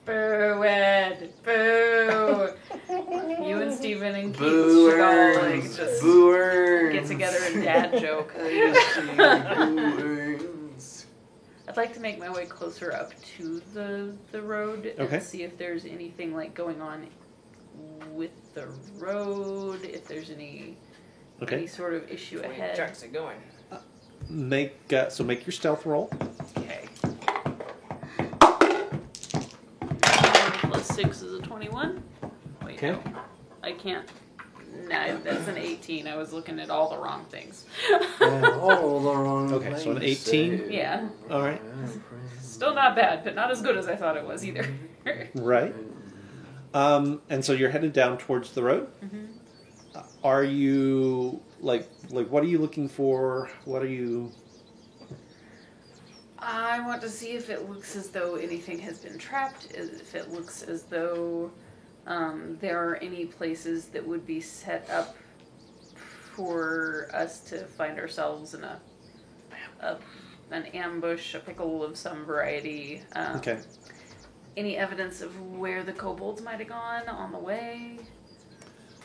Boo, Ed. Boo. You and Steven and Keith Boo should all like earns. just Boo earns. get together and dad joke. Boo earns. I'd like to make my way closer up to the road Okay. and see if there's anything like going on with the road, if there's any sort of issue Where ahead. tracks are going. Make your stealth roll. Okay. Plus 6 is a 21. Wait, Okay. no. I can't. No, that's an 18. I was looking at all the wrong things. All the wrong Okay, so an 18? Yeah. All right. Still not bad, but not as good as I thought it was either. Right. And so you're headed down towards the road. Are you like what are you looking for? What are you? I want to see if it looks as though anything has been trapped, if it looks as though there are any places that would be set up for us to find ourselves in an ambush, a pickle of some variety. Okay. Any evidence of where the kobolds might have gone on the way?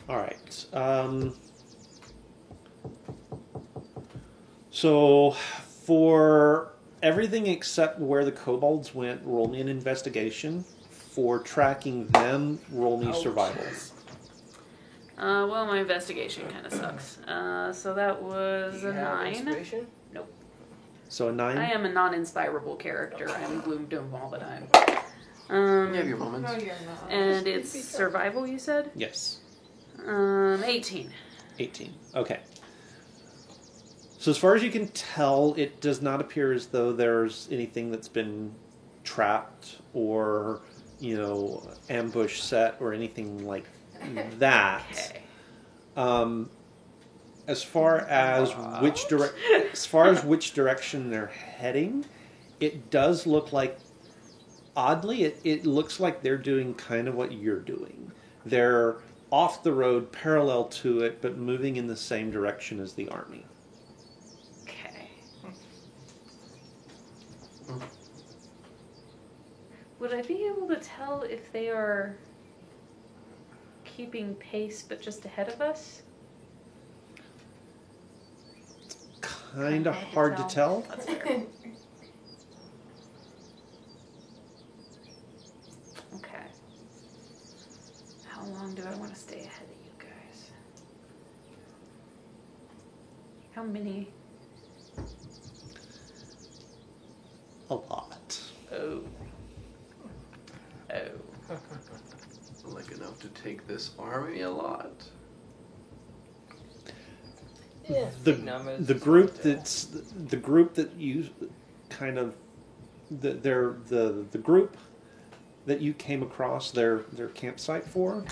All right. So for everything except where the kobolds went, roll me an investigation. For tracking them, roll me survival. Well, my investigation kind of sucks. So that was Do you a have 9. inspiration? So a 9. I am a non-inspirable character. I'm gloom doom all the time. You have your moments. No, you're not. And it's survival, you said? Yes. 18. 18. Okay. So as far as you can tell, it does not appear as though there's anything that's been trapped or, ambush set or anything like that. Okay. As far as which direction they're heading, it does look like, oddly, it looks like they're doing kind of what you're doing. They're off the road, parallel to it, but moving in the same direction as the army. Okay. Would I be able to tell if they are keeping pace but just ahead of us? Kind of hard to tell. That's fair. Okay. How long do I want to stay ahead of you guys? How many? A lot. Oh. Oh. Like enough to take this army a lot. Yeah, The big numbers, the it's group hard to tell. that's the group that you kind of the group that you came across their campsite for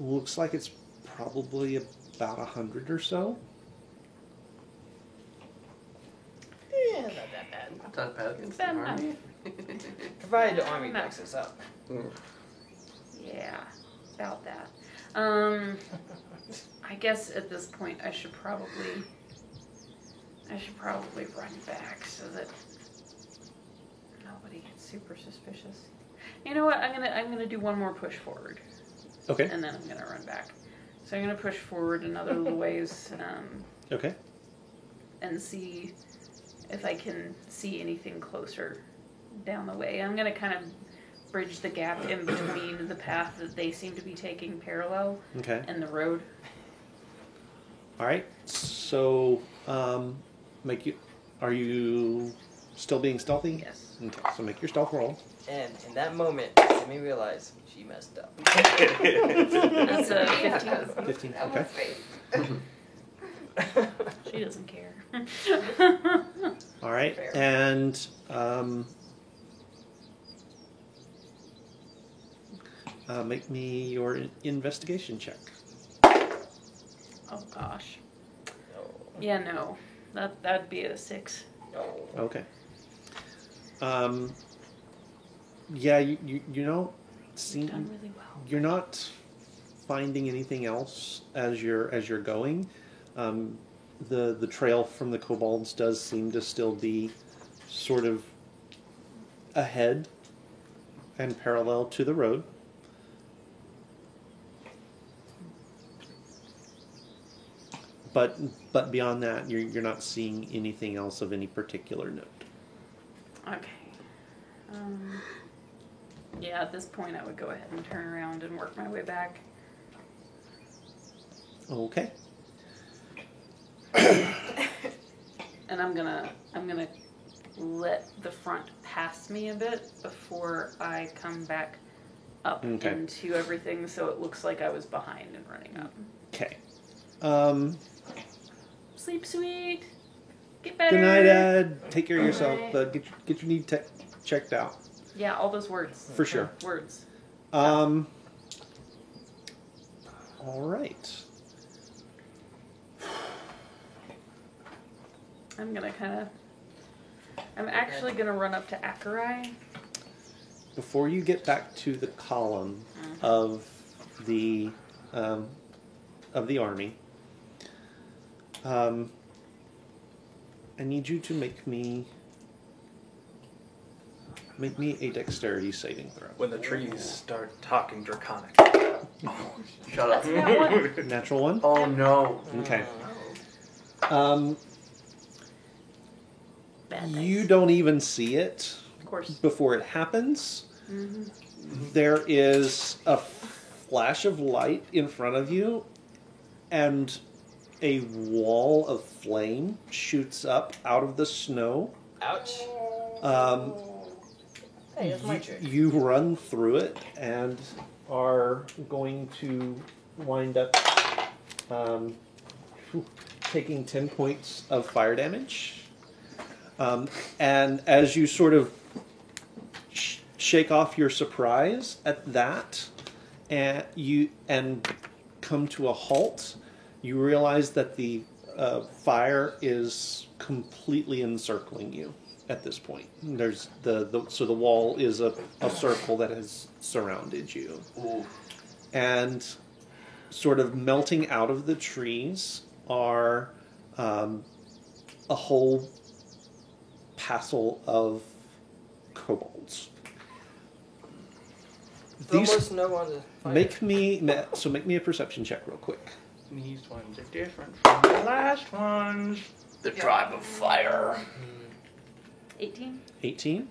looks like it's probably about 100 or so. Yeah, not that bad. Not that bad against Bad the enough. army. Provided the army No. backs us up. Yeah, about that. I guess at this point I should probably run back so that nobody gets super suspicious. You know what? I'm gonna do one more push forward, Okay. and then I'm gonna run back. So I'm gonna push forward another little ways, Okay. and see if I can see anything closer down the way. I'm gonna kind of bridge the gap in between the path that they seem to be taking parallel Okay. and the road. All right. So, are you still being stealthy? Yes. Okay. So make your stealth roll. And in that moment, Simi realized she messed up. That's a 15. 15. Okay. She doesn't care. All right. Fair. And make me your investigation check. Oh gosh. No. Yeah, no. That'd be a 6. No. Okay. Yeah, you don't seem Done really well. you're not finding anything else as you're going. The trail from the kobolds does seem to still be sort of ahead and parallel to the road. But beyond that, you're not seeing anything else of any particular note. Okay. Yeah, at this point I would go ahead and turn around and work my way back. Okay. And I'm gonna let the front pass me a bit before I come back up Okay. into everything, so it looks like I was behind and running up. Okay. Sleep sweet. Get better. Good night, Ed. Take care of Good yourself. night. Get your need checked out. Yeah, all those words. For sure. Words. All right. I'm actually gonna run up to Akarai. Before you get back to the column of the army, I need you to make me a dexterity saving throw. When the trees start talking draconic. Shut up. That's that one. Natural one. Oh no. Okay. Bad You dice. don't even see it Of course. before it happens. Mm-hmm. There is a flash of light in front of you, and a wall of flame shoots up out of the snow. Ouch. Hey, that's my trick. You run through it and are going to wind up taking 10 points of fire damage. And as you sort of shake off your surprise at that, and come to a halt. You realize that the fire is completely encircling you at this point. There's so the wall is a circle that has surrounded you. Ooh. And sort of melting out of the trees are a whole passel of kobolds. Almost no one to fight. Make me a perception check real quick. These ones are different from the last ones. The tribe of fire. 18? 18.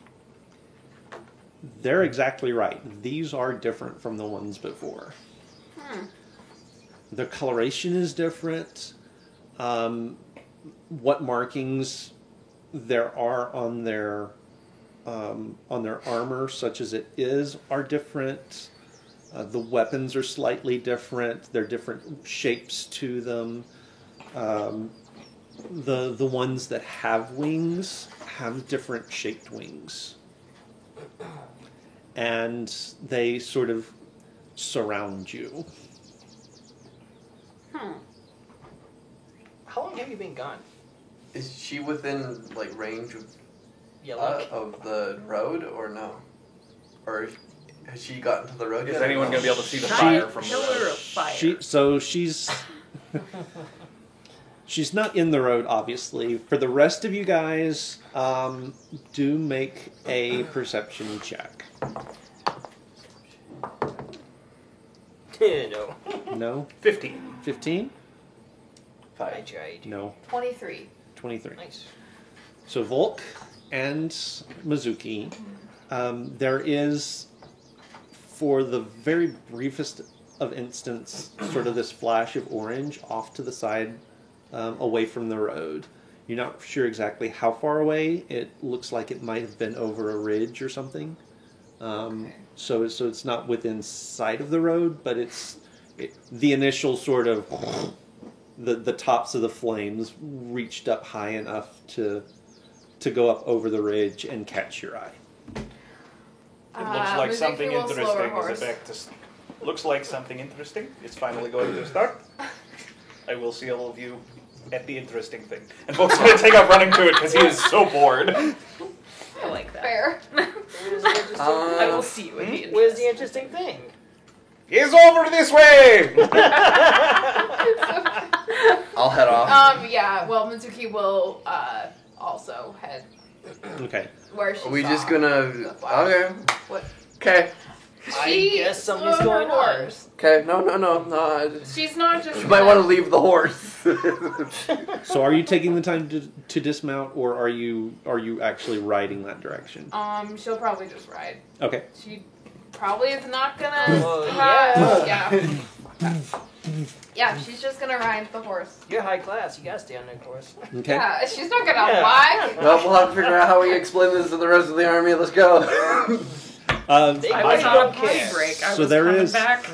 They're exactly right. These are different from the ones before. The coloration is different. What markings there are on their armor, such as it is, are different. The weapons are slightly different. There are different shapes to them. The ones that have wings have different shaped wings. And they sort of surround you. How long have you been gone? Is she within range of Yellow. of the road or no? Or has she gotten to the road Is yet? anyone going to be able to see the She- fire from the Pillar road? of fire. She's not in the road, obviously. For the rest of you guys, do make a perception check. No. No? 15. 15? I 5. tried. No. 23. 23. Nice. So Volk and Mizuki, there is, for the very briefest of instance, sort of this flash of orange off to the side, away from the road. You're not sure exactly how far away. It looks like it might have been over a ridge or something. So it's not within sight of the road, but the initial sort of the tops of the flames reached up high enough to go up over the ridge and catch your eye. It looks like Mizuki something will slow her interesting horse. is about to. Looks like something interesting is finally going to start. I will see all of you at the interesting thing. And Volk's going to take off running to it because he is so bored. I like that. Fair. I will see you in the Where's the interesting thing? He's over this way! I'll head off. Yeah, well, Mizuki will also head Okay. where she Are we saw just gonna... the flash. Okay. What? Okay. I She guess something's slowed her going on. horse. Okay. No. She's not just. You might want to leave the horse. So are you taking the time to dismount, or are you actually riding that direction? She'll probably just ride. Okay. She probably is not gonna. Well, Yeah, she's just gonna ride the horse. You're high class. You gotta stay on that course. Okay. Yeah, she's not gonna Yeah. walk. Well, we'll have to figure out how we explain this to the rest of the army. Let's go. They I might was not on care. party break. I So was there coming is- back.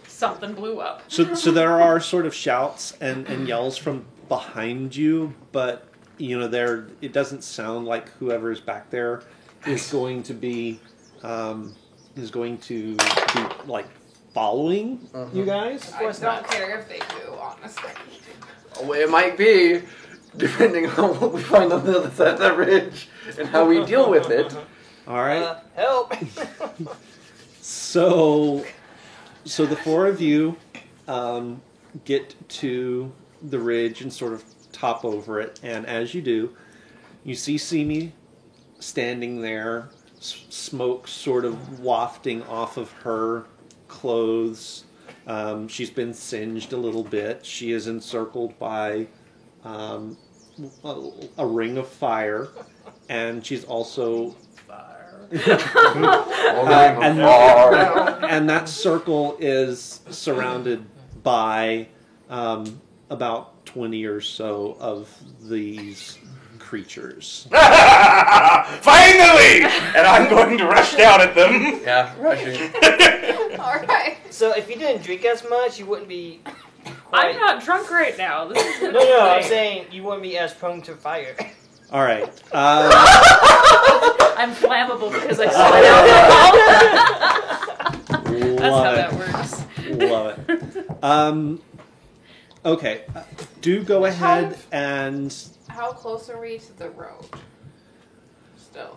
Something blew up. So there are sort of shouts and yells from behind you, but it doesn't sound like whoever is back there is going to be like following you guys. I don't care if they do, honestly. It might be, depending on what we find on the other side of that ridge and how we deal with it. All right. Help! So the four of you get to the ridge and sort of top over it, and as you do, you see Simi standing there, smoke sort of wafting off of her clothes. She's been singed a little bit. She is encircled by a ring of fire, and she's also and that circle is surrounded by about 20 or so of these creatures. Finally! And I'm going to rush down at them. Yeah, rushing. Alright. So if you didn't drink as much, you wouldn't be. I'm not drunk right now. This is No, I'm saying you wouldn't be as prone to fire. All right. I'm flammable because I sweat alcohol. That's how that works. Love it. Okay. Do go ahead and... How close are we to the road? Still.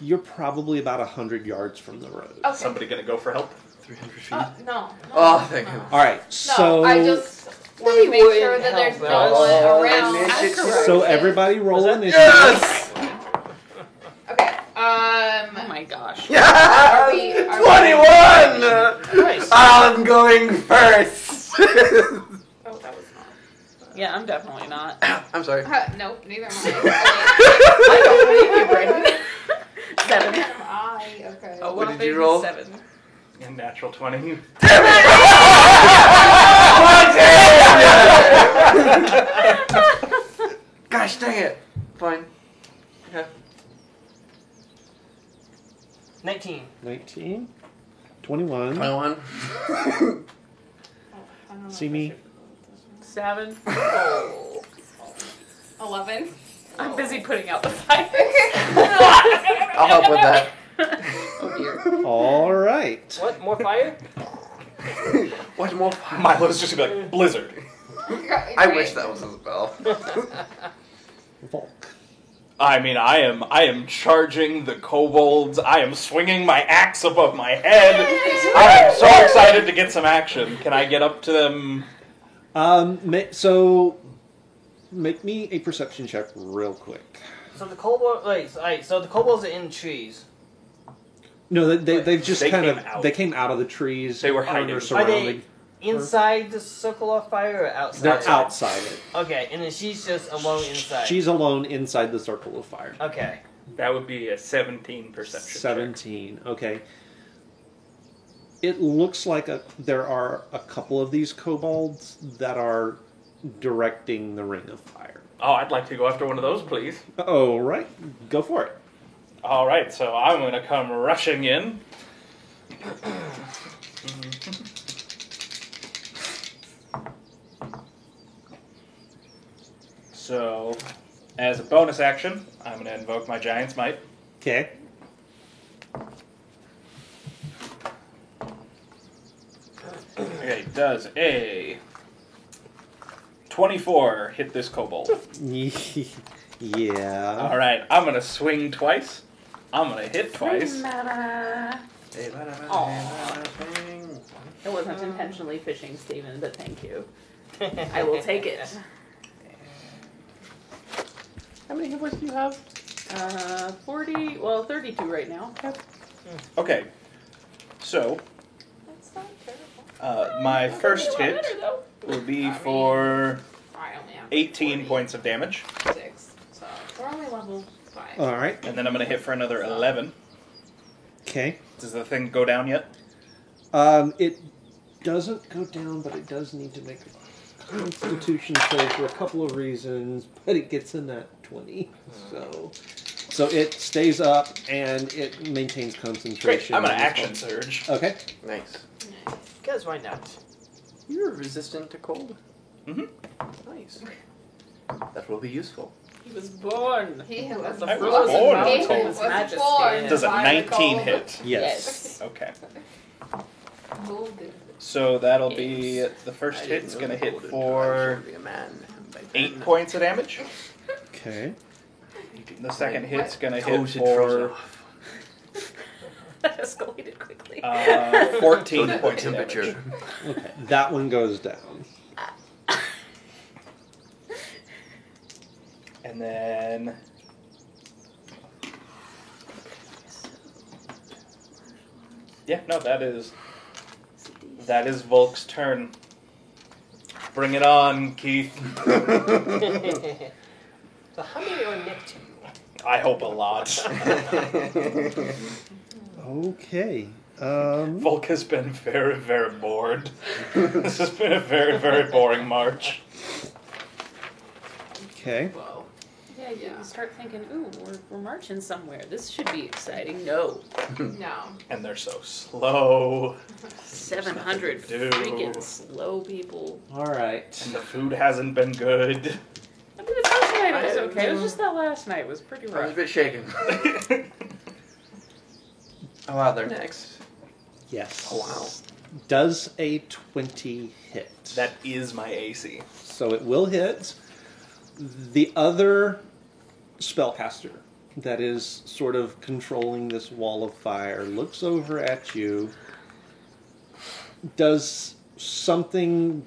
You're probably about 100 yards from the road. Okay. Somebody gonna go for help? 300 feet. No. Oh, thank you. All right. No, So I just want They to make sure wouldn't that there's help no us. one Oh, around. initiative. so everybody roll that- initiative. Yes! Okay. Oh my gosh. Yeah! Are we- 21! Nice. I'm going first! Oh, that was not. Yeah, I'm definitely not. I'm sorry. Nope, neither am I don't believe you, Brendan. 7. I. Okay. Oh, What well, did you baby, roll? 7. And natural 20. Gosh dang it. Fine. Yeah. 19. 19. 21. 21. See me? 7. 11. I'm busy putting out the fire. I'll help with that. Oh dear. All right. What? More fire? What more? Milo's just gonna be like, Blizzard. I wish that was a spell. Volk. I mean, I am charging the kobolds. I am swinging my axe above my head. I am so excited to get some action. Can I get up to them? So make me a perception check real quick. So the kobold. Wait, so the kobolds are in trees. No, they've just They kind came of out. they came out of the trees. They were and hiding. are Are surrounding. Inside the circle of fire or outside? They're outside it. Okay, and then she's just alone inside. She's alone inside the circle of fire. Okay. That would be a 17 perception. check. 17. Okay. It looks like there are a couple of these kobolds that are directing the ring of fire. Oh, I'd like to go after one of those, please. Oh, right. Go for it. All right, so I'm going to come rushing in. So, as a bonus action, I'm going to invoke my Giant's Might. Okay. Okay, does a 24 hit this kobold? Yeah. All right, I'm going to swing twice. I'm going to hit twice. It wasn't intentionally fishing, Steven, but thank you. I will take it. How many hit points do you have? 32 right now. Okay, so That's not terrible. my first hit will be for I only have 18 40. points of damage, 6. So we're only level 5. All right. and then I'm going to hit for another 11. Okay. Does the thing go down yet? It doesn't go down, but it does need to make a Constitution save for a couple of reasons. But it gets a nat 20, so it stays up and it maintains concentration. Great, I'm going to action surge. Okay. Nice. Because why not? You're resistant to cold? Mhm. Nice. That will be useful. He was born. He was I was frozen born mountain with cold. was majesty. born. Does a By the 19 cold. hit? Yes. Okay. Golden. So that'll be the first hit's going to hit for 8 points of damage. Okay. The second hit's going to hit Toasted frozen for off. That escalated quickly. 14 Toasted points of temperature. damage. Okay. That one goes down. And then yeah, no, that is Volk's turn. Bring it on, Keith. So how many are next to you? I hope a lot. Okay. Volk has been very, very bored. This has been a very, very boring march. Okay. Whoa. Yeah, you start thinking, ooh, we're marching somewhere. This should be exciting. No. No. And they're so slow. 700 Do. freaking slow people. All right. And the food hasn't been good. I mean, the first night was okay. It was just that last night was pretty I was a rough. bit shaken. Oh wow, they're next. Yes. Oh wow. Does a 20 hit? That is my AC. So it will hit. The other spellcaster that is sort of controlling this wall of fire looks over at you, does something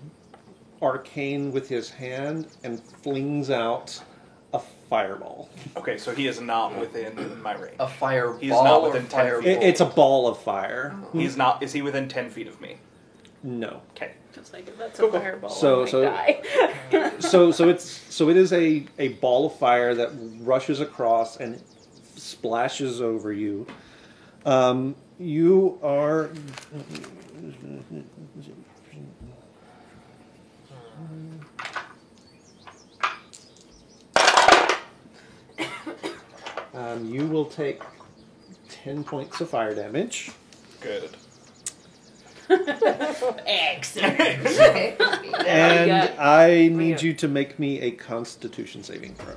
arcane with his hand, and flings out a fireball. Okay, so he is not within my range. A fireball. He's not or within 10 fireball? feet. It's a ball of fire. He's not. Is he within 10 feet of me? No. Okay. It's like if that's Cool. a fireball. So- I so- might die. So it is a ball of fire that rushes across and splashes over you. You are. You will take 10 points of fire damage. Good. Excellent. And got- I need you to make me a Constitution saving throw.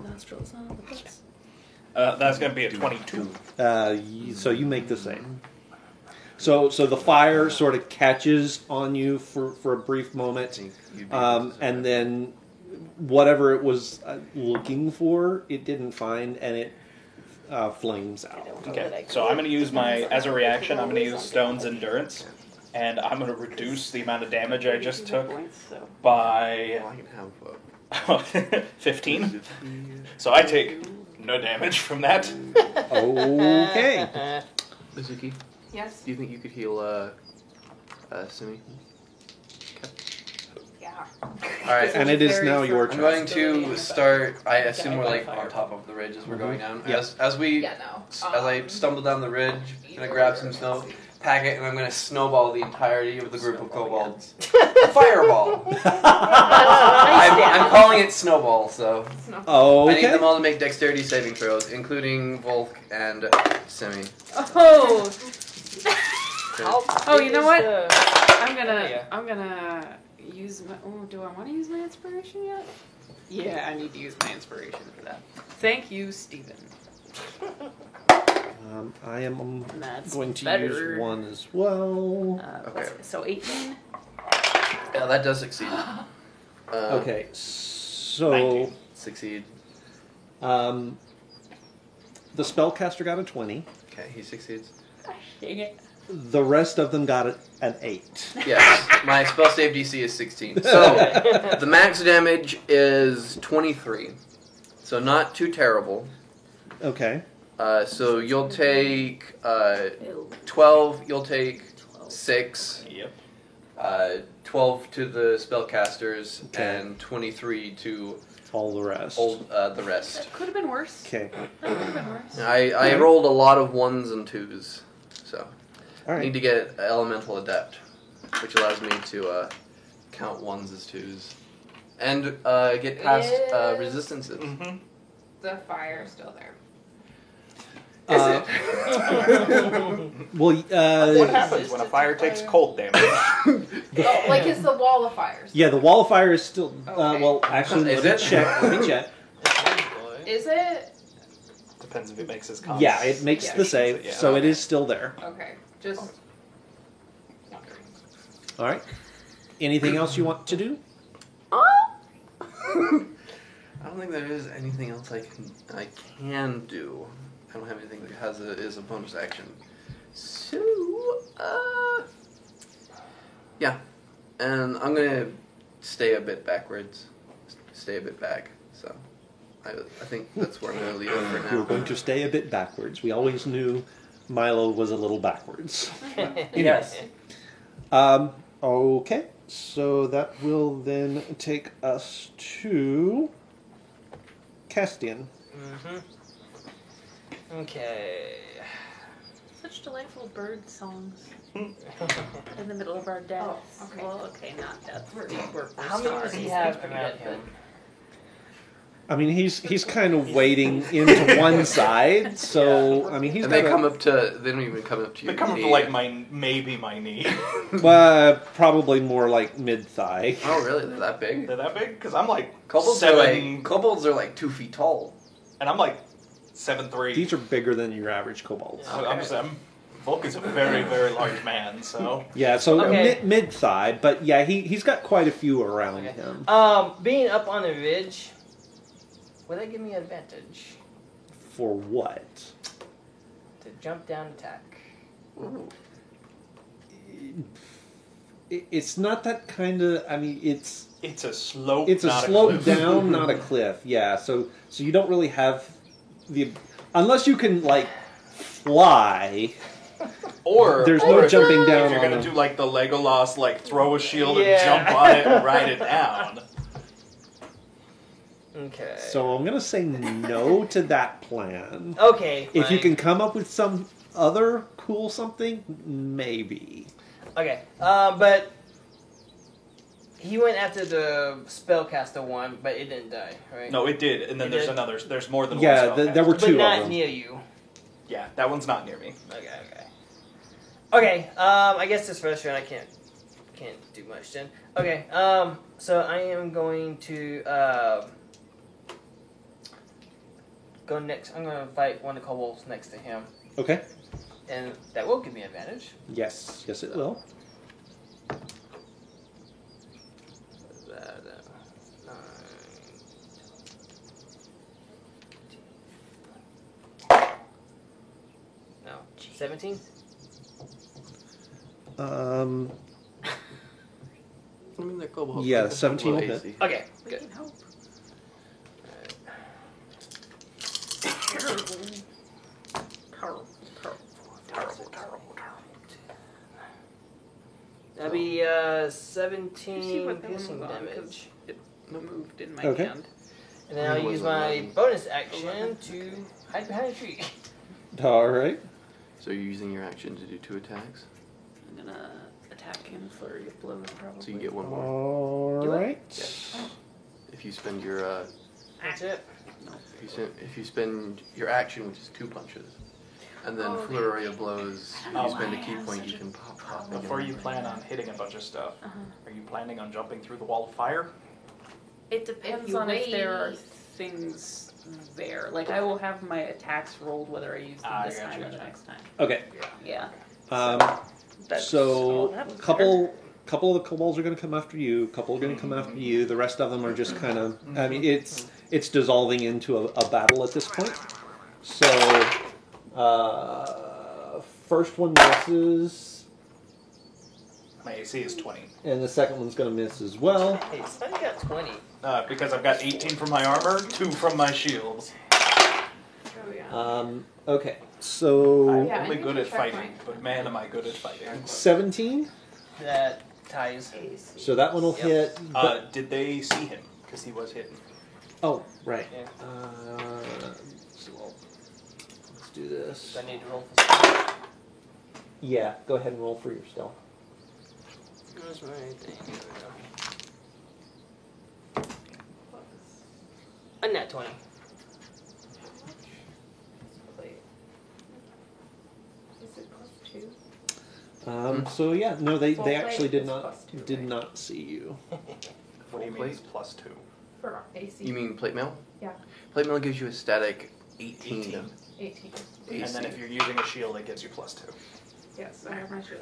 Nostrils on the bus. That's going to be a 22. So you make the same. So the fire sort of catches on you for a brief moment, and then whatever it was looking for, it didn't find, and it flames out. Okay, so I'm going to use as a reaction, I'm going to use Stone's Endurance, and I'm going to reduce the amount of damage I just took by Well, I can have 15. So I take no damage from that. Okay. Mizuki, Yes. do you think you could heal Simi? Yeah. Alright. And it is Very now your I'm turn. going to start. I assume we're like on top of the ridge as we're going down. Yeah. As we, Yeah. No. as I stumble down the ridge, I'm gonna grab some snow, pack it, and I'm gonna snowball the entirety of the group of kobolds. A fireball. I'm calling it snowball. So I need Okay. them all to make dexterity saving throws, including Volk and Simi. Oh, Oh, you know what? I'm Yeah. gonna use my. Oh, do I want to use my inspiration yet? Yeah, I need to use my inspiration for that. Thank you, Stephen. I am That's going to better. use one as well. Okay. So 18. Yeah, that does succeed. Okay, so 19. Succeed. the spellcaster got a 20. Okay, he succeeds. Dang it. The rest of them got an 8. Yes, my spell save DC is 16. So the max damage is 23. So not too terrible. Okay. So you'll take Ew. 12. You'll take 12. 6. Yep. 12 to the spellcasters Okay. and 23 to All the rest. the rest. That could have been worse. Okay. That could have been worse. I rolled a lot of 1s and 2s, so All I need right. to get Elemental Adept, which allows me to count 1s as 2s and get past Yeah. resistances. Mm-hmm. The fire is still there. Is Uh, it? Well, What happens when a fire takes cold damage? Oh, like it's the wall of fires. yeah, the wall of fire is still. Okay. Well, actually, Is let it? me check. Let me check. Is it? Depends if it makes his con. Yeah, it makes Yeah. the save, Yeah. so it is still there. Okay. Just wondering. All right. Anything else you want to do? I don't think there is anything else I can do. I don't have anything that is a bonus action. So, yeah, and I'm gonna stay a bit backwards, stay a bit back. So, I think that's where I'm gonna leave it for You're now. going to stay a bit backwards. We always knew Milo was a little backwards. Yes. Okay, so that will then take us to Castian. Mm-hmm. Okay. Such delightful bird songs in the middle of our deaths. Oh, okay. Well, okay, not death. We're How many does he have around him? I mean, he's kind of wading into one side, so I mean he's And they got come up to. They don't even come up to you. They come up to like maybe my knee. probably more like mid thigh. Oh, really? They're that big? They're that big? Because I'm like Kobolds 7, are like 2 feet tall. and I'm like 7'3". These are bigger than your average kobolds. Vulcan's a very, very large man, so... Yeah, so Okay. mid-thigh, but yeah, he's got quite a few around him. Being up on the ridge, would that give me advantage For what? to jump down and attack? It's not that kind of. I mean, it's It's a slope, a not slope a cliff. down, not a cliff. Yeah, so you don't really have the unless you can like fly. Or There's or no if- jumping down If you're on gonna them. do like the Legolas, like throw a shield Yeah. and jump on it and ride it down. Okay. So I'm gonna say no to that plan. Okay. If you fine. can come up with some other cool something, maybe. Okay. But he went after the spellcaster one, but it didn't die, right? No, it did, and then It there's did? another. There's more than Yeah, one. there were But two not of them. near you. Yeah, that one's not near me. Okay. Okay. I guess this first round I can't do much then. Okay. So I am going to go next. I'm going to fight one of the kobolds next to him, Okay. and that will give me advantage. Yes, it will. No, 17. I mean, they're kobolds. Yeah, They have 17 low will hit. AC. Okay. We Good. can hope. That'd be You see 17 what that piercing was on, 'cause damage. it moved in my Okay. hand. And then I'll It was use my 11. bonus action to hide behind a tree. All right. So you're using your action to do 2 attacks, I'm gonna attack in flurry of blows probably. so you get 1 more. All Do it? right. Yes. If you spend your That's it. if you spend your action, which is 2 punches, and then Okay. flurry of blows, if Oh, you spend a I key have point, such you a can pop. problem. Before you plan on hitting a bunch of stuff, Uh-huh. are you planning on jumping through the wall of fire? It depends you on if there are wait. things there. Like I will have my attacks rolled whether I use them Ah, this gotcha, time or gotcha. the next time. Okay. Yeah. So oh, that was couple of the kobolds are going to come after you. A couple are going to come after you. The rest of them are just kind of. I mean, it's dissolving into a battle at this point. So, first one misses, My AC is 20. and the second one's going to miss as well. Hey, somebody got 20. Because I've got 18 from my armor, 2 from my shields. Oh, yeah. Okay, so I'm Yeah, I only need good to at check fighting, mine. but man, am I good at fighting. 17. That ties. So that one will Yep. hit. But, Did they see him? Because he was hidden. oh, right. Yeah. So let's do this. I need to roll for stealth. Yeah, go ahead and roll for your stealth. Where's my thing? Here we go. A nat 20. Wait. Is it +2? So yeah, no, they Full actually plate did is not +2, did right? not see you. What do you mean Plate? it's +2? For AC. You mean plate mail? Yeah. Plate mail gives you a static 18. 18. 18. And then if you're using a shield, it gives you +2. Yes, I have my shield.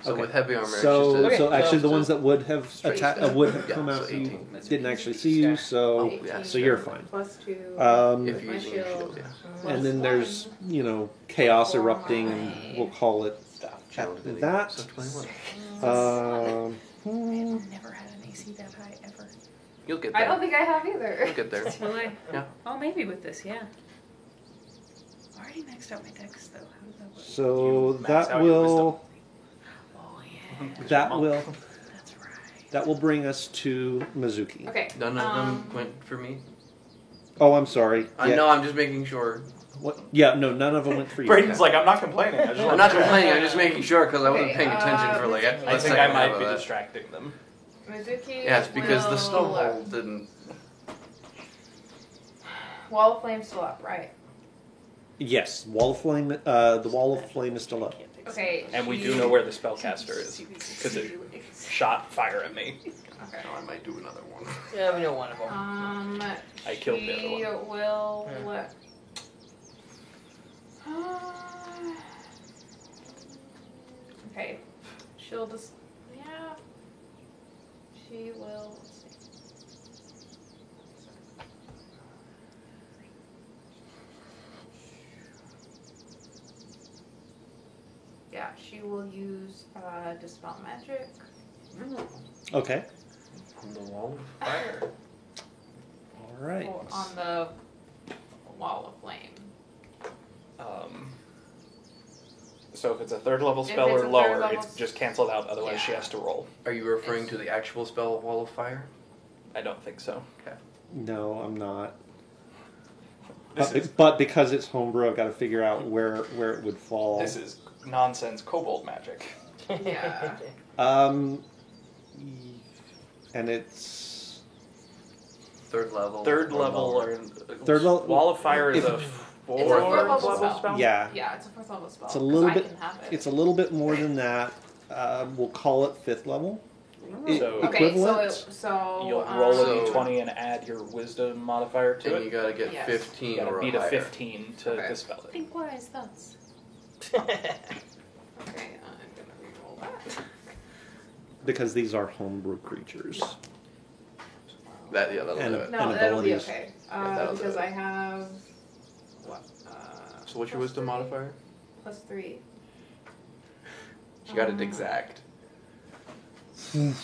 So Okay. with heavy armor, So, it's just a, so actually, the just ones a- that would have straight attacked, stab. would have Yeah, come so after you 18. didn't actually see you. So, 18 yeah, so you're for fine. +2. if you're my using your shield, shield. yeah. And then there's chaos erupting, and we'll call it Channel after divinity. that. So 21. I've never had an AC that high ever. You'll get I there. don't think I have either. You'll get there. Will I? Yeah. Oh, maybe with this, yeah. I already maxed out my dex though. How does that work? So You max that out your will Oh yeah, that will that's right. that will bring us to Mizuki. Okay. None of them went for me. Oh, I'm sorry. I Yeah. know. I'm just making sure. What? Yeah, no, none of them went for you. Braden's like, I'm not complaining. I just I'm want not to check." complaining. I'm just making sure because I wasn't Okay, paying attention for like. I I a think second I half might of be that. distracting them. Mizuki. Yeah, it's because the will- snowball didn't. Wall of Flame still up, right? Yes, wall of flame. The wall of flame is still up. Okay. And we do she- know where the spellcaster is. Because it shot fire at me. Okay. I might do another one. Yeah, we know one of them. I killed the other She will Okay. She'll just. Yeah. She will. Let's see. Yeah, she will use Dispel Magic. Okay. On the wall of fire. All right. On the wall of flame. So if it's a third level If spell it's or a third lower, level it's just canceled out. Otherwise, she Yeah. has to roll. Are you referring to the actual spell Wall of Fire? I don't think so. No, I'm not. This is But because it's homebrew, I've got to figure out where it would fall. this is nonsense kobold magic. Yeah. Um, and it's Third level. Third or level lower? or Third level- Wall of Fire is if- a It's a fourth fourth level level spell. yeah. Yeah, it's a fourth level spell. It's a 'cause little I bit- can have it. It's a little bit more than that. We'll call it 5th level. So Okay, Equivalent. so you'll roll So- a d20 and add your wisdom modifier to And you it. gotta get Yes. 15 You gotta or beat a higher. 15 to Okay. dispel it. Think wise thoughts. Okay, I'm gonna reroll that. Because these are homebrew creatures. That'll And- do it. No, And that'll be abilities. okay. that'll do Because it. I have what? So what's your plus wisdom 3? modifier? Plus 3. She got it exact.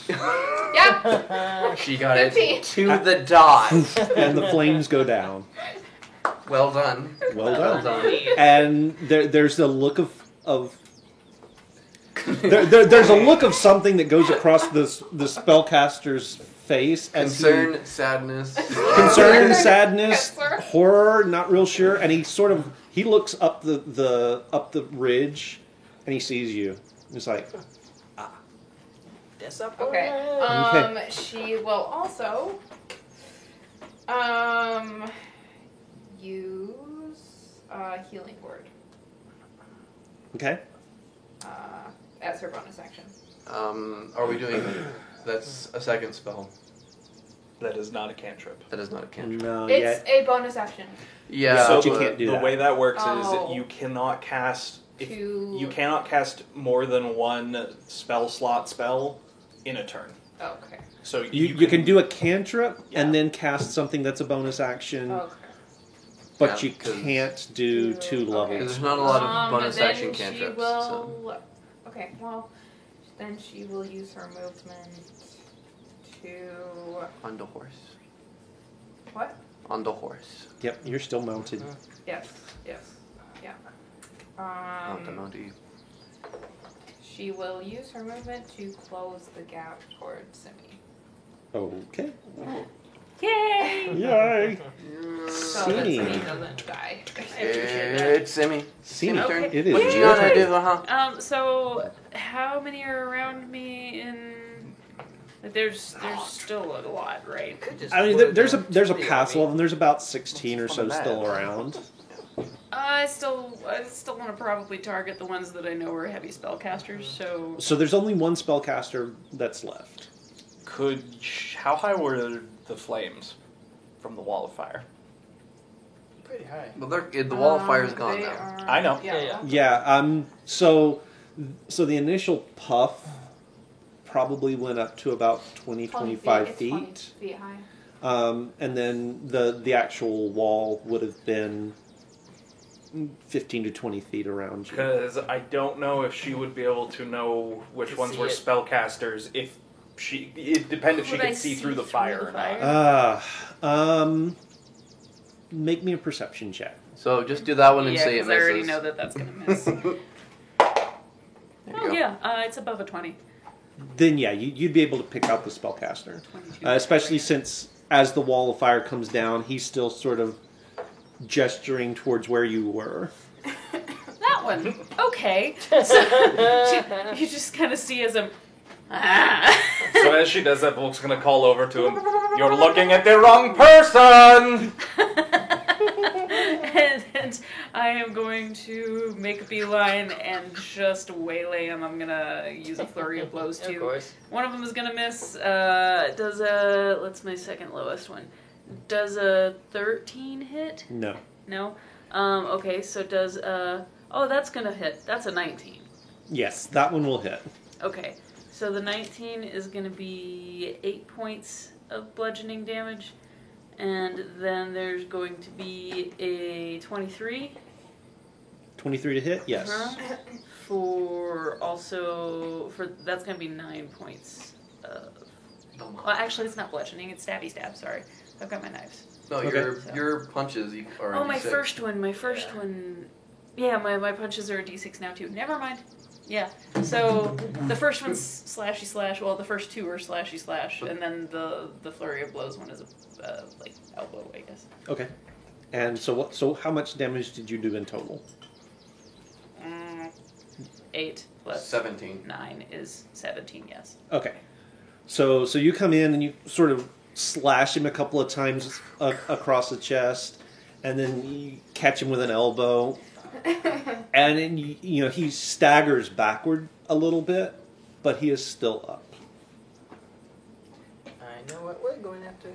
Yeah. She got 15. it to the dot. And the flames go down. Well done. Well done. done. And there's a look of there's a look of something that goes across the spellcaster's face as Concern, sadness. concern, sadness, Yes, sir. horror, not real sure, and he looks up the ridge, and he sees you. He's like, Okay. Okay. She will also use Healing Word okay, as her bonus action. Are we doing? That's a second spell. That is not a cantrip. That is not a cantrip. no, It's yeah, a bonus action. Yeah, So you but- can't do the that. way that works Oh. is you cannot cast you To cannot cast more than one spell slot spell in a turn. Okay. So you can do a cantrip Yeah. and then cast something that's a bonus action, Okay. but Yeah, you 'cause- can't do Okay. 2 levels. There's not a lot of bonus then action she cantrips. will. So. Okay. Well, then she will use her movement to On the horse. what? On the horse. Yep, you're still mounted. Yes. Yes. Yeah. Not the mountie. She will use her movement to close the gap towards Simi. Okay. Yay! Yay! So that Simi. Simi doesn't die. It's Simi. Simi, Okay. it is What you your gonna turn. do, huh? So how many are around me in? There's still a lot, right? I mean, there's a passel of them. There's about 16 or so still around. I still want to probably target the ones that I know are heavy spellcasters. So So there's only one spellcaster that's left. How high were the flames from the wall of fire? Pretty high. Well, the wall of fire is gone They now. are- I know. Yeah. Yeah. So the initial puff probably went up to about 20, 25 It's feet. 20 feet high. And then the actual wall would have been 15 to 20 feet around you. Because I don't know if she would be able to know which To ones see were it. spellcasters. It depends if she Would I could see see through the through fire the or not. Make me a perception check. So just do that one and yeah, say it because I already misses. know that that's gonna miss. There you Oh go. yeah, it's above a 20. Then yeah, you'd be able to pick out the spellcaster. 22. Especially since as the wall of fire comes down, he's still sort of gesturing towards where you were. That one. Okay. So you just kind of see as a. So as she does that, Volk's gonna call over to him. You're looking at the wrong person. and I am going to make a beeline and just waylay him. I'm gonna use a flurry of blows Of too. course. One of them is gonna miss. Does a. That's my second lowest one. Does a 13 hit? No. No. Okay, so does oh, that's gonna hit. That's a 19. Yes, that one will hit. Okay, so the 19 is gonna be 8 points of bludgeoning damage, and then there's going to be a 23. 23 to hit. Yes. Uh-huh. For that's gonna be 9 points of. Well, actually, it's not bludgeoning. It's stabby stab. Sorry, I've got my knives. No, Okay. your punches are. Oh, my D6. first one. My first one. Yeah, my punches are a d6 now too. Never mind. Yeah. So the first one's slashy slash. Well, the first two are slashy slash, and then the flurry of blows one is a like elbow, I guess. Okay. And so what? So how much damage did you do in total? 8 plus 17. 9 is 17. Yes. Okay. So you come in and you sort of slash him a couple of times across the chest, and then you catch him with an elbow, and then you know he staggers backward a little bit, but he is still up. I know what we're going after.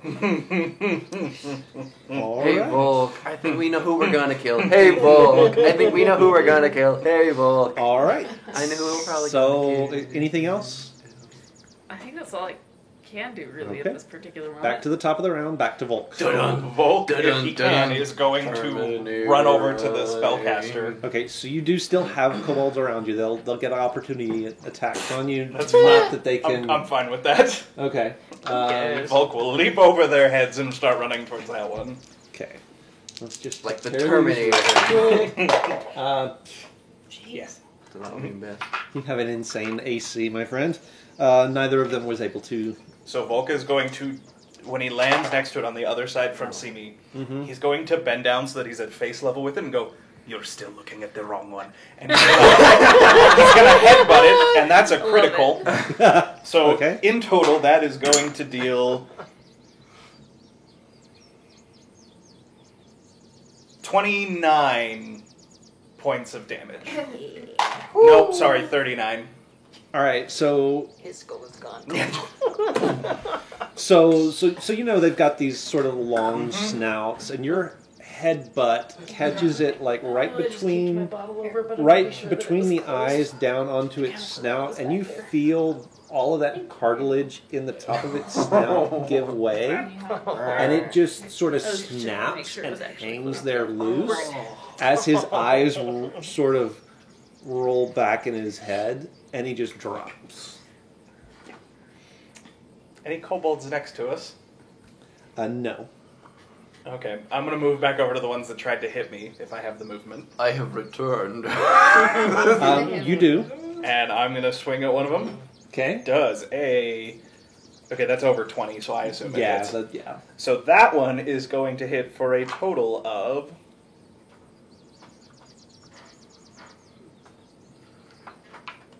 All Hey right. Volk, I think we know who we're gonna kill. Hey Volk, I think we know who we're gonna kill. Hey Volk. All right. I know who we're probably So gonna kill. anything else? I think that's all I can do really Okay. at this particular moment. Back to the top of the round. Back to Volk. Volk, if he Dun-dun-dun. can, is going to run over to the spellcaster. Okay, so you do still have kobolds around you. They'll get opportunity attacks on you. That's Not that they can. I'm fine with that. Okay. Volk will leap over their heads and start running towards that one. Okay. Let's just Like the tear these Terminator. real quick. Yes. So that would be best. You have an insane AC, my friend. Neither of them was able to. So Volk is going to, when he lands next to it on the other side from Simi, Mm-hmm. he's going to bend down so that he's at face level with it and go, "You're still looking at the wrong one." And he's gonna headbutt it, and that's a Love critical. So Okay. in total, that is going to deal 29 points of damage. Nope, sorry, 39. All right, so His skull is gone. so you know they've got these sort of long snouts, and your headbutt catches it like right between the eyes down onto its snout, and you feel all of that cartilage in the top of its snout give way, and it just sort of I was checking to make snaps sure it and was actually hangs there loose as his eyes sort of roll back in his head, and he just drops. Any kobolds next to us? No. Okay, I'm gonna move back over to the ones that tried to hit me if I have the movement. I have returned. You do. And I'm gonna swing at one of them. Okay. Does a... Okay, that's over 20, so I assume it Yeah, hits. yeah. So that one is going to hit for a total of...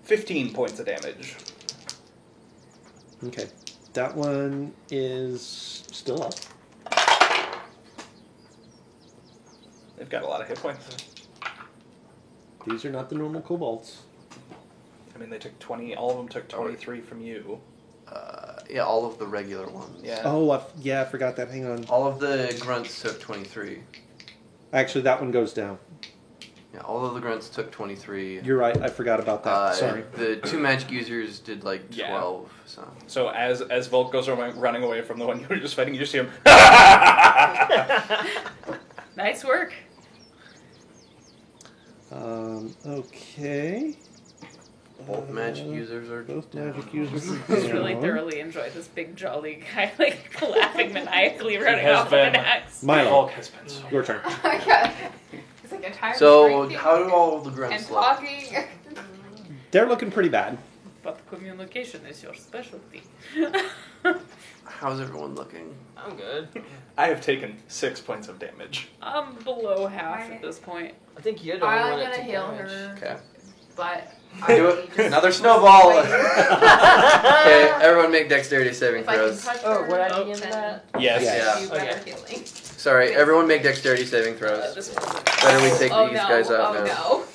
15 points of damage. Okay. That one is still up. They've got a lot of hit points. These are not the normal kobolds. I mean, they took 20... All of them took 23 from you. Yeah, all of the regular ones. Yeah. Oh, I forgot that. Hang on. All of the grunts took 23. Actually, that one goes down. Yeah, all of the grunts took 23. You're right. I forgot about that. Sorry. The two magic users did like Yeah. 12. So So as Volk goes running away from the one you were just fighting, you just see him... Nice work. Okay. both magic users are Both down. magic users. are I just really down. thoroughly enjoyed this big jolly guy like laughing maniacally running has off with an been- axe. Milo, Volk has been so... your turn. Okay. It's like entirely So breaking how do all of the and grunts look? talking. They're looking pretty bad. But communication is your specialty. How's everyone looking? I'm good. I have taken 6 points of damage. I'm below half at this point. I think you're the only I'm one that gonna took heal damage. her, Okay. but Do I it. just Another snowball. wait. Okay, everyone make dexterity saving If I can throws. touch Oh, her, would I Oh, be into then that? Yes. Yeah. do better Okay. healing. Sorry, everyone make dexterity saving throws. This one's Better we take Oh these no! guys out Oh now. no!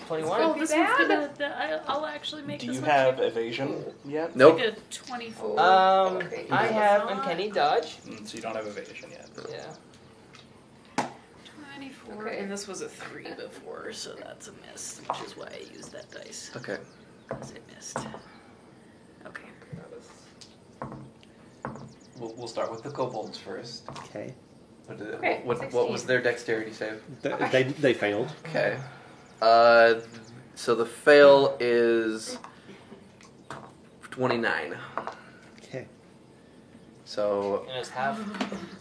21? Oh, be this bad. one's gonna. I'll actually make Do this you one have cheap. evasion yet? Nope. Like a 24. Okay. I have uncanny dodge. So you don't have evasion yet. Yeah. 24, Okay. and this was a 3 before, so that's a miss, which is why I used that dice. Okay. Because it missed. Okay. We'll start with the kobolds first. Okay. Okay, What 16. was their dexterity save? They failed. Okay. So the fail is 29. Okay. So And it's half.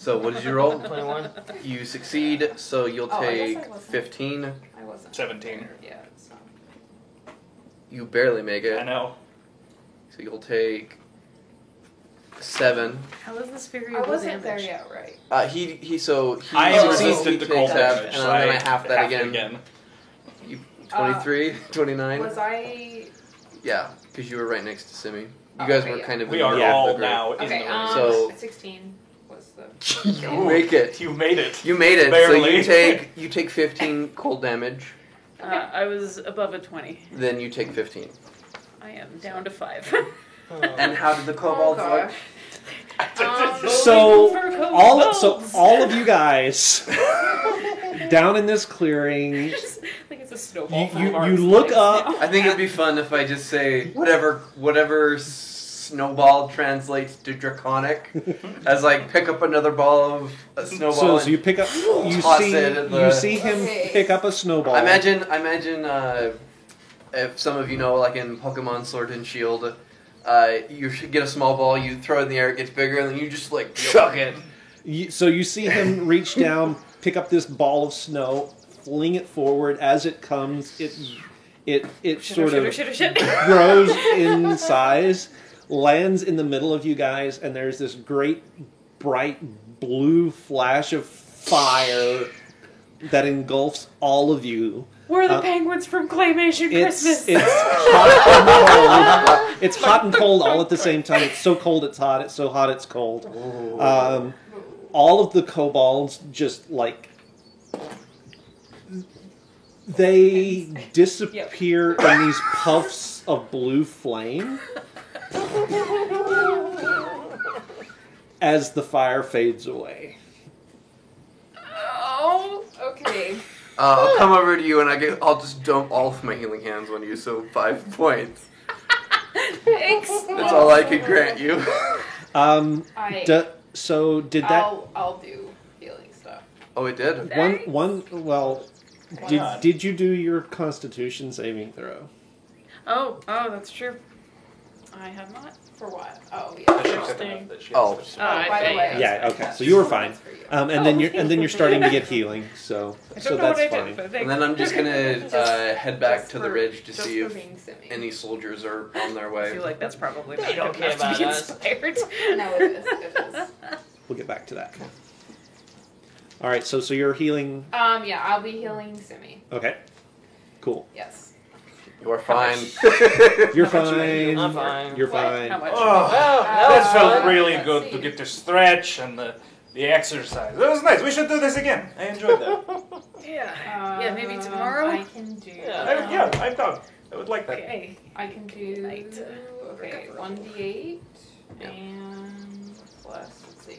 what did you roll? 21. You succeed, so you'll Oh, I guess I take wasn't. 15. I wasn't 17. there yet, so. You barely make I it, know. so you'll take 7. How is this I variable wasn't there damage? yet, right? He I succeeds, resisted he the takes cold half, damage, and so then I I half that halved it again. You 23, 29. Was I... Yeah, because you were right next to Simi. You guys okay, were yeah. kind of We in the are middle of all the group. now in Okay, the So- 16 was the... You make it. You made it. You made it. Barely. So you take 15 cold damage. I was above a 20. Then you take 15. I am down to 5. And how did the Oh, kobolds look? gosh. So For all of you guys down in this clearing, I think it's a snowball. you from Mars look next up. now. I think it'd be fun if I just say whatever snowball translates to draconic, as like pick up another ball of a snowball. So you pick up. You Toss see. it at the- You see him Okay. pick up a snowball. I imagine if some of you know, like in Pokemon Sword and Shield, you should get a small ball, you throw it in the air, it gets bigger, and then you just like chuck it. So you see him reach down, pick up this ball of snow, fling it forward. As it comes, it sort of grows in size, lands in the middle of you guys, and there's this great bright blue flash of fire that engulfs all of you. We're the penguins from Claymation Christmas. It's hot and cold. It's hot and cold all at the same time. It's so cold it's hot. It's so hot it's cold. All of the kobolds just like they disappear in these puffs of blue flame as the fire fades away. Oh, okay. I'll come over to you and I'll just dump all of my healing hands on you, so 5 points. Thanks. That's all I could grant you. So did that I'll do healing stuff. Oh, it did? did you do your Constitution saving throw? Oh, that's true. I have not. For what? Oh, yeah. That shit's Interesting. enough that she Oh. has to- By the okay. way. Yeah, okay. So you were fine. That's for you. And then you're starting to get healing, so I don't so know that's what I fine. did, but And then I'm just gonna head back Just to the for- ridge to just see for if being silly. any soldiers are on their I way. feel like that's probably not They don't good care enough to be about us. inspired. No, it is. It is. We'll get back to that. All right, so you're healing. Yeah, I'll be healing Simi. Okay, cool. Yes. You are fine. You're fine. I'm fine. You're What? fine. How much? Oh, that that was felt fun. really Let's good see. to get to stretch and the exercise. That was nice. We should do this again. I enjoyed that. Yeah, maybe tomorrow. I can do. Yeah. I'm down. I would like that. Okay. I can do. Night. Okay, Recover. 1d8 Yeah. and plus. Let's see.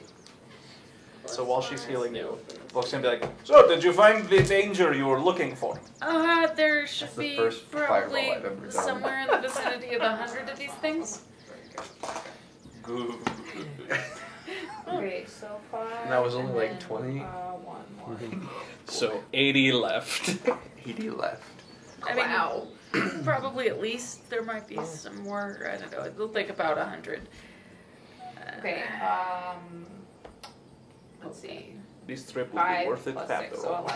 So while she's healing you, Book's gonna be like, so did you find the danger you were looking for? There should That's the be first probably fireball I've ever done. somewhere in the vicinity of 100 of these things. Good. Okay, so 5. And that was only and like then, 20? 1 more. So 80 left. 80 left. I mean, Wow. probably at least there might be some more. I don't know. It'll take about 100. Okay, let's see. This trip will 5 be worth it plus after 6, so all.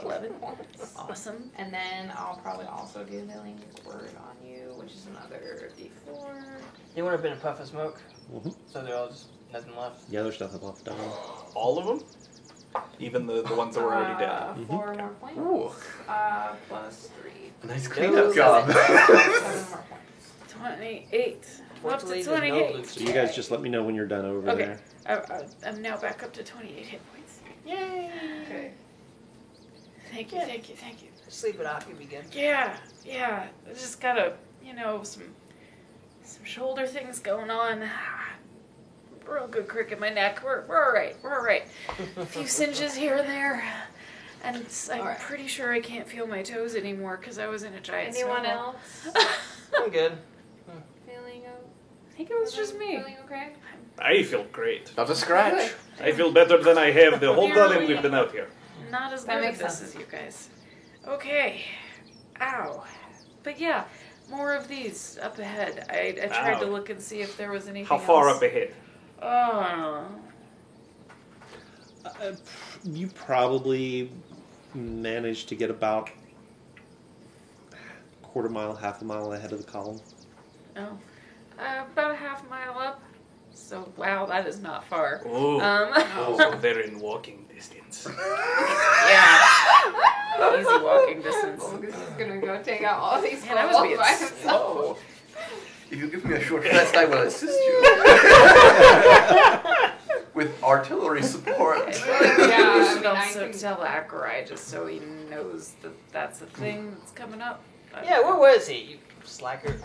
11. 11. Awesome. And then I'll probably also do healing word on you, which is another d4. They would have been a puff of smoke, Mhm. so they're all just nothing left. The other stuff left down. All of them? Even the ones that were already dead. 4 more points. Ooh. Plus 3. Nice Those cleanup job. 7 more points. 28. Up Fortunately, to there's no 28. loot. So you guys just let me know when you're done over Okay. there. I'm now back up to 28 hit points. Yay! Okay. Thank you, thank you, thank you. Sleep it off, you'll be good. Yeah. I just got some shoulder things going on. Real good crick in my neck. We're all right. A few singes here and there. And I'm Alright. pretty sure I can't feel my toes anymore because I was in a giant Anyone snowball. else I'm good. feeling I think it was just me. Feeling okay? I feel great. Not a scratch. Good. I feel better than I have the whole time Apparently- we've been out here. Not as That good at makes this sense. as you guys. Okay. Ow. But yeah, more of these up ahead. I tried to Ow. look and see if there was anything How far else. up ahead? Oh. You probably managed to get about quarter mile, half a mile ahead of the column. Oh. About a half mile up. So, wow, that is not far. Oh, Um, so they're in walking distance. yeah. Easy walking distance. Bogus is gonna go take out all these Man, I was kobolds being by himself. slow. If you give me a short rest, I will assist you. With artillery support. We Yeah, should I mean, also I can- tell Akorai just so he knows that that's a thing that's coming up. Yeah, where was he, you slacker?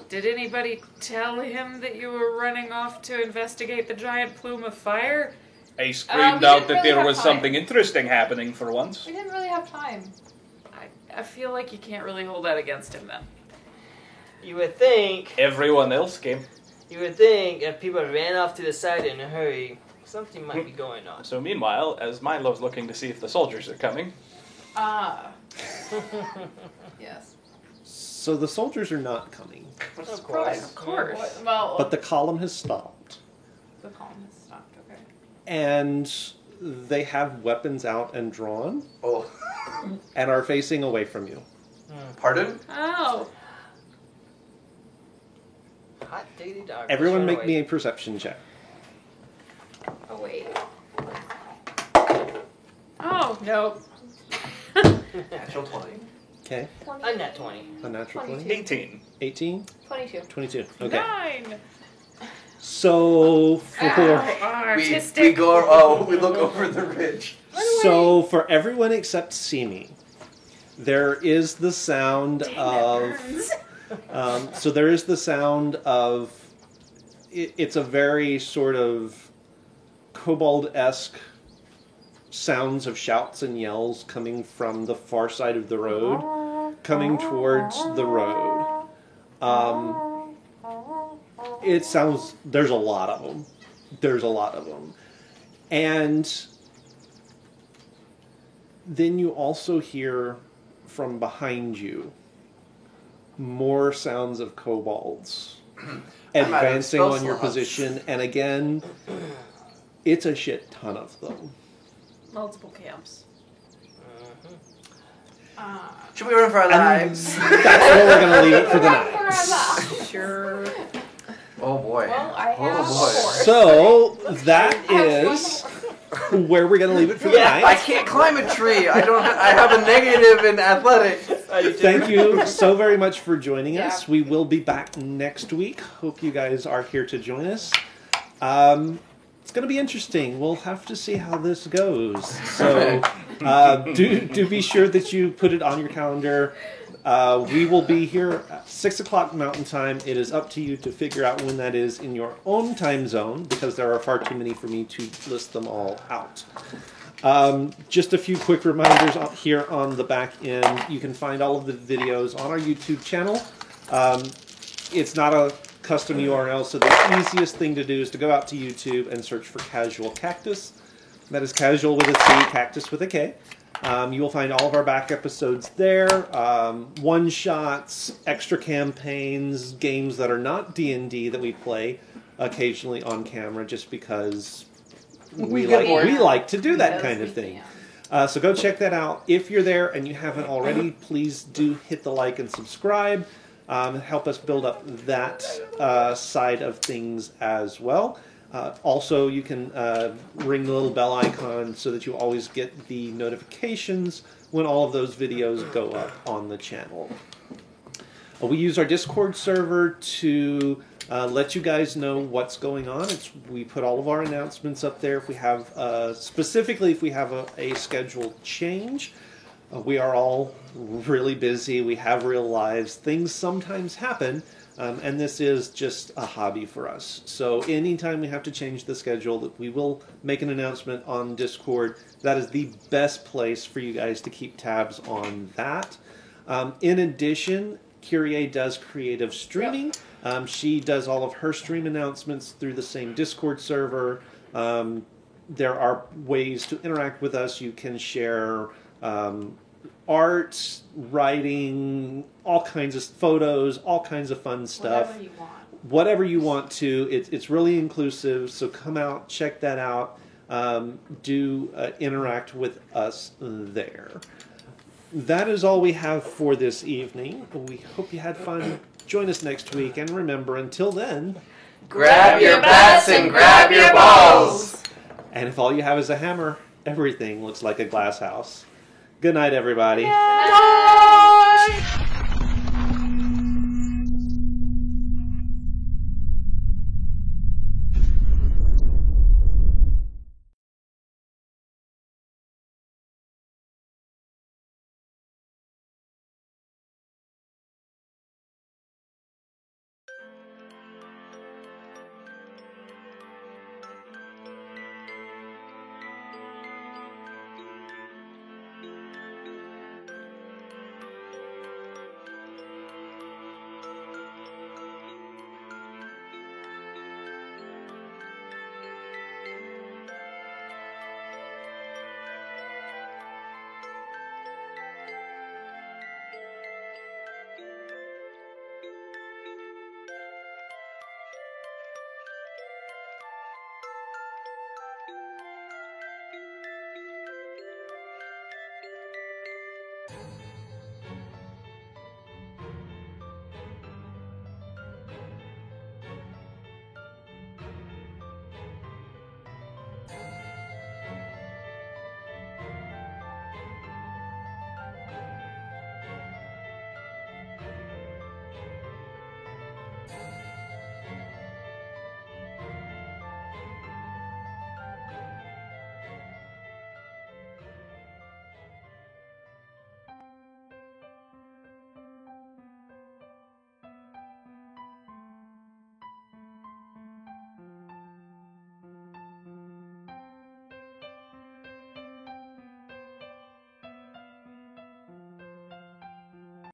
Did anybody tell him that you were running off to investigate the giant plume of fire? I screamed we out didn't that really there have was time. something interesting happening for once. We didn't really have time. I feel like you can't really hold that against him then. You would think Everyone else came. if people ran off to the side in a hurry, something might be going on. So meanwhile, as Milo's looking to see if the soldiers are coming, Ah. Yes. So the soldiers are not coming, Of course. Of course. Well, but the column has stopped. the column has stopped. Okay. And they have weapons out and drawn Oh, and are facing away from you. pardon? Oh. Hot diggity dog. Everyone Let's make run me away. a perception check. Oh wait. Oh, no. Natural 20. Okay, A net 20. a natural 20. 22. 18. 18? 22. 22. Okay. 9. So for Artistic. We look over the ridge. so for everyone except Simi, there is the sound Dang, that of burns. so there is the sound of it's a very sort of kobold-esque sounds of shouts and yells coming from the far side of the road, coming towards the road. It sounds, there's a lot of them. There's a lot of them. And then you also hear from behind you more sounds of kobolds I'm out of advancing spell on your slots. position. And again, it's a shit ton of them. Multiple camps. Should we run for our lives? That's where we're going to leave it for the night. Sure. Oh boy. Well, I have Oh, boy. a horse. So that I have one is horse. where we're going to leave it for the I night. can't climb a tree. I have a negative in athletics. Thank you so very much for joining us. Yeah. We will be back next week. Hope you guys are here to join us. It's going to be interesting. We'll have to see how this goes. So do be sure that you put it on your calendar. We will be here at 6 o'clock Mountain Time. It is up to you to figure out when that is in your own time zone, because there are far too many for me to list them all out. Just a few quick reminders here on the back end. You can find all of the videos on our YouTube channel. It's not a custom URL, so the easiest thing to do is to go out to YouTube and search for Casual Cactus. That is casual with a C, cactus with a K. You will find all of our back episodes there. One-shots, extra campaigns, games that are not D&D that we play occasionally on camera just because we like to do that Yes, kind we of thing. can. So go check that out. If you're there and you haven't already, please do hit the like and subscribe. Help us build up that side of things as well. Also, you can ring the little bell icon so that you always get the notifications when all of those videos go up on the channel. We use our Discord server to let you guys know what's going on. We put all of our announcements up there. If we have, specifically if we have a scheduled change, we are all really busy. We have real lives. Things sometimes happen. And this is just a hobby for us. So anytime we have to change the schedule, we will make an announcement on Discord. That is the best place for you guys to keep tabs on that. In addition, Kyrie does creative streaming. She does all of her stream announcements through the same Discord server. There are ways to interact with us. You can share art, writing, all kinds of photos, all kinds of fun stuff. Whatever you want. Whatever you want to. It's really inclusive, so come out, check that out. Do interact with us there. That is all we have for this evening. We hope you had fun. Join us next week, and remember, until then... Grab your bats and grab your balls! And if all you have is a hammer, everything looks like a glass house. Good night, everybody. Bye.